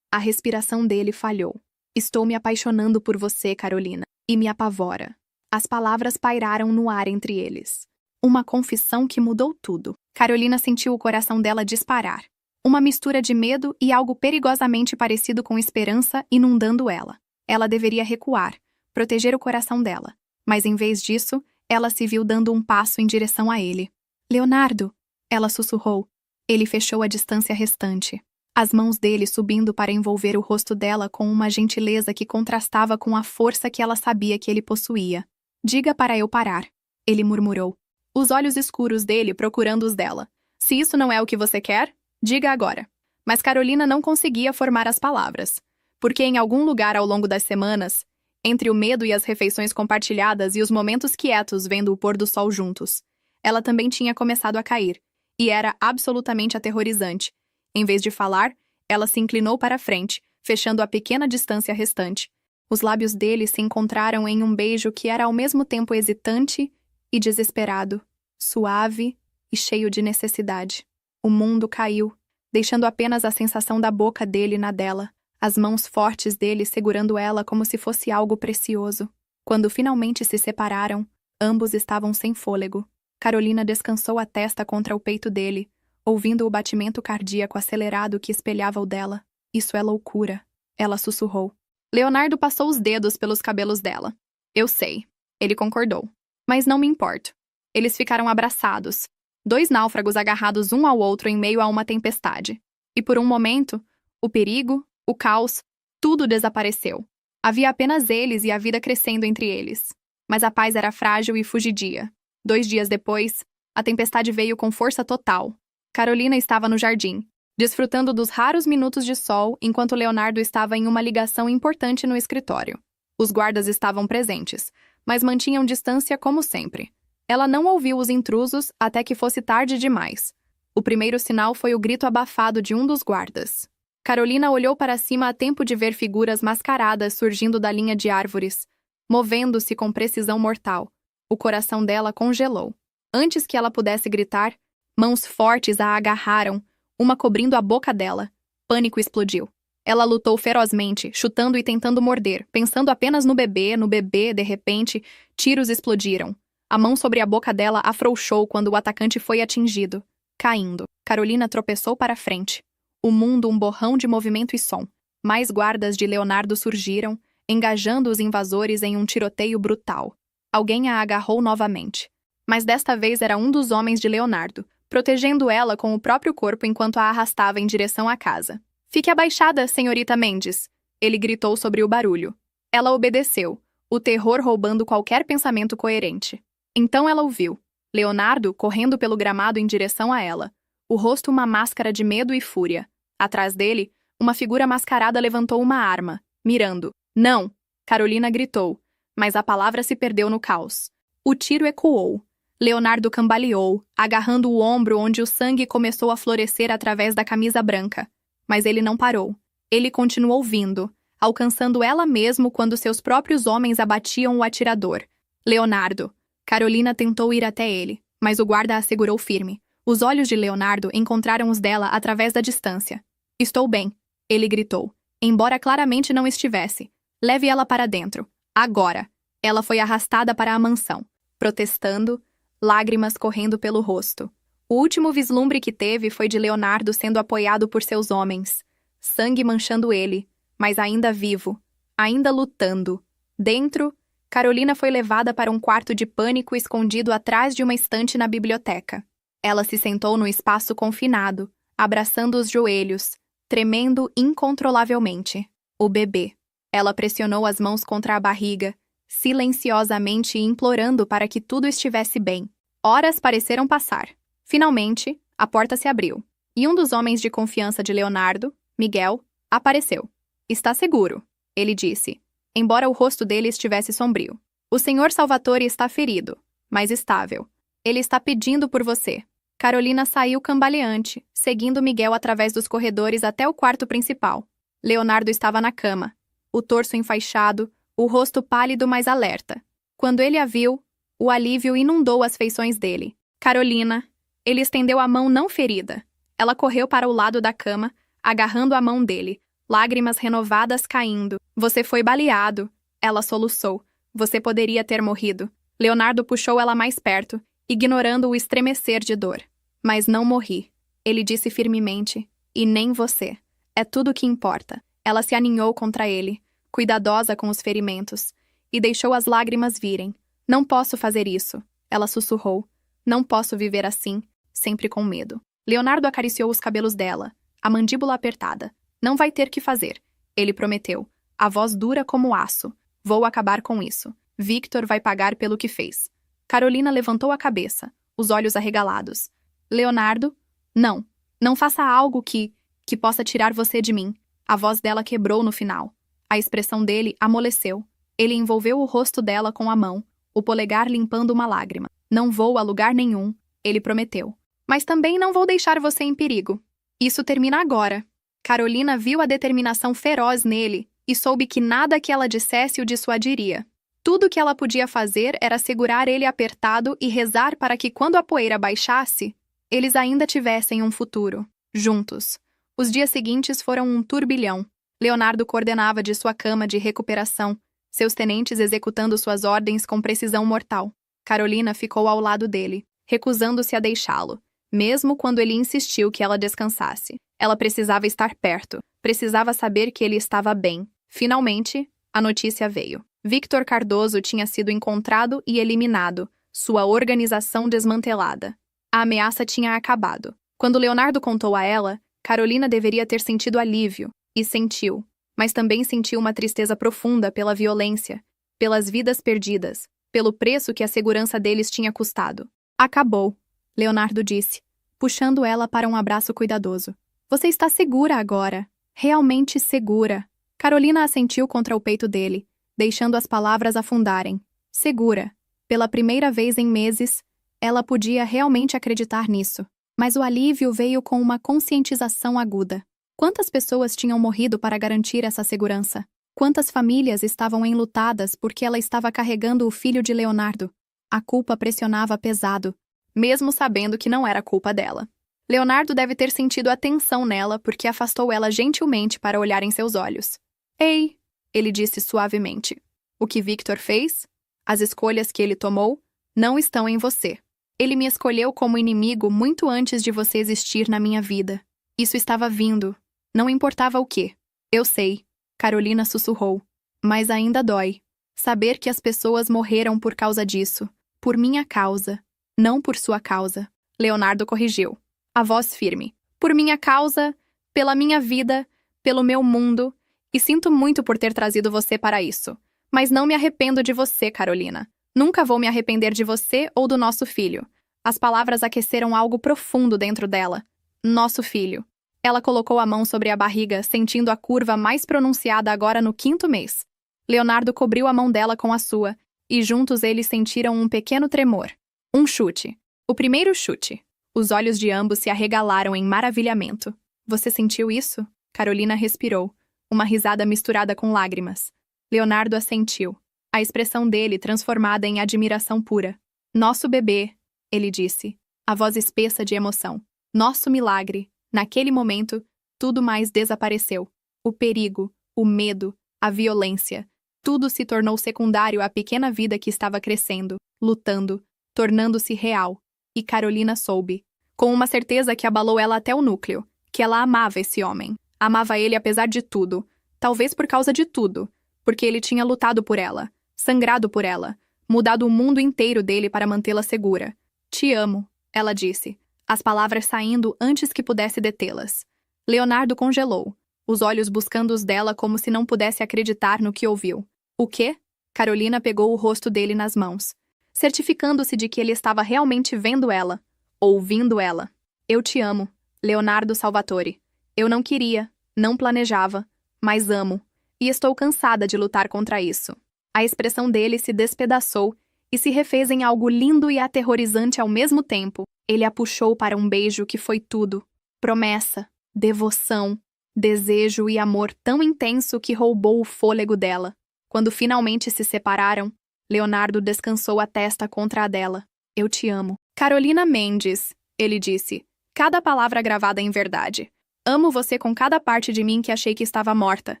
A respiração dele falhou. Estou me apaixonando por você, Carolina, e me apavora. As palavras pairaram no ar entre eles. Uma confissão que mudou tudo. Carolina sentiu o coração dela disparar. Uma mistura de medo e algo perigosamente parecido com esperança inundando ela. Ela deveria recuar, proteger o coração dela. Mas em vez disso, ela se viu dando um passo em direção a ele. Leonardo! Ela sussurrou. Ele fechou a distância restante, as mãos dele subindo para envolver o rosto dela com uma gentileza que contrastava com a força que ela sabia que ele possuía. Diga para eu parar, ele murmurou, os olhos escuros dele procurando os dela. Se isso não é o que você quer, diga agora. Mas Carolina não conseguia formar as palavras, porque em algum lugar ao longo das semanas, entre o medo e as refeições compartilhadas e os momentos quietos vendo o pôr do sol juntos, ela também tinha começado a cair. E era absolutamente aterrorizante. Em vez de falar, ela se inclinou para a frente, fechando a pequena distância restante. Os lábios dele se encontraram em um beijo que era ao mesmo tempo hesitante e desesperado, suave e cheio de necessidade. O mundo caiu, deixando apenas a sensação da boca dele na dela, as mãos fortes dele segurando ela como se fosse algo precioso. Quando finalmente se separaram, ambos estavam sem fôlego. Carolina descansou a testa contra o peito dele, ouvindo o batimento cardíaco acelerado que espelhava o dela. Isso é loucura, ela sussurrou. Leonardo passou os dedos pelos cabelos dela. Eu sei, ele concordou. Mas não me importo. Eles ficaram abraçados, dois náufragos agarrados um ao outro em meio a uma tempestade. E por um momento, o perigo, o caos, tudo desapareceu. Havia apenas eles e a vida crescendo entre eles. Mas a paz era frágil e fugidia. 2 dias depois, a tempestade veio com força total. Carolina estava no jardim, desfrutando dos raros minutos de sol enquanto Leonardo estava em uma ligação importante no escritório. Os guardas estavam presentes, mas mantinham distância como sempre. Ela não ouviu os intrusos até que fosse tarde demais. O primeiro sinal foi o grito abafado de um dos guardas. Carolina olhou para cima a tempo de ver figuras mascaradas surgindo da linha de árvores, movendo-se com precisão mortal. O coração dela congelou. Antes que ela pudesse gritar, mãos fortes a agarraram, uma cobrindo a boca dela. Pânico explodiu. Ela lutou ferozmente, chutando e tentando morder, pensando apenas no bebê, de repente, tiros explodiram. A mão sobre a boca dela afrouxou quando o atacante foi atingido, caindo. Carolina tropeçou para frente. O mundo um borrão de movimento e som. Mais guardas de Leonardo surgiram, engajando os invasores em um tiroteio brutal. Alguém a agarrou novamente. Mas desta vez era um dos homens de Leonardo, protegendo ela com o próprio corpo enquanto a arrastava em direção à casa. Fique abaixada, senhorita Mendes, ele gritou sobre o barulho. Ela obedeceu, o terror roubando qualquer pensamento coerente. Então ela o viu. Leonardo correndo pelo gramado em direção a ela, o rosto uma máscara de medo e fúria. Atrás dele, uma figura mascarada levantou uma arma, mirando. Não! Carolina gritou, mas a palavra se perdeu no caos. O tiro ecoou. Leonardo cambaleou, agarrando o ombro onde o sangue começou a florescer através da camisa branca. Mas ele não parou. Ele continuou vindo, alcançando ela mesmo quando seus próprios homens abatiam o atirador. Leonardo. Carolina tentou ir até ele, mas o guarda a segurou firme. Os olhos de Leonardo encontraram os dela através da distância. Estou bem, ele gritou, embora claramente não estivesse. Leve ela para dentro. Agora. Ela foi arrastada para a mansão, protestando, lágrimas correndo pelo rosto. O último vislumbre que teve foi de Leonardo sendo apoiado por seus homens, sangue manchando ele, mas ainda vivo, ainda lutando. Dentro, Carolina foi levada para um quarto de pânico escondido atrás de uma estante na biblioteca. Ela se sentou no espaço confinado, abraçando os joelhos, tremendo incontrolavelmente. O bebê. Ela pressionou as mãos contra a barriga, silenciosamente implorando para que tudo estivesse bem. Horas pareceram passar. Finalmente, a porta se abriu, e um dos homens de confiança de Leonardo, Miguel, apareceu. Está seguro, ele disse, embora o rosto dele estivesse sombrio. O senhor Salvatore está ferido, mas estável. Ele está pedindo por você. Carolina saiu cambaleante, seguindo Miguel através dos corredores até o quarto principal. Leonardo estava na cama, o torso enfaixado, o rosto pálido mas alerta. Quando ele a viu, o alívio inundou as feições dele. Carolina. Ele estendeu a mão não ferida. Ela correu para o lado da cama, agarrando a mão dele, lágrimas renovadas caindo. Você foi baleado. Ela soluçou. Você poderia ter morrido. Leonardo puxou ela mais perto, ignorando o estremecer de dor. Mas não morri. Ele disse firmemente. E nem você. É tudo o que importa. Ela se aninhou contra ele, cuidadosa com os ferimentos, e deixou as lágrimas virem. Não posso fazer isso. Ela sussurrou. Não posso viver assim, sempre com medo. Leonardo acariciou os cabelos dela, a mandíbula apertada. Não vai ter que fazer, ele prometeu, a voz dura como aço. Vou acabar com isso. Victor vai pagar pelo que fez. Carolina levantou a cabeça, os olhos arregalados. Leonardo, não. Não faça algo que possa tirar você de mim. A voz dela quebrou no final. A expressão dele amoleceu. Ele envolveu o rosto dela com a mão, o polegar limpando uma lágrima. Não vou a lugar nenhum, ele prometeu. Mas também não vou deixar você em perigo. Isso termina agora. Carolina viu a determinação feroz nele e soube que nada que ela dissesse o dissuadiria. Tudo que ela podia fazer era segurar ele apertado e rezar para que, quando a poeira baixasse, eles ainda tivessem um futuro, juntos. Os dias seguintes foram um turbilhão. Leonardo coordenava de sua cama de recuperação, seus tenentes executando suas ordens com precisão mortal. Carolina ficou ao lado dele, recusando-se a deixá-lo, mesmo quando ele insistiu que ela descansasse. Ela precisava estar perto, precisava saber que ele estava bem. Finalmente, a notícia veio. Victor Cardoso tinha sido encontrado e eliminado, sua organização desmantelada. A ameaça tinha acabado. Quando Leonardo contou a ela, Carolina deveria ter sentido alívio, e sentiu, mas também sentiu uma tristeza profunda pela violência, pelas vidas perdidas, pelo preço que a segurança deles tinha custado. Acabou, Leonardo disse, puxando ela para um abraço cuidadoso. Você está segura agora, realmente segura. Carolina assentiu contra o peito dele, deixando as palavras afundarem. Segura. Pela primeira vez em meses, ela podia realmente acreditar nisso. Mas o alívio veio com uma conscientização aguda. Quantas pessoas tinham morrido para garantir essa segurança? Quantas famílias estavam enlutadas porque ela estava carregando o filho de Leonardo? A culpa pressionava pesado, mesmo sabendo que não era culpa dela. Leonardo deve ter sentido a tensão nela porque afastou ela gentilmente para olhar em seus olhos. Ei, ele disse suavemente. O que Victor fez? As escolhas que ele tomou? Não estão em você. Ele me escolheu como inimigo muito antes de você existir na minha vida. Isso estava vindo. Não importava o quê. Eu sei. Carolina sussurrou. Mas ainda dói. Saber que as pessoas morreram por causa disso. Por minha causa. Não por sua causa. Leonardo corrigiu. A voz firme. Por minha causa, pela minha vida, pelo meu mundo. E sinto muito por ter trazido você para isso. Mas não me arrependo de você, Carolina. Nunca vou me arrepender de você ou do nosso filho. As palavras aqueceram algo profundo dentro dela. Nosso filho. Ela colocou a mão sobre a barriga, sentindo a curva mais pronunciada agora no 5º mês. Leonardo cobriu a mão dela com a sua, e juntos eles sentiram um pequeno tremor. Um chute. O primeiro chute. Os olhos de ambos se arregalaram em maravilhamento. Você sentiu isso? Carolina respirou, uma risada misturada com lágrimas. Leonardo assentiu. A expressão dele transformada em admiração pura. Nosso bebê, ele disse, a voz espessa de emoção. Nosso milagre. Naquele momento, tudo mais desapareceu. O perigo, o medo, a violência. Tudo se tornou secundário à pequena vida que estava crescendo, lutando, tornando-se real. E Carolina soube, com uma certeza que abalou ela até o núcleo, que ela amava esse homem. Amava ele apesar de tudo, talvez por causa de tudo, porque ele tinha lutado por ela, sangrado por ela, mudado o mundo inteiro dele para mantê-la segura. Te amo, ela disse, as palavras saindo antes que pudesse detê-las. Leonardo congelou, os olhos buscando os dela como se não pudesse acreditar no que ouviu. O quê? Carolina pegou o rosto dele nas mãos, certificando-se de que ele estava realmente vendo ela, ouvindo ela. Eu te amo, Leonardo Salvatore. Eu não queria, não planejava, mas amo, e estou cansada de lutar contra isso. A expressão dele se despedaçou e se refez em algo lindo e aterrorizante ao mesmo tempo. Ele a puxou para um beijo que foi tudo. Promessa, devoção, desejo e amor tão intenso que roubou o fôlego dela. Quando finalmente se separaram, Leonardo descansou a testa contra a dela. Eu te amo. Carolina Mendes, ele disse, cada palavra gravada em verdade. Amo você com cada parte de mim que achei que estava morta.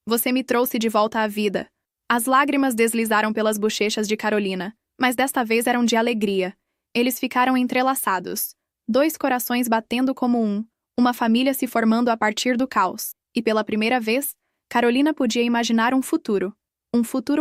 Você me trouxe de volta à vida. As lágrimas deslizaram pelas bochechas de Carolina, mas desta vez eram de alegria. Eles ficaram entrelaçados. 2 corações batendo como um, uma família se formando a partir do caos. E pela primeira vez, Carolina podia imaginar um futuro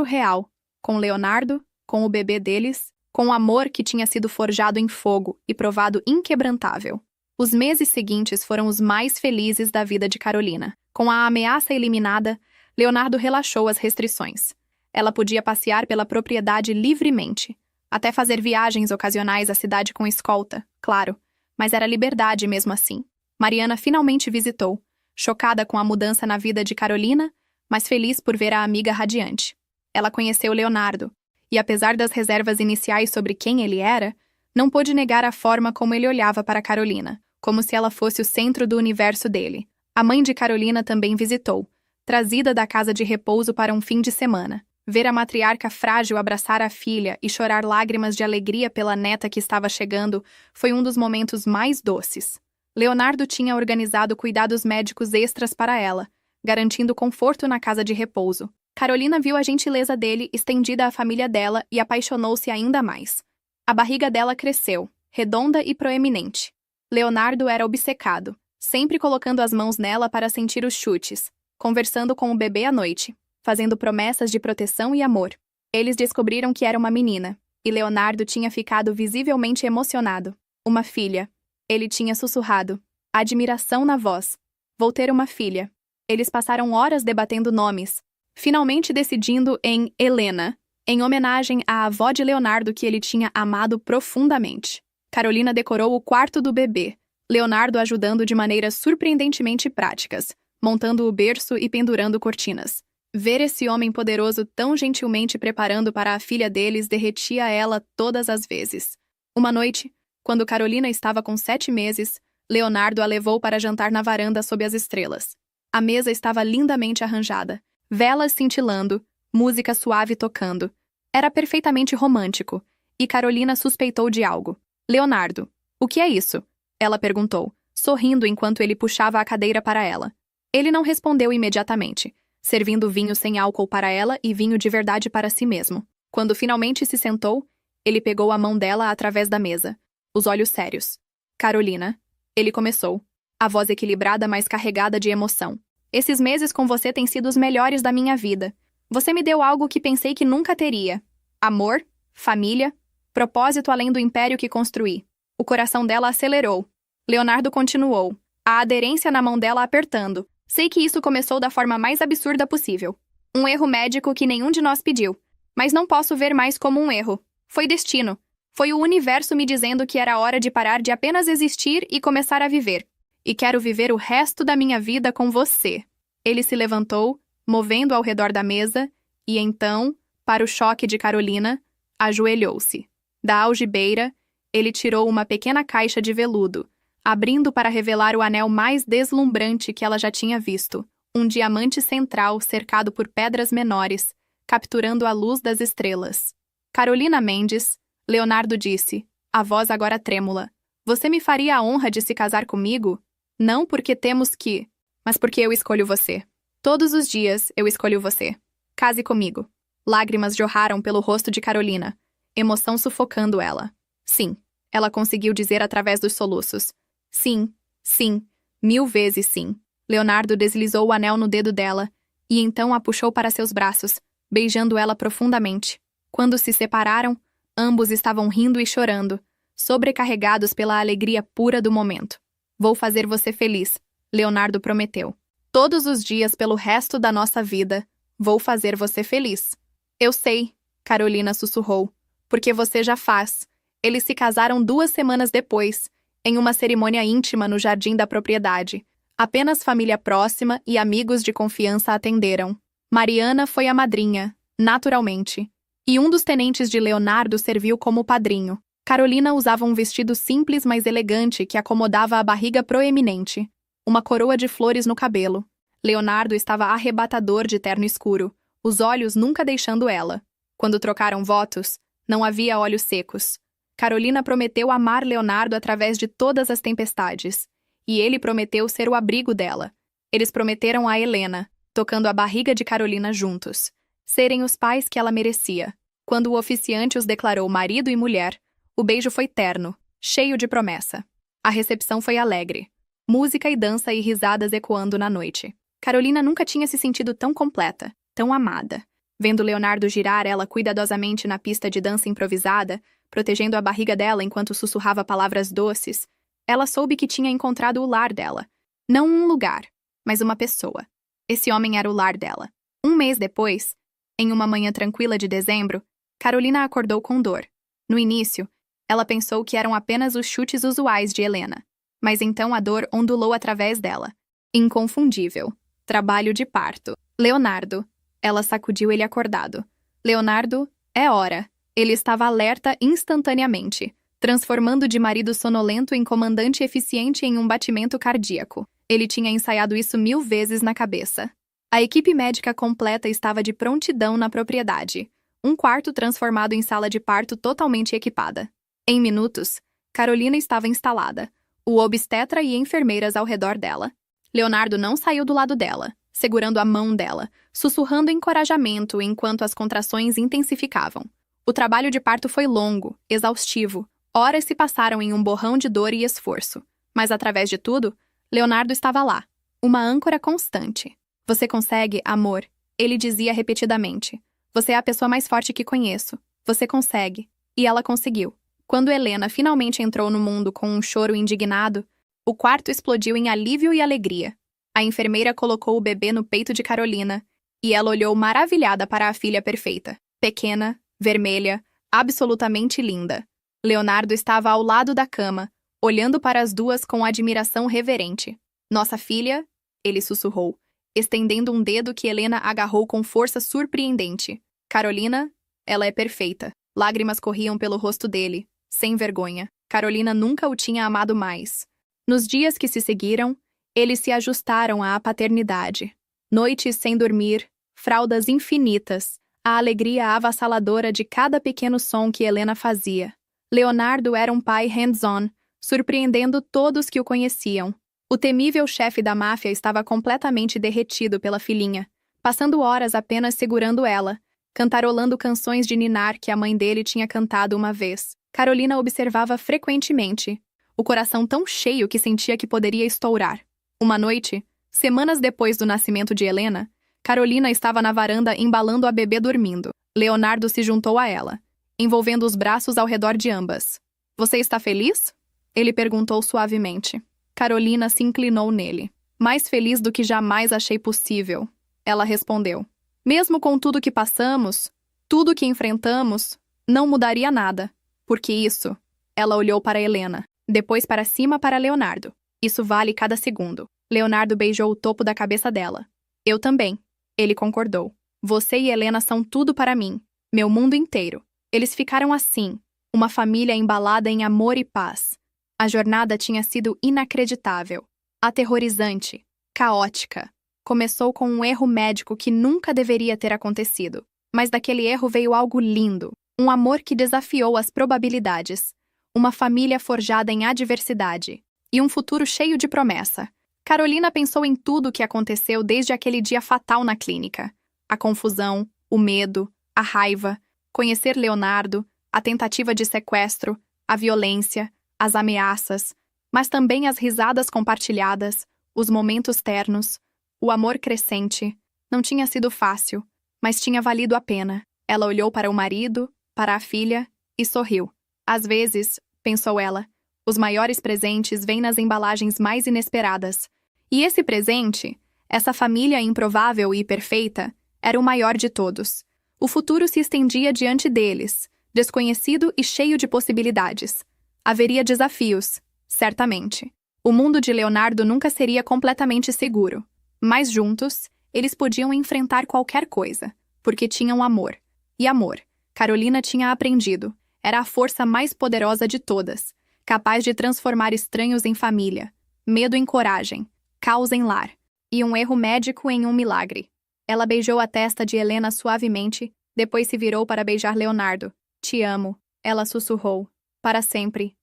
real, com Leonardo, com o bebê deles, com o amor que tinha sido forjado em fogo e provado inquebrantável. Os meses seguintes foram os mais felizes da vida de Carolina. Com a ameaça eliminada, Leonardo relaxou as restrições. Ela podia passear pela propriedade livremente, até fazer viagens ocasionais à cidade com escolta, claro, mas era liberdade mesmo assim. Mariana finalmente visitou, chocada com a mudança na vida de Carolina, mas feliz por ver a amiga radiante. Ela conheceu Leonardo, e apesar das reservas iniciais sobre quem ele era, não pôde negar a forma como ele olhava para Carolina, como se ela fosse o centro do universo dele. A mãe de Carolina também visitou, trazida da casa de repouso para um fim de semana. Ver a matriarca frágil abraçar a filha e chorar lágrimas de alegria pela neta que estava chegando foi um dos momentos mais doces. Leonardo tinha organizado cuidados médicos extras para ela, garantindo conforto na casa de repouso. Carolina viu a gentileza dele estendida à família dela e apaixonou-se ainda mais. A barriga dela cresceu, redonda e proeminente. Leonardo era obcecado, sempre colocando as mãos nela para sentir os chutes, conversando com o bebê à noite, fazendo promessas de proteção e amor. Eles descobriram que era uma menina, e Leonardo tinha ficado visivelmente emocionado. Uma filha. Ele tinha sussurrado. Admiração na voz. Vou ter uma filha. Eles passaram horas debatendo nomes, finalmente decidindo em Helena, em homenagem à avó de Leonardo que ele tinha amado profundamente. Carolina decorou o quarto do bebê, Leonardo ajudando de maneiras surpreendentemente práticas, montando o berço e pendurando cortinas. Ver esse homem poderoso tão gentilmente preparando para a filha deles derretia ela todas as vezes. Uma noite, quando Carolina estava com 7 meses, Leonardo a levou para jantar na varanda sob as estrelas. A mesa estava lindamente arranjada, velas cintilando, música suave tocando. Era perfeitamente romântico, e Carolina suspeitou de algo. Leonardo, o que é isso? Ela perguntou, sorrindo enquanto ele puxava a cadeira para ela. Ele não respondeu imediatamente, servindo vinho sem álcool para ela e vinho de verdade para si mesmo. Quando finalmente se sentou, ele pegou a mão dela através da mesa, os olhos sérios. Carolina, ele começou, a voz equilibrada mas carregada de emoção. Esses meses com você têm sido os melhores da minha vida. Você me deu algo que pensei que nunca teria. Amor, família, propósito além do império que construí. O coração dela acelerou. Leonardo continuou, a aderência na mão dela apertando. Sei que isso começou da forma mais absurda possível. Um erro médico que nenhum de nós pediu. Mas não posso ver mais como um erro. Foi destino. Foi o universo me dizendo que era hora de parar de apenas existir e começar a viver. E quero viver o resto da minha vida com você. Ele se levantou, movendo ao redor da mesa, e então, para o choque de Carolina, ajoelhou-se. Da algibeira, ele tirou uma pequena caixa de veludo, abrindo para revelar o anel mais deslumbrante que ela já tinha visto, um diamante central cercado por pedras menores, capturando a luz das estrelas. Carolina Mendes, Leonardo disse, a voz agora trêmula. Você me faria a honra de se casar comigo? Não porque temos que, mas porque eu escolho você. Todos os dias eu escolho você. Case comigo. Lágrimas jorraram pelo rosto de Carolina, emoção sufocando ela. Sim, ela conseguiu dizer através dos soluços. Sim, sim, 1000 vezes sim. Leonardo deslizou o anel no dedo dela e então a puxou para seus braços, beijando ela profundamente. Quando se separaram, ambos estavam rindo e chorando, sobrecarregados pela alegria pura do momento. Vou fazer você feliz, Leonardo prometeu. Todos os dias pelo resto da nossa vida, vou fazer você feliz. Eu sei, Carolina sussurrou, porque você já faz. Eles se casaram 2 semanas depois, em uma cerimônia íntima no jardim da propriedade. Apenas família próxima e amigos de confiança atenderam. Mariana foi a madrinha, naturalmente. E um dos tenentes de Leonardo serviu como padrinho. Carolina usava um vestido simples mas elegante que acomodava a barriga proeminente. Uma coroa de flores no cabelo. Leonardo estava arrebatador de terno escuro, os olhos nunca deixando ela. Quando trocaram votos, não havia olhos secos. Carolina prometeu amar Leonardo através de todas as tempestades. E ele prometeu ser o abrigo dela. Eles prometeram a Helena, tocando a barriga de Carolina juntos, serem os pais que ela merecia. Quando o oficiante os declarou marido e mulher, o beijo foi terno, cheio de promessa. A recepção foi alegre. Música e dança e risadas ecoando na noite. Carolina nunca tinha se sentido tão completa, tão amada. Vendo Leonardo girar ela cuidadosamente na pista de dança improvisada, protegendo a barriga dela enquanto sussurrava palavras doces, ela soube que tinha encontrado o lar dela. Não um lugar, mas uma pessoa. Esse homem era o lar dela. 1 mês depois, em uma manhã tranquila de dezembro, Carolina acordou com dor. No início, ela pensou que eram apenas os chutes usuais de Helena. Mas então a dor ondulou através dela. Inconfundível. Trabalho de parto. Leonardo. Ela sacudiu ele acordado. Leonardo, é hora. Ele estava alerta instantaneamente, transformando de marido sonolento em comandante eficiente em um batimento cardíaco. Ele tinha ensaiado isso 1000 vezes na cabeça. A equipe médica completa estava de prontidão na propriedade. Um quarto transformado em sala de parto totalmente equipada. Em minutos, Carolina estava instalada, o obstetra e enfermeiras ao redor dela. Leonardo não saiu do lado dela, segurando a mão dela, sussurrando encorajamento enquanto as contrações intensificavam. O trabalho de parto foi longo, exaustivo. Horas se passaram em um borrão de dor e esforço. Mas, através de tudo, Leonardo estava lá, uma âncora constante. Você consegue, amor, ele dizia repetidamente. Você é a pessoa mais forte que conheço. Você consegue. E ela conseguiu. Quando Helena finalmente entrou no mundo com um choro indignado, o quarto explodiu em alívio e alegria. A enfermeira colocou o bebê no peito de Carolina, e ela olhou maravilhada para a filha perfeita. Pequena, vermelha, absolutamente linda. Leonardo estava ao lado da cama, olhando para as duas com admiração reverente. Nossa filha, ele sussurrou, estendendo um dedo que Helena agarrou com força surpreendente. Carolina, ela é perfeita. Lágrimas corriam pelo rosto dele, sem vergonha. Carolina nunca o tinha amado mais. Nos dias que se seguiram, eles se ajustaram à paternidade. Noites sem dormir, fraldas infinitas, a alegria avassaladora de cada pequeno som que Helena fazia. Leonardo era um pai hands-on, surpreendendo todos que o conheciam. O temível chefe da máfia estava completamente derretido pela filhinha, passando horas apenas segurando ela, cantarolando canções de ninar que a mãe dele tinha cantado uma vez. Carolina observava frequentemente, o coração tão cheio que sentia que poderia estourar. Uma noite, semanas depois do nascimento de Helena, Carolina estava na varanda embalando a bebê dormindo. Leonardo se juntou a ela, envolvendo os braços ao redor de ambas. Você está feliz? Ele perguntou suavemente. Carolina se inclinou nele. Mais feliz do que jamais achei possível. Ela respondeu. Mesmo com tudo que passamos, tudo que enfrentamos, não mudaria nada. Porque isso... Ela olhou para Helena, depois para cima para Leonardo. Isso vale cada segundo. Leonardo beijou o topo da cabeça dela. Eu também. Ele concordou. Você e Helena são tudo para mim. Meu mundo inteiro. Eles ficaram assim, uma família embalada em amor e paz. A jornada tinha sido inacreditável, aterrorizante, caótica. Começou com um erro médico que nunca deveria ter acontecido. Mas daquele erro veio algo lindo. Um amor que desafiou as probabilidades. Uma família forjada em adversidade. E um futuro cheio de promessa. Carolina pensou em tudo o que aconteceu desde aquele dia fatal na clínica. A confusão, o medo, a raiva, conhecer Leonardo, a tentativa de sequestro, a violência, as ameaças, mas também as risadas compartilhadas, os momentos ternos, o amor crescente. Não tinha sido fácil, mas tinha valido a pena. Ela olhou para o marido, para a filha, e sorriu. Às vezes, pensou ela, os maiores presentes vêm nas embalagens mais inesperadas. E esse presente, essa família improvável e perfeita, era o maior de todos. O futuro se estendia diante deles, desconhecido e cheio de possibilidades. Haveria desafios, certamente. O mundo de Leonardo nunca seria completamente seguro. Mas juntos, eles podiam enfrentar qualquer coisa, porque tinham amor. E amor, Carolina tinha aprendido, era a força mais poderosa de todas, capaz de transformar estranhos em família, medo em coragem, caos em lar, e um erro médico em um milagre. Ela beijou a testa de Helena suavemente, depois se virou para beijar Leonardo. Te amo, ela sussurrou. Para sempre,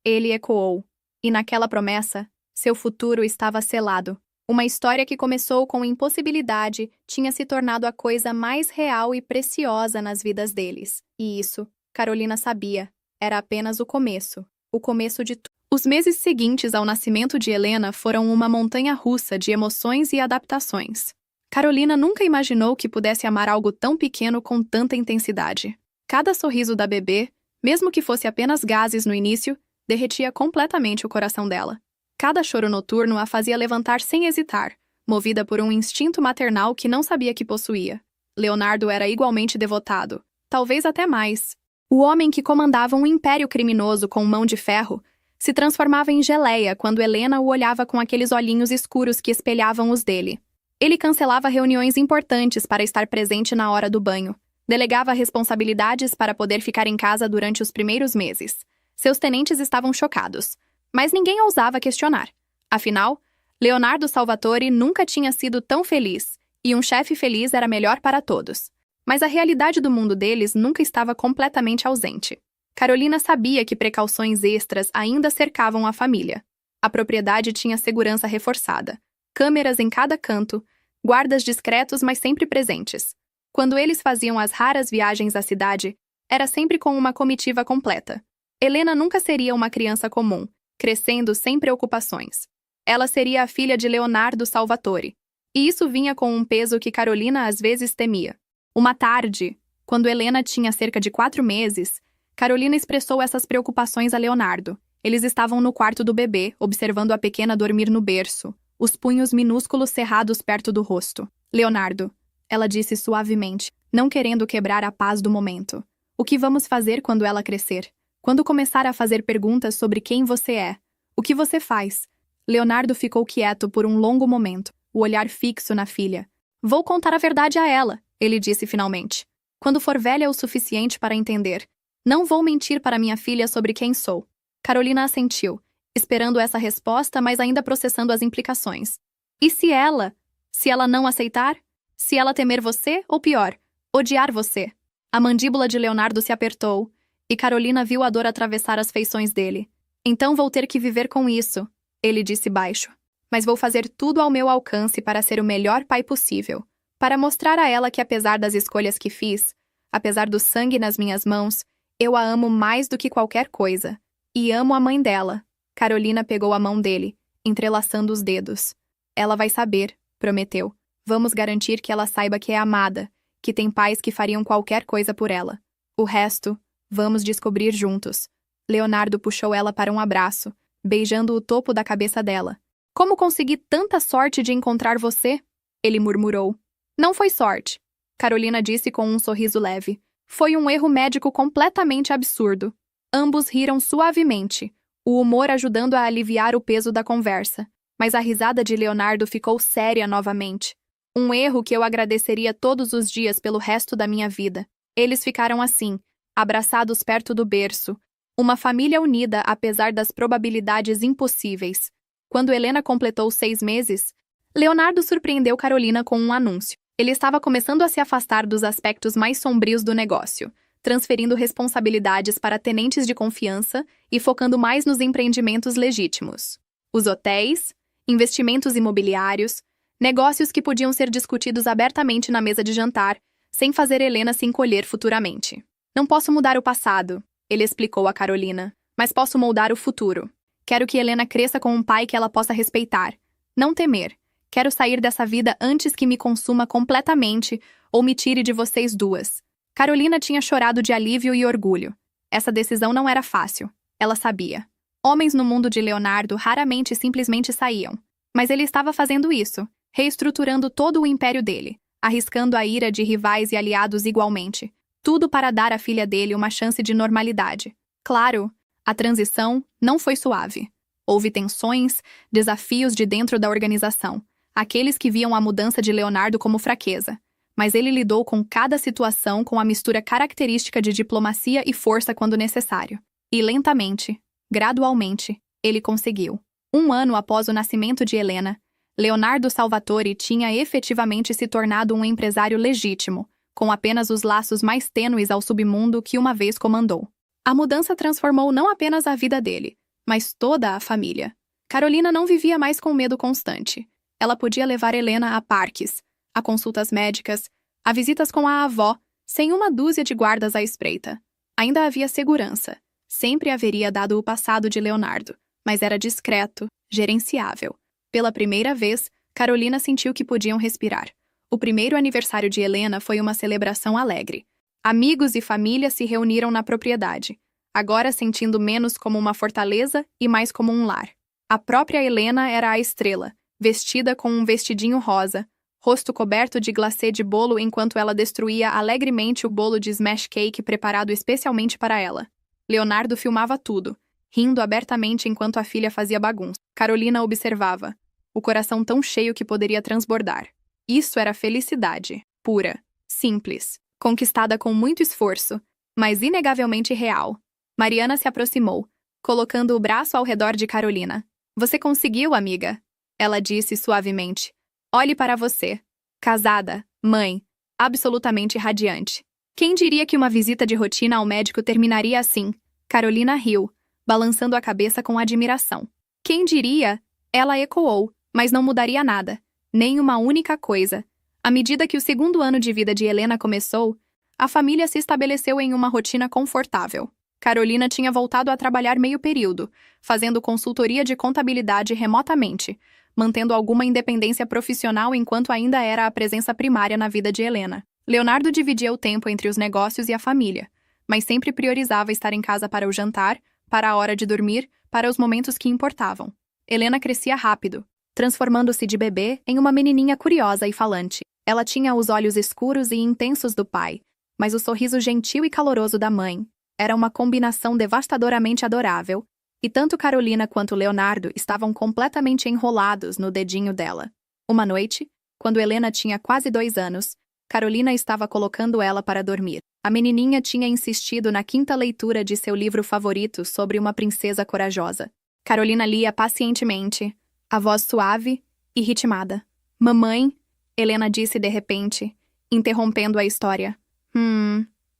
ele ecoou. E naquela promessa, seu futuro estava selado. Uma história que começou com impossibilidade tinha se tornado a coisa mais real e preciosa nas vidas deles. E isso, Carolina sabia, era apenas o começo de tudo. Os meses seguintes ao nascimento de Helena foram uma montanha-russa de emoções e adaptações. Carolina nunca imaginou que pudesse amar algo tão pequeno com tanta intensidade. Cada sorriso da bebê, mesmo que fosse apenas gases no início, derretia completamente o coração dela. Cada choro noturno a fazia levantar sem hesitar, movida por um instinto maternal que não sabia que possuía. Leonardo era igualmente devotado, talvez até mais. O homem que comandava um império criminoso com mão de ferro se transformava em geleia quando Helena o olhava com aqueles olhinhos escuros que espelhavam os dele. Ele cancelava reuniões importantes para estar presente na hora do banho, delegava responsabilidades para poder ficar em casa durante os primeiros meses. Seus tenentes estavam chocados, mas ninguém ousava questionar. Afinal, Leonardo Salvatore nunca tinha sido tão feliz, e um chefe feliz era melhor para todos. Mas a realidade do mundo deles nunca estava completamente ausente. Carolina sabia que precauções extras ainda cercavam a família. A propriedade tinha segurança reforçada, câmeras em cada canto, guardas discretos mas sempre presentes. Quando eles faziam as raras viagens à cidade, era sempre com uma comitiva completa. Helena nunca seria uma criança comum, crescendo sem preocupações. Ela seria a filha de Leonardo Salvatore. E isso vinha com um peso que Carolina às vezes temia. Uma tarde, quando Helena tinha cerca de 4 meses, Carolina expressou essas preocupações a Leonardo. Eles estavam no quarto do bebê, observando a pequena dormir no berço, os punhos minúsculos cerrados perto do rosto. Leonardo, ela disse suavemente, não querendo quebrar a paz do momento. O que vamos fazer quando ela crescer? Quando começar a fazer perguntas sobre quem você é? O que você faz? Leonardo ficou quieto por um longo momento, o olhar fixo na filha. Vou contar a verdade a ela, ele disse finalmente. Quando for velha o suficiente para entender. Não vou mentir para minha filha sobre quem sou. Carolina assentiu, esperando essa resposta, mas ainda processando as implicações. E se ela não aceitar? Se ela temer você, ou pior, odiar você? A mandíbula de Leonardo se apertou, e Carolina viu a dor atravessar as feições dele. Então vou ter que viver com isso, ele disse baixo. Mas vou fazer tudo ao meu alcance para ser o melhor pai possível. Para mostrar a ela que apesar das escolhas que fiz, apesar do sangue nas minhas mãos, eu a amo mais do que qualquer coisa. E amo a mãe dela. Carolina pegou a mão dele, entrelaçando os dedos. Ela vai saber, prometeu. Vamos garantir que ela saiba que é amada, que tem pais que fariam qualquer coisa por ela. O resto, vamos descobrir juntos. Leonardo puxou ela para um abraço, beijando o topo da cabeça dela. Como consegui tanta sorte de encontrar você? Ele murmurou. Não foi sorte, Carolina disse com um sorriso leve. Foi um erro médico completamente absurdo. Ambos riram suavemente, o humor ajudando a aliviar o peso da conversa. Mas a risada de Leonardo ficou séria novamente. Um erro que eu agradeceria todos os dias pelo resto da minha vida. Eles ficaram assim, abraçados perto do berço. Uma família unida apesar das probabilidades impossíveis. Quando Helena completou 6 meses, Leonardo surpreendeu Carolina com um anúncio. Ele estava começando a se afastar dos aspectos mais sombrios do negócio, transferindo responsabilidades para tenentes de confiança e focando mais nos empreendimentos legítimos. Os hotéis, investimentos imobiliários, negócios que podiam ser discutidos abertamente na mesa de jantar, sem fazer Helena se encolher futuramente. Não posso mudar o passado, Ele explicou a Carolina. Mas posso moldar o futuro. Quero que Helena cresça com um pai que ela possa respeitar. Não temer. Quero sair dessa vida antes que me consuma completamente ou me tire de vocês duas. Carolina tinha chorado de alívio e orgulho. Essa decisão não era fácil. Ela sabia. Homens no mundo de Leonardo raramente simplesmente saíam. Mas ele estava fazendo isso, reestruturando todo o império dele, arriscando a ira de rivais e aliados igualmente. Tudo para dar à filha dele uma chance de normalidade. Claro, a transição não foi suave. Houve tensões, desafios de dentro da organização. Aqueles que viam a mudança de Leonardo como fraqueza. Mas ele lidou com cada situação com a mistura característica de diplomacia e força quando necessário. E lentamente, gradualmente, ele conseguiu. 1 ano após o nascimento de Helena, Leonardo Salvatore tinha efetivamente se tornado um empresário legítimo, com apenas os laços mais tênues ao submundo que uma vez comandou. A mudança transformou não apenas a vida dele, mas toda a família. Carolina não vivia mais com medo constante. Ela podia levar Helena a parques, a consultas médicas, a visitas com a avó, sem uma dúzia de guardas à espreita. Ainda havia segurança. Sempre haveria dado o passado de Leonardo, mas era discreto, gerenciável. Pela primeira vez, Carolina sentiu que podiam respirar. O primeiro aniversário de Helena foi uma celebração alegre. Amigos e família se reuniram na propriedade, agora sentindo menos como uma fortaleza e mais como um lar. A própria Helena era a estrela, vestida com um vestidinho rosa, rosto coberto de glacê de bolo enquanto ela destruía alegremente o bolo de smash cake preparado especialmente para ela. Leonardo filmava tudo, rindo abertamente enquanto a filha fazia bagunça. Carolina observava, o coração tão cheio que poderia transbordar. Isso era felicidade, pura, simples, conquistada com muito esforço, mas inegavelmente real. Mariana se aproximou, colocando o braço ao redor de Carolina. Você conseguiu, amiga, ela disse suavemente. Olhe para você. Casada, mãe, absolutamente radiante. Quem diria que uma visita de rotina ao médico terminaria assim? Carolina riu, balançando a cabeça com admiração. Quem diria? Ela ecoou, mas não mudaria nada. Nem uma única coisa. À medida que o 2º ano de vida de Helena começou, a família se estabeleceu em uma rotina confortável. Carolina tinha voltado a trabalhar meio período, fazendo consultoria de contabilidade remotamente, mantendo alguma independência profissional enquanto ainda era a presença primária na vida de Helena. Leonardo dividia o tempo entre os negócios e a família, mas sempre priorizava estar em casa para o jantar, para a hora de dormir, para os momentos que importavam. Helena crescia rápido, transformando-se de bebê em uma menininha curiosa e falante. Ela tinha os olhos escuros e intensos do pai, mas o sorriso gentil e caloroso da mãe. Era uma combinação devastadoramente adorável, e tanto Carolina quanto Leonardo estavam completamente enrolados no dedinho dela. Uma noite, quando Helena tinha quase 2 anos, Carolina estava colocando ela para dormir. A menininha tinha insistido na 5ª leitura de seu livro favorito sobre uma princesa corajosa. Carolina lia pacientemente, a voz suave e ritmada. Mamãe, Helena disse de repente, interrompendo a história.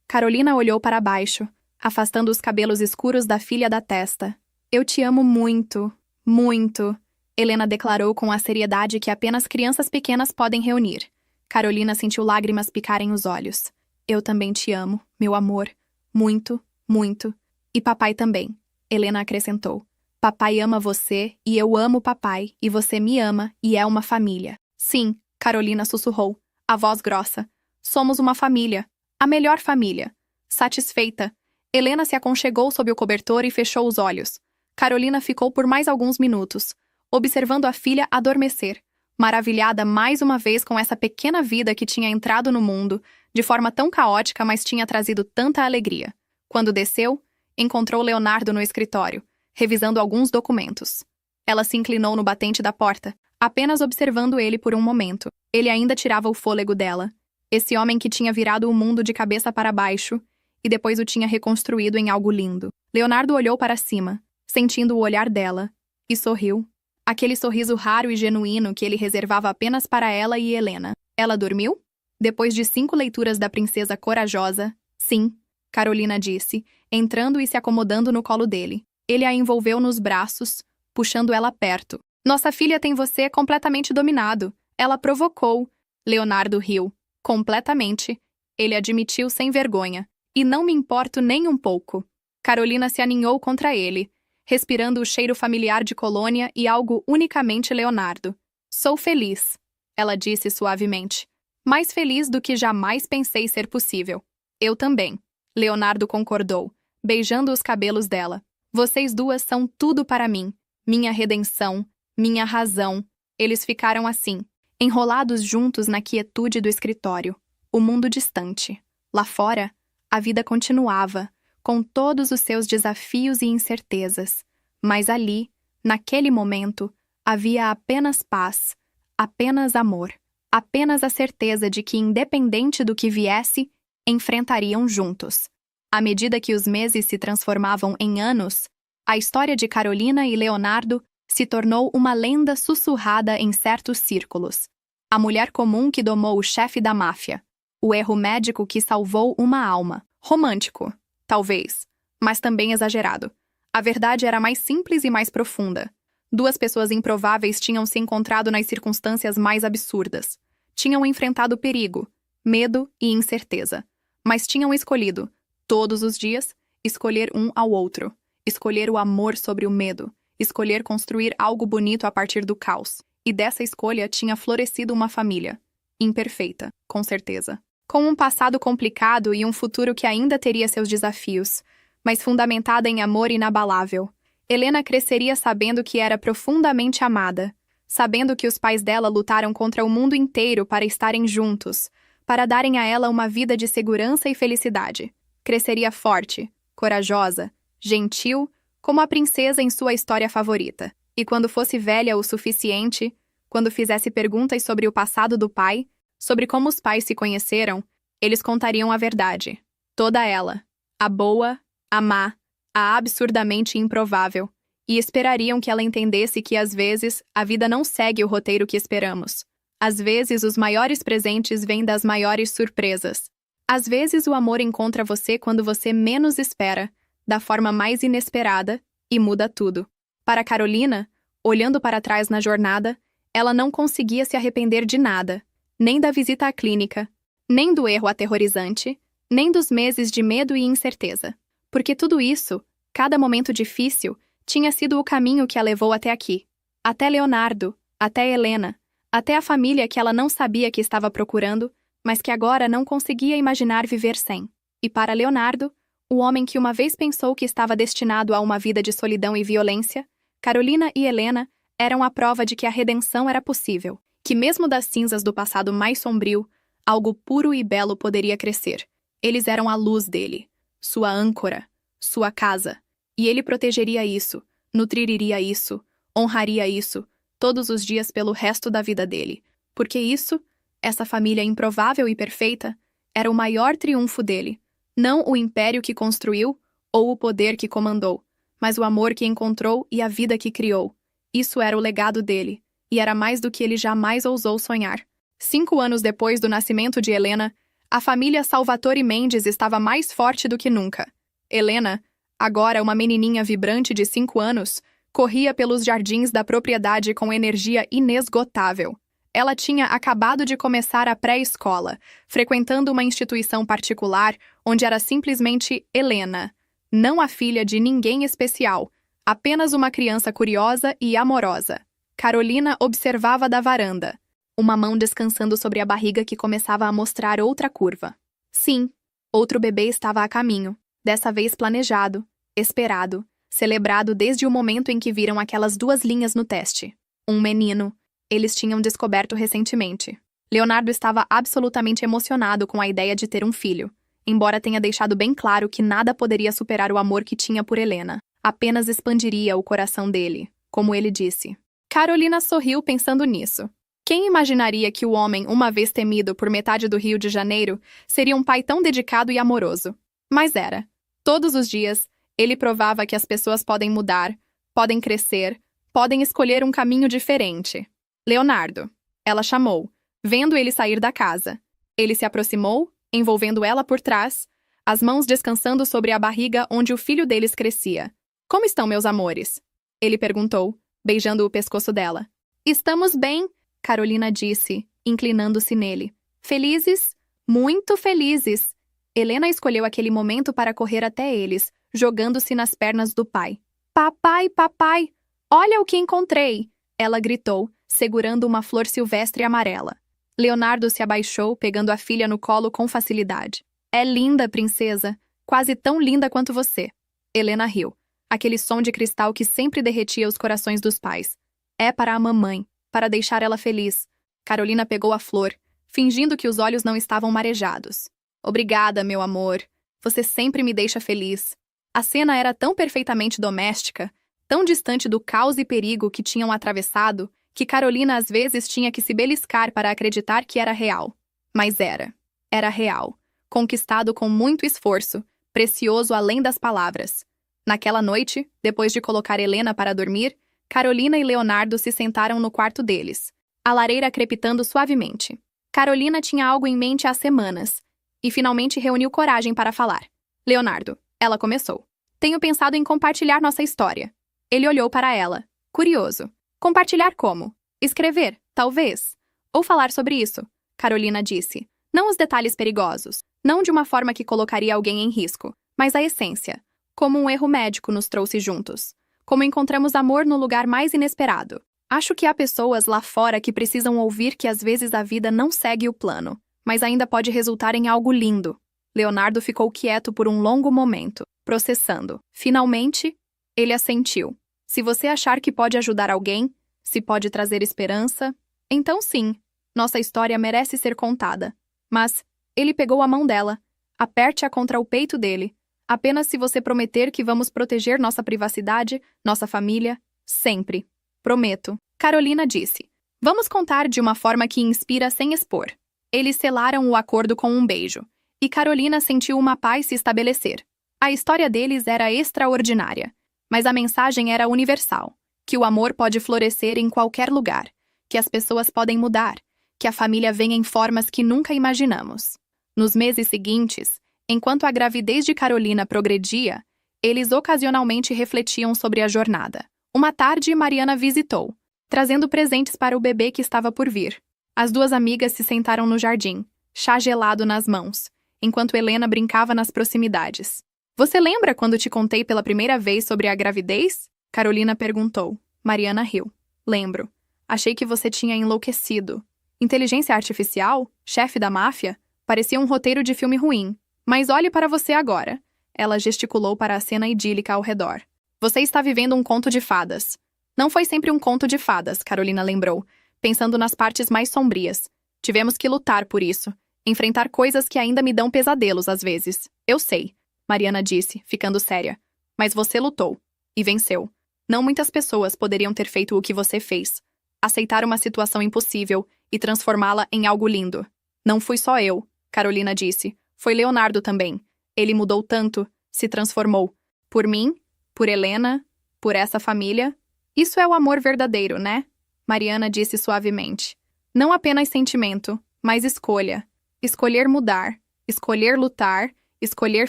Carolina olhou para baixo, afastando os cabelos escuros da filha da testa. Eu te amo muito, muito, Helena declarou com a seriedade que apenas crianças pequenas podem reunir. Carolina sentiu lágrimas picarem os olhos. Eu também te amo, meu amor. Muito, muito. E papai também, Helena acrescentou. Papai ama você e eu amo papai e você me ama e é uma família. Sim, Carolina sussurrou, a voz grossa. Somos uma família. A melhor família. Satisfeita, Helena se aconchegou sob o cobertor e fechou os olhos. Carolina ficou por mais alguns minutos, observando a filha adormecer, maravilhada mais uma vez com essa pequena vida que tinha entrado no mundo, de forma tão caótica, mas tinha trazido tanta alegria. Quando desceu, encontrou Leonardo no escritório, revisando alguns documentos. Ela se inclinou no batente da porta, apenas observando ele por um momento. Ele ainda tirava o fôlego dela. Esse homem que tinha virado o mundo de cabeça para baixo e depois o tinha reconstruído em algo lindo. Leonardo olhou para cima, sentindo o olhar dela, e sorriu. Aquele sorriso raro e genuíno que ele reservava apenas para ela e Helena. Ela dormiu? Depois de 5 leituras da Princesa Corajosa, sim, Carolina disse, entrando e se acomodando no colo dele. Ele a envolveu nos braços, puxando ela perto. Nossa filha tem você completamente dominado. Ela provocou. Leonardo riu. Completamente. Ele admitiu sem vergonha. E não me importo nem um pouco. Carolina se aninhou contra ele, respirando o cheiro familiar de colônia e algo unicamente Leonardo. Sou feliz, ela disse suavemente. Mais feliz do que jamais pensei ser possível. Eu também, Leonardo concordou, beijando os cabelos dela. Vocês duas são tudo para mim. Minha redenção, minha razão. Eles ficaram assim, enrolados juntos na quietude do escritório. O mundo distante. Lá fora, a vida continuava, com todos os seus desafios e incertezas. Mas ali, naquele momento, havia apenas paz, apenas amor, apenas a certeza de que, independente do que viesse, enfrentariam juntos. À medida que os meses se transformavam em anos, a história de Carolina e Leonardo se tornou uma lenda sussurrada em certos círculos. A mulher comum que domou o chefe da máfia. O erro médico que salvou uma alma. Romântico, talvez, mas também exagerado. A verdade era mais simples e mais profunda. Duas pessoas improváveis tinham se encontrado nas circunstâncias mais absurdas. Tinham enfrentado perigo, medo e incerteza. Mas tinham escolhido, todos os dias, escolher um ao outro. Escolher o amor sobre o medo. Escolher construir algo bonito a partir do caos. E dessa escolha tinha florescido uma família. Imperfeita, com certeza. Com um passado complicado e um futuro que ainda teria seus desafios, mas fundamentada em amor inabalável. Helena cresceria sabendo que era profundamente amada, sabendo que os pais dela lutaram contra o mundo inteiro para estarem juntos, para darem a ela uma vida de segurança e felicidade. Cresceria forte, corajosa, gentil, como a princesa em sua história favorita. E quando fosse velha o suficiente, quando fizesse perguntas sobre o passado do pai, sobre como os pais se conheceram, eles contariam a verdade. Toda ela. A boa, a má, a absurdamente improvável. E esperariam que ela entendesse que, às vezes, a vida não segue o roteiro que esperamos. Às vezes, os maiores presentes vêm das maiores surpresas. Às vezes, o amor encontra você quando você menos espera, da forma mais inesperada, e muda tudo. Para Carolina, olhando para trás na jornada, ela não conseguia se arrepender de nada, nem da visita à clínica, nem do erro aterrorizante, nem dos meses de medo e incerteza. Porque tudo isso, cada momento difícil, tinha sido o caminho que a levou até aqui. Até Leonardo, até Helena, até a família que ela não sabia que estava procurando, mas que agora não conseguia imaginar viver sem. E para Leonardo, o homem que uma vez pensou que estava destinado a uma vida de solidão e violência, Carolina e Helena eram a prova de que a redenção era possível, que mesmo das cinzas do passado mais sombrio, algo puro e belo poderia crescer. Eles eram a luz dele, sua âncora, sua casa, e ele protegeria isso, nutriria isso, honraria isso, todos os dias pelo resto da vida dele, porque isso, essa família improvável e perfeita, era o maior triunfo dele. Não o império que construiu ou o poder que comandou, mas o amor que encontrou e a vida que criou. Isso era o legado dele, e era mais do que ele jamais ousou sonhar. 5 anos depois do nascimento de Helena, a família Salvatore Mendes estava mais forte do que nunca. Helena, agora uma menininha vibrante de 5 anos, corria pelos jardins da propriedade com energia inesgotável. Ela tinha acabado de começar a pré-escola, frequentando uma instituição particular onde era simplesmente Helena, não a filha de ninguém especial, apenas uma criança curiosa e amorosa. Carolina observava da varanda, uma mão descansando sobre a barriga que começava a mostrar outra curva. Sim, outro bebê estava a caminho, dessa vez planejado, esperado, celebrado desde o momento em que viram aquelas 2 linhas no teste. Um menino. Eles tinham descoberto recentemente. Leonardo estava absolutamente emocionado com a ideia de ter um filho, embora tenha deixado bem claro que nada poderia superar o amor que tinha por Helena. Apenas expandiria o coração dele, como ele disse. Carolina sorriu pensando nisso. Quem imaginaria que o homem, uma vez temido por metade do Rio de Janeiro, seria um pai tão dedicado e amoroso? Mas era. Todos os dias, ele provava que as pessoas podem mudar, podem crescer, podem escolher um caminho diferente. Leonardo, ela chamou, vendo ele sair da casa. Ele se aproximou, envolvendo ela por trás, as mãos descansando sobre a barriga onde o filho deles crescia. Como estão, meus amores? Ele perguntou, beijando o pescoço dela. Estamos bem, Carolina disse, inclinando-se nele. Felizes? Muito felizes. Helena escolheu aquele momento para correr até eles, jogando-se nas pernas do pai. Papai, papai, olha o que encontrei! Ela gritou, segurando uma flor silvestre amarela. Leonardo se abaixou, pegando a filha no colo com facilidade. É linda, princesa, quase tão linda quanto você. Helena riu, aquele som de cristal que sempre derretia os corações dos pais. É para a mamãe, para deixar ela feliz. Carolina pegou a flor, fingindo que os olhos não estavam marejados. Obrigada, meu amor. Você sempre me deixa feliz. A cena era tão perfeitamente doméstica, tão distante do caos e perigo que tinham atravessado, que Carolina às vezes tinha que se beliscar para acreditar que era real. Mas era. Era real. Conquistado com muito esforço, precioso além das palavras. Naquela noite, depois de colocar Helena para dormir, Carolina e Leonardo se sentaram no quarto deles, a lareira crepitando suavemente. Carolina tinha algo em mente há semanas, e finalmente reuniu coragem para falar. Leonardo, ela começou. Tenho pensado em compartilhar nossa história. Ele olhou para ela, curioso. Compartilhar como? Escrever, talvez. Ou falar sobre isso, Carolina disse. Não os detalhes perigosos, não de uma forma que colocaria alguém em risco, mas a essência. Como um erro médico nos trouxe juntos. Como encontramos amor no lugar mais inesperado. Acho que há pessoas lá fora que precisam ouvir que às vezes a vida não segue o plano, mas ainda pode resultar em algo lindo. Leonardo ficou quieto por um longo momento, processando. Finalmente, ele assentiu. Se você achar que pode ajudar alguém, se pode trazer esperança, então sim, nossa história merece ser contada. Mas ele pegou a mão dela. Aperte-a contra o peito dele. Apenas se você prometer que vamos proteger nossa privacidade, nossa família, sempre. Prometo. Carolina disse. Vamos contar de uma forma que inspira sem expor. Eles selaram o acordo com um beijo. E Carolina sentiu uma paz se estabelecer. A história deles era extraordinária. Mas a mensagem era universal. Que o amor pode florescer em qualquer lugar. Que as pessoas podem mudar. Que a família vem em formas que nunca imaginamos. Nos meses seguintes, enquanto a gravidez de Carolina progredia, eles ocasionalmente refletiam sobre a jornada. Uma tarde, Mariana visitou, trazendo presentes para o bebê que estava por vir. As duas amigas se sentaram no jardim, chá gelado nas mãos, enquanto Helena brincava nas proximidades. Você lembra quando te contei pela primeira vez sobre a gravidez? Carolina perguntou. Mariana riu. Lembro. Achei que você tinha enlouquecido. Inteligência artificial? Chefe da máfia? Parecia um roteiro de filme ruim. Mas olhe para você agora. Ela gesticulou para a cena idílica ao redor. Você está vivendo um conto de fadas. Não foi sempre um conto de fadas, Carolina lembrou, pensando nas partes mais sombrias. Tivemos que lutar por isso. Enfrentar coisas que ainda me dão pesadelos às vezes. Eu sei, Mariana disse, ficando séria. Mas você lutou. E venceu. Não muitas pessoas poderiam ter feito o que você fez. Aceitar uma situação impossível e transformá-la em algo lindo. Não fui só eu, Carolina disse. Foi Leonardo também. Ele mudou tanto, se transformou. Por mim, por Helena, por essa família. Isso é o amor verdadeiro, né? Mariana disse suavemente. Não apenas sentimento, mas escolha. Escolher mudar, escolher lutar, escolher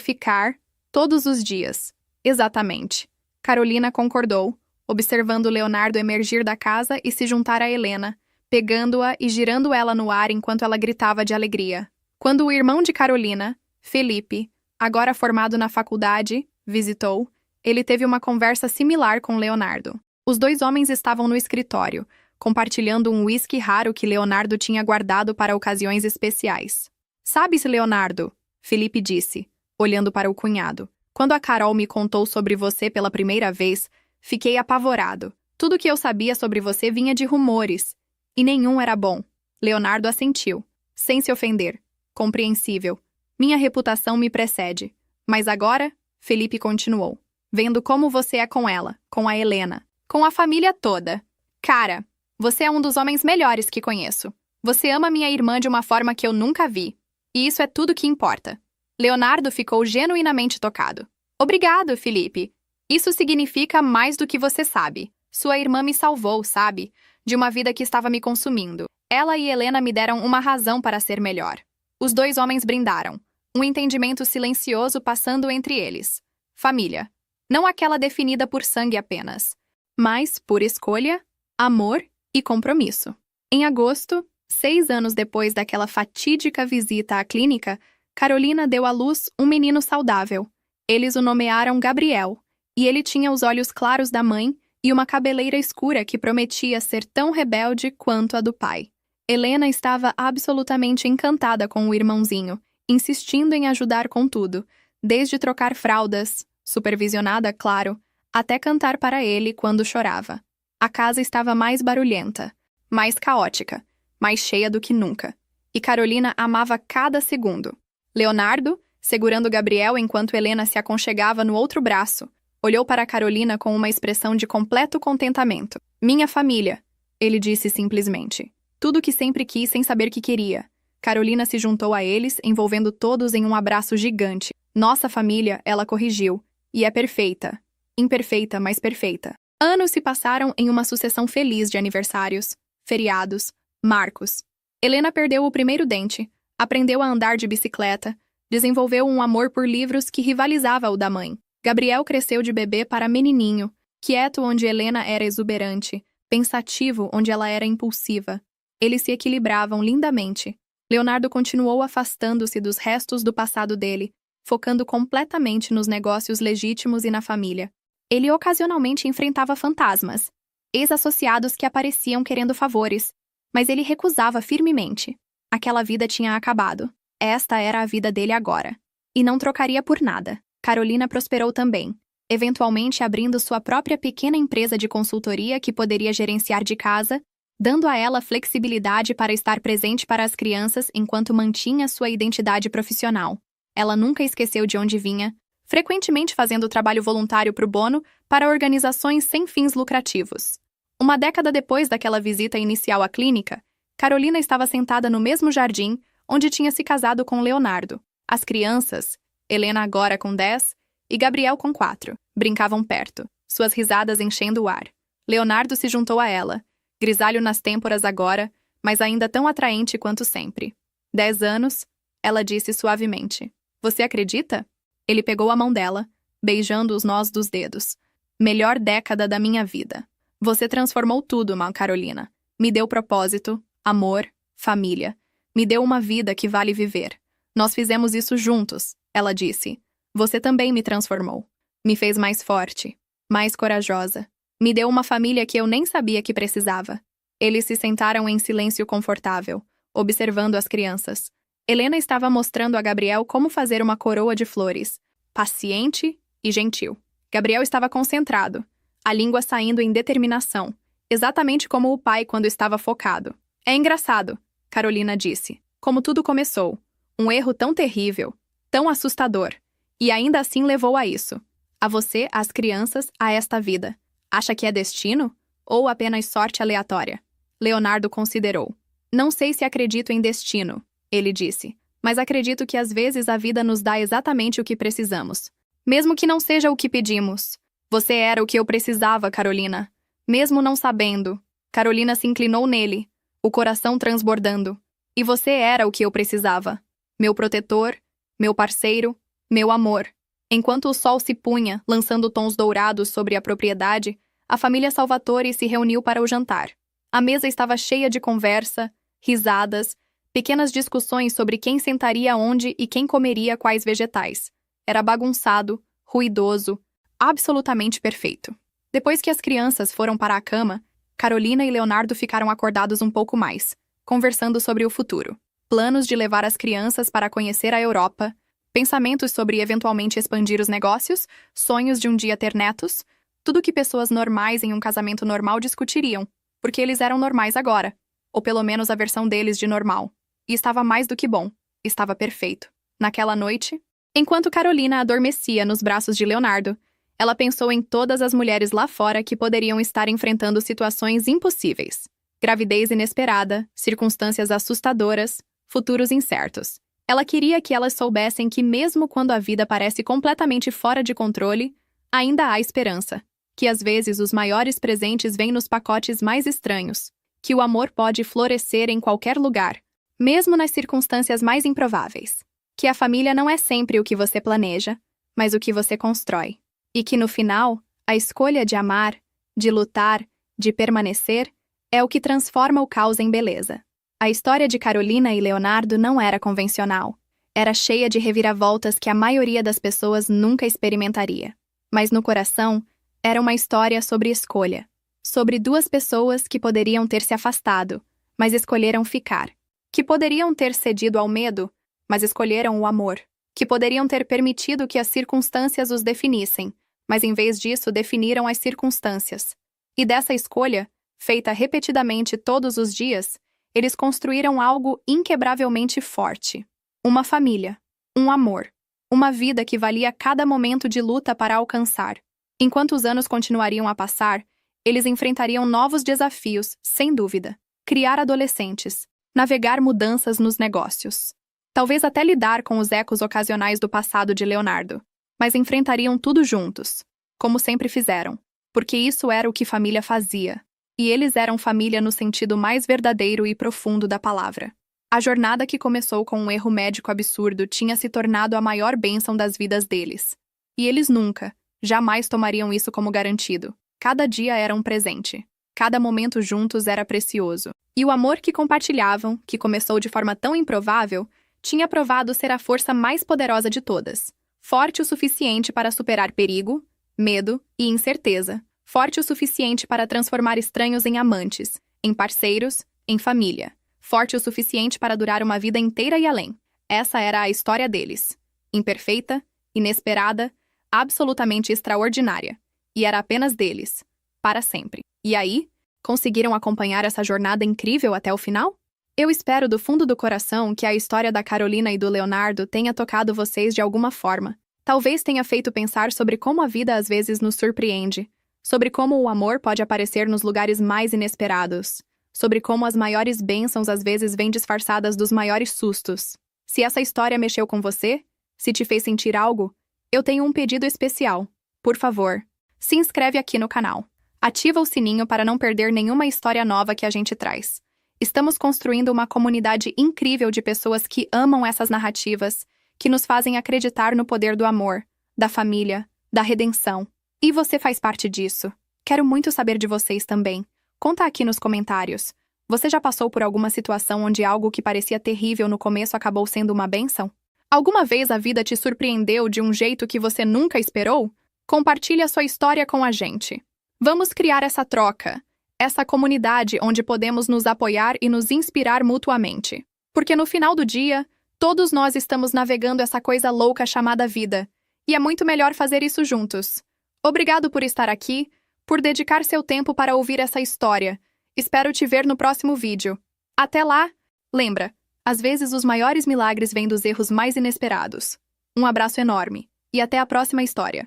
ficar, todos os dias. Exatamente. Carolina concordou, observando Leonardo emergir da casa e se juntar a Helena, pegando-a e girando ela no ar enquanto ela gritava de alegria. Quando o irmão de Carolina, Felipe, agora formado na faculdade, visitou, ele teve uma conversa similar com Leonardo. Os dois homens estavam no escritório, compartilhando um uísque raro que Leonardo tinha guardado para ocasiões especiais. Sabe-se, Leonardo, Felipe disse, olhando para o cunhado. Quando a Carol me contou sobre você pela primeira vez, fiquei apavorado. Tudo que eu sabia sobre você vinha de rumores, e nenhum era bom. Leonardo assentiu, sem se ofender. Compreensível. Minha reputação me precede. Mas agora, Felipe continuou, vendo como você é com ela, com a Helena, com a família toda. Cara, você é um dos homens melhores que conheço. Você ama minha irmã de uma forma que eu nunca vi. E isso é tudo que importa. Leonardo ficou genuinamente tocado. Obrigado, Felipe. Isso significa mais do que você sabe. Sua irmã me salvou, sabe? De uma vida que estava me consumindo. Ela e Helena me deram uma razão para ser melhor. Os dois homens brindaram. Um entendimento silencioso passando entre eles. Família. Não aquela definida por sangue apenas, mas por escolha, amor e compromisso. Em agosto, 6 anos depois daquela fatídica visita à clínica, Carolina deu à luz um menino saudável. Eles o nomearam Gabriel, e ele tinha os olhos claros da mãe e uma cabeleira escura que prometia ser tão rebelde quanto a do pai. Helena estava absolutamente encantada com o irmãozinho, insistindo em ajudar com tudo, desde trocar fraldas, supervisionada, claro, até cantar para ele quando chorava. A casa estava mais barulhenta, mais caótica, mais cheia do que nunca. E Carolina amava cada segundo. Leonardo, segurando Gabriel enquanto Helena se aconchegava no outro braço, olhou para Carolina com uma expressão de completo contentamento. Minha família, ele disse simplesmente. Tudo o que sempre quis sem saber que queria. Carolina se juntou a eles, envolvendo todos em um abraço gigante. Nossa família, ela corrigiu. E é perfeita. Imperfeita, mas perfeita. Anos se passaram em uma sucessão feliz de aniversários, feriados, marcos. Helena perdeu o primeiro dente, aprendeu a andar de bicicleta, desenvolveu um amor por livros que rivalizava o da mãe. Gabriel cresceu de bebê para menininho, quieto onde Helena era exuberante, pensativo onde ela era impulsiva. Eles se equilibravam lindamente. Leonardo continuou afastando-se dos restos do passado dele, focando completamente nos negócios legítimos e na família. Ele ocasionalmente enfrentava fantasmas, ex-associados que apareciam querendo favores, mas ele recusava firmemente. Aquela vida tinha acabado. Esta era a vida dele agora. E não trocaria por nada. Carolina prosperou também, eventualmente abrindo sua própria pequena empresa de consultoria que poderia gerenciar de casa, dando a ela flexibilidade para estar presente para as crianças enquanto mantinha sua identidade profissional. Ela nunca esqueceu de onde vinha, frequentemente fazendo trabalho voluntário pro bono para organizações sem fins lucrativos. Uma década depois daquela visita inicial à clínica, Carolina estava sentada no mesmo jardim onde tinha se casado com Leonardo. As crianças, Helena agora com 10 e Gabriel com 4, brincavam perto, suas risadas enchendo o ar. Leonardo se juntou a ela, grisalho nas têmporas agora, mas ainda tão atraente quanto sempre. 10 anos, ela disse suavemente. Você acredita? Ele pegou a mão dela, beijando os nós dos dedos. Melhor década da minha vida. Você transformou tudo, Carolina. Me deu propósito, amor, família. Me deu uma vida que vale viver. Nós fizemos isso juntos, ela disse. Você também me transformou. Me fez mais forte, mais corajosa. Me deu uma família que eu nem sabia que precisava. Eles se sentaram em silêncio confortável, observando as crianças. Helena estava mostrando a Gabriel como fazer uma coroa de flores, paciente e gentil. Gabriel estava concentrado, a língua saindo em determinação, exatamente como o pai quando estava focado. É engraçado, Carolina disse, como tudo começou. Um erro tão terrível, tão assustador, e ainda assim levou a isso. A você, às crianças, a esta vida. Acha que é destino? Ou apenas sorte aleatória? Leonardo considerou. Não sei se acredito em destino, ele disse, mas acredito que às vezes a vida nos dá exatamente o que precisamos. Mesmo que não seja o que pedimos. Você era o que eu precisava, Carolina. Mesmo não sabendo. Carolina se inclinou nele, o coração transbordando. E você era o que eu precisava. Meu protetor, meu parceiro, meu amor. Enquanto o sol se punha, lançando tons dourados sobre a propriedade, a família Salvatore se reuniu para o jantar. A mesa estava cheia de conversa, risadas, pequenas discussões sobre quem sentaria onde e quem comeria quais vegetais. Era bagunçado, ruidoso, absolutamente perfeito. Depois que as crianças foram para a cama, Carolina e Leonardo ficaram acordados um pouco mais, conversando sobre o futuro. Planos de levar as crianças para conhecer a Europa, pensamentos sobre eventualmente expandir os negócios, sonhos de um dia ter netos, tudo que pessoas normais em um casamento normal discutiriam, porque eles eram normais agora, ou pelo menos a versão deles de normal. E estava mais do que bom, estava perfeito. Naquela noite, enquanto Carolina adormecia nos braços de Leonardo, ela pensou em todas as mulheres lá fora que poderiam estar enfrentando situações impossíveis. Gravidez inesperada, circunstâncias assustadoras, futuros incertos. Ela queria que elas soubessem que mesmo quando a vida parece completamente fora de controle, ainda há esperança. Que às vezes os maiores presentes vêm nos pacotes mais estranhos. Que o amor pode florescer em qualquer lugar, mesmo nas circunstâncias mais improváveis. Que a família não é sempre o que você planeja, mas o que você constrói. E que no final, a escolha de amar, de lutar, de permanecer, é o que transforma o caos em beleza. A história de Carolina e Leonardo não era convencional. Era cheia de reviravoltas que a maioria das pessoas nunca experimentaria. Mas no coração, era uma história sobre escolha. Sobre duas pessoas que poderiam ter se afastado, mas escolheram ficar. Que poderiam ter cedido ao medo, mas escolheram o amor. Que poderiam ter permitido que as circunstâncias os definissem, mas em vez disso definiram as circunstâncias. E dessa escolha, feita repetidamente todos os dias, eles construíram algo inquebravelmente forte. Uma família, um amor, uma vida que valia cada momento de luta para alcançar. Enquanto os anos continuariam a passar, eles enfrentariam novos desafios, sem dúvida. Criar adolescentes, navegar mudanças nos negócios. Talvez até lidar com os ecos ocasionais do passado de Leonardo. Mas enfrentariam tudo juntos, como sempre fizeram, porque isso era o que família fazia. E eles eram família no sentido mais verdadeiro e profundo da palavra. A jornada que começou com um erro médico absurdo tinha se tornado a maior bênção das vidas deles. E eles nunca, jamais tomariam isso como garantido. Cada dia era um presente. Cada momento juntos era precioso. E o amor que compartilhavam, que começou de forma tão improvável, tinha provado ser a força mais poderosa de todas. Forte o suficiente para superar perigo, medo e incerteza. Forte o suficiente para transformar estranhos em amantes, em parceiros, em família. Forte o suficiente para durar uma vida inteira e além. Essa era a história deles. Imperfeita, inesperada, absolutamente extraordinária. E era apenas deles. Para sempre. E aí, conseguiram acompanhar essa jornada incrível até o final? Eu espero do fundo do coração que a história da Carolina e do Leonardo tenha tocado vocês de alguma forma. Talvez tenha feito pensar sobre como a vida às vezes nos surpreende. Sobre como o amor pode aparecer nos lugares mais inesperados. Sobre como as maiores bênçãos às vezes vêm disfarçadas dos maiores sustos. Se essa história mexeu com você, se te fez sentir algo, eu tenho um pedido especial. Por favor, se inscreve aqui no canal. Ativa o sininho para não perder nenhuma história nova que a gente traz. Estamos construindo uma comunidade incrível de pessoas que amam essas narrativas, que nos fazem acreditar no poder do amor, da família, da redenção. E você faz parte disso. Quero muito saber de vocês também. Conta aqui nos comentários. Você já passou por alguma situação onde algo que parecia terrível no começo acabou sendo uma bênção? Alguma vez a vida te surpreendeu de um jeito que você nunca esperou? Compartilhe a sua história com a gente. Vamos criar essa troca, essa comunidade onde podemos nos apoiar e nos inspirar mutuamente. Porque no final do dia, todos nós estamos navegando essa coisa louca chamada vida. E é muito melhor fazer isso juntos. Obrigado por estar aqui, por dedicar seu tempo para ouvir essa história. Espero te ver no próximo vídeo. Até lá! Lembra, às vezes os maiores milagres vêm dos erros mais inesperados. Um abraço enorme e até a próxima história.